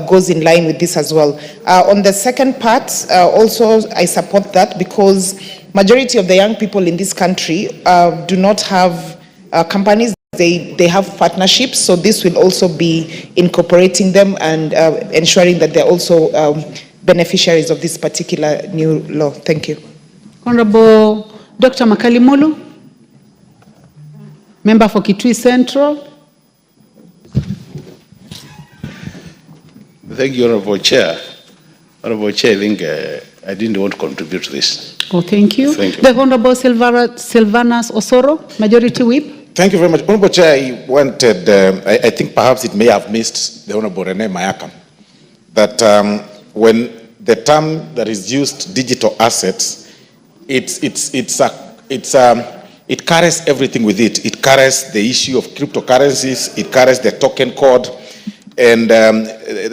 goes in line with this as well. On the second part, also I support that, because majority of the young people in this country do not have companies, they have partnerships, so this will also be incorporating them and ensuring that they're also beneficiaries of this particular new law. Thank you. Honorable Dr. Makalimulu, member for Kitui Central. Thank you, Honorable Chair. Honorable Chair, I think I didn't want to contribute to this. Oh, thank you. Thank you. The Honorable Silvanas Osoro, Majority Whip. Thank you very much. Honorable Chair, I wanted, I think perhaps it may have missed the Honorable Rene Mayaka, that when the term that is used, digital assets, it carries everything with it. It carries the issue of cryptocurrencies, it carries the token code, and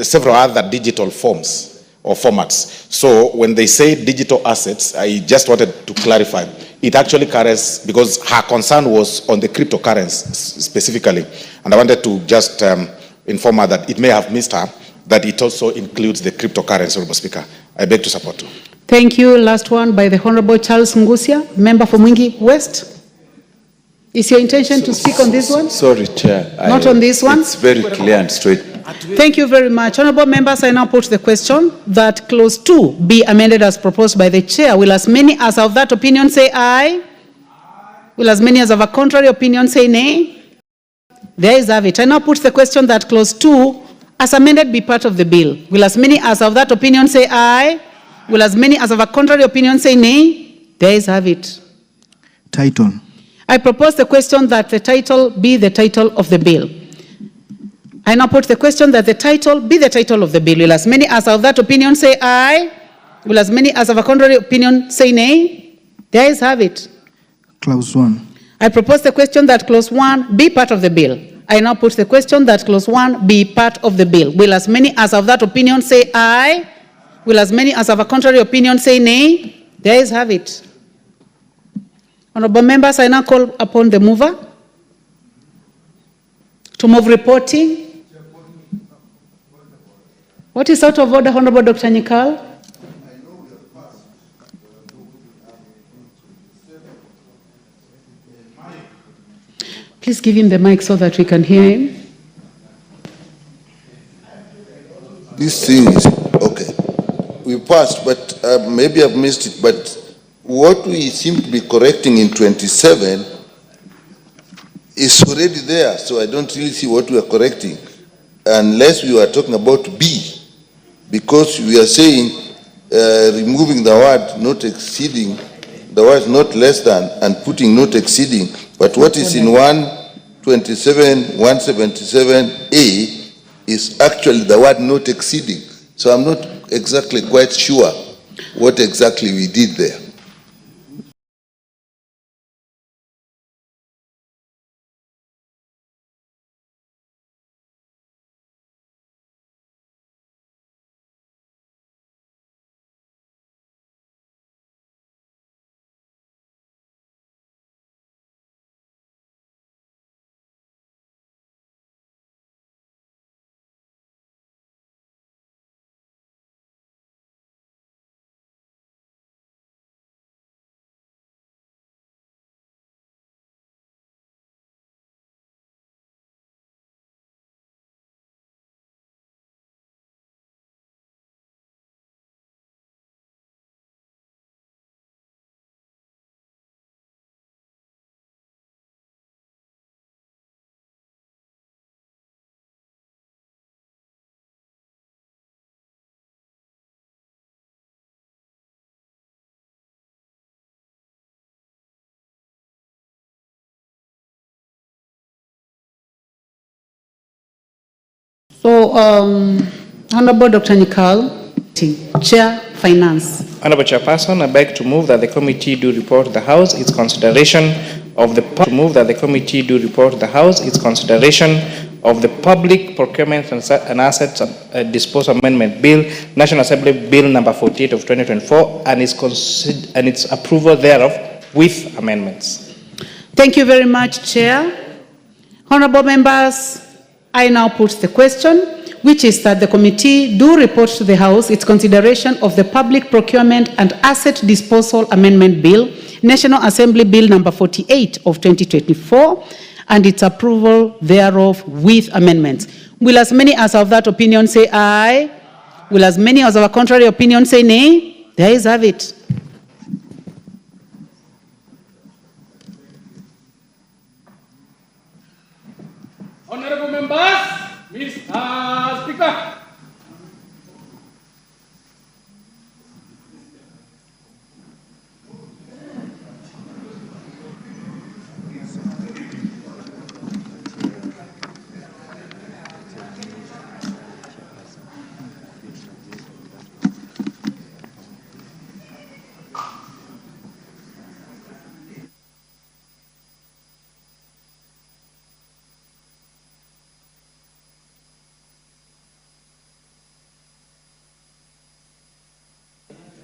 several other digital forms or formats. So when they say digital assets, I just wanted to clarify. It actually carries, because her concern was on the cryptocurrency specifically, and I wanted to just inform her that it may have missed her, that it also includes the cryptocurrency, Honorable Speaker. I beg to support. Thank you. Last one by the Honorable Charles Ngusia, member for Mwingi West. Is your intention to speak on this one? Sorry, Chair. Not on this one? It's very clear and straight. Thank you very much. Honorable members, I now put the question that clause 2 be amended as proposed by the Chair. Will as many as of that opinion say aye? Will as many as of a contrary opinion say nay? There is have it. I now put the question that clause 2 as amended be part of the bill. Will as many as of that opinion say aye? Will as many as of a contrary opinion say nay? There is have it. Title. I propose the question that the title be the title of the bill. I now put the question that the title be the title of the bill. Will as many as of that opinion say aye? Will as many as of a contrary opinion say nay? There is have it. Clause 1. I propose the question that clause 1 be part of the bill. I now put the question that clause 1 be part of the bill. Will as many as of that opinion say aye? Will as many as of a contrary opinion say nay? There is have it. Honorable members, I now call upon the mover to move reporting. What is out of order, Honorable Dr. Nyikal? Please give him the mic so that we can hear him. This thing is, okay, we passed, but maybe I've missed it, but what we seem to be correcting in 27 is already there, so I don't really see what we are correcting, unless we are talking about B, because we are saying removing the word not exceeding, the word not less than, and putting not exceeding, but what is in 127, 177A is actually the word not exceeding. So I'm not exactly quite sure what exactly we did there. So, Honorable Dr. Nikal, Chair, Finance. Honorable Chairperson, I beg to move that the committee do report to the House its consideration of the Public Procurement and Assets Disposal Amendment Bill, National Assembly Bill number 48 of 2024, and its approval thereof with amendments. Thank you very much, Chair. Honorable members, I now put the question, which is that the committee do report to the House its consideration of the Public Procurement and Asset Disposal Amendment Bill, National Assembly Bill number 48 of 2024, and its approval thereof with amendments. Will as many as of that opinion say aye? Will as many as of a contrary opinion say nay? There is have it. Honorable members, Mr. Speaker.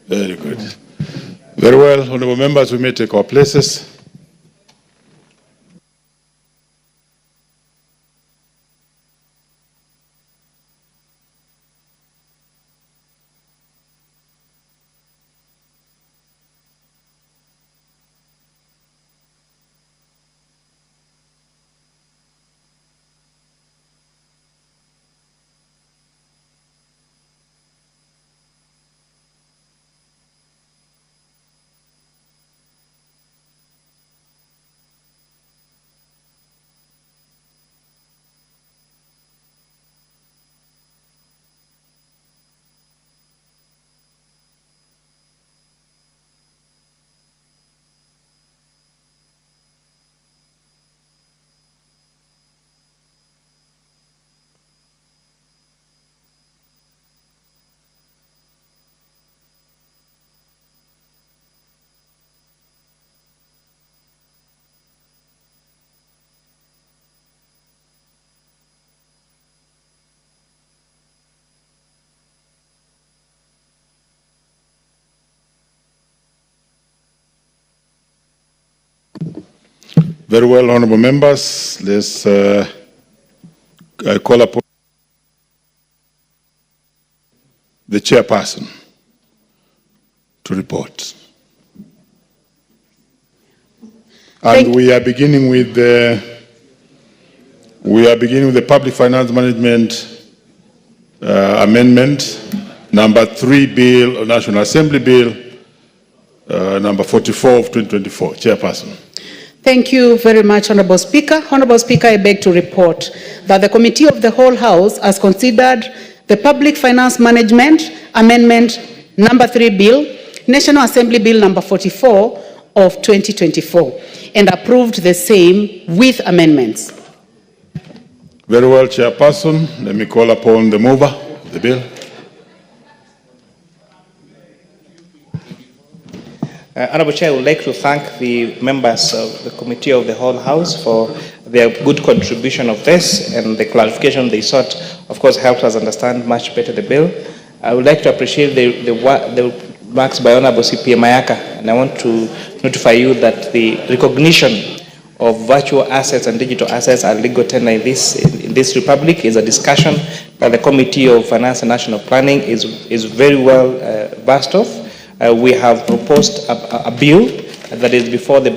Very good. Very well, honorable members, we may take our places. Very well, honorable members, let's call upon the chairperson to report. And we are beginning with the Public Finance Management Amendment number 3 Bill, National Assembly Bill number 44 of 2024. Chairperson. Thank you very much, Honorable Speaker. Honorable Speaker, I beg to report that the Committee of the Whole House has considered the Public Finance Management Amendment number 3 Bill, National Assembly Bill number 44 of 2024, and approved the same with amendments. Very well, Chairperson. Let me call upon the mover of the bill. Honorable Chair, I would like to thank the members of the Committee of the Whole House for their good contribution of this, and the clarification they sought, of course, helps us understand much better the bill. I would like to appreciate the remarks by Honorable CPA Mayaka, and I want to notify you that the recognition of virtual assets and digital assets are legal tender in this republic is a discussion that the Committee of Finance and National Planning is very well versed of. We have proposed a bill that is before the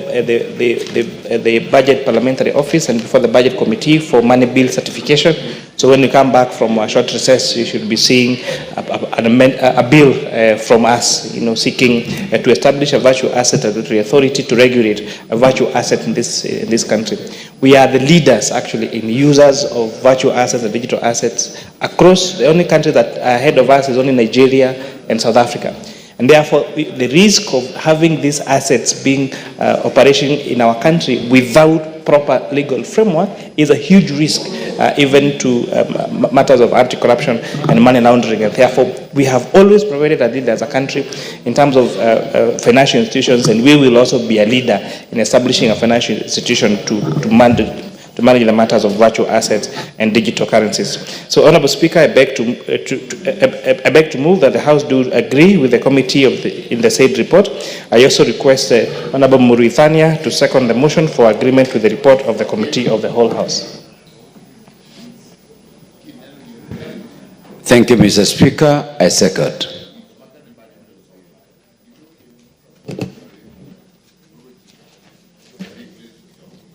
Budget Parliamentary Office and before the Budget Committee for money bill certification. So when you come back from a short recess, you should be seeing a bill from us, seeking to establish a virtual asset regulatory authority to regulate a virtual asset in this country. We are the leaders actually in users of virtual assets and digital assets across. The only country that are ahead of us is only Nigeria and South Africa. And therefore, the risk of having these assets being operation in our country without proper legal framework is a huge risk, even to matters of anti-corruption and money laundering. And therefore, we have always provided a lead as a country in terms of financial institutions, and we will also be a leader in establishing a financial institution to manage the matters of virtual assets and digital currencies. So, Honourable Speaker, I beg to move that the House do agree with the committee in the said report. I also request Honourable Murithania to second the motion for agreement with the report of the committee of the whole House. Thank you, Mr. Speaker. I second.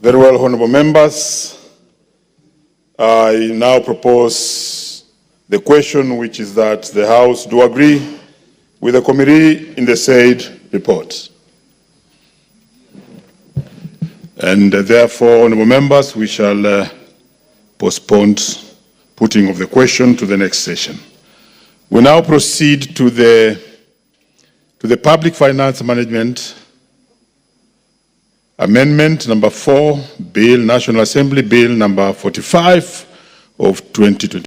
Very well, honorable members. I now propose the question, which is that the House do agree with the committee in the said report. And therefore, honorable members, we shall postpone putting of the question to the next session. We now proceed to the Public Finance Management Amendment number 4, Bill, National Assembly Bill number 45 of 2020.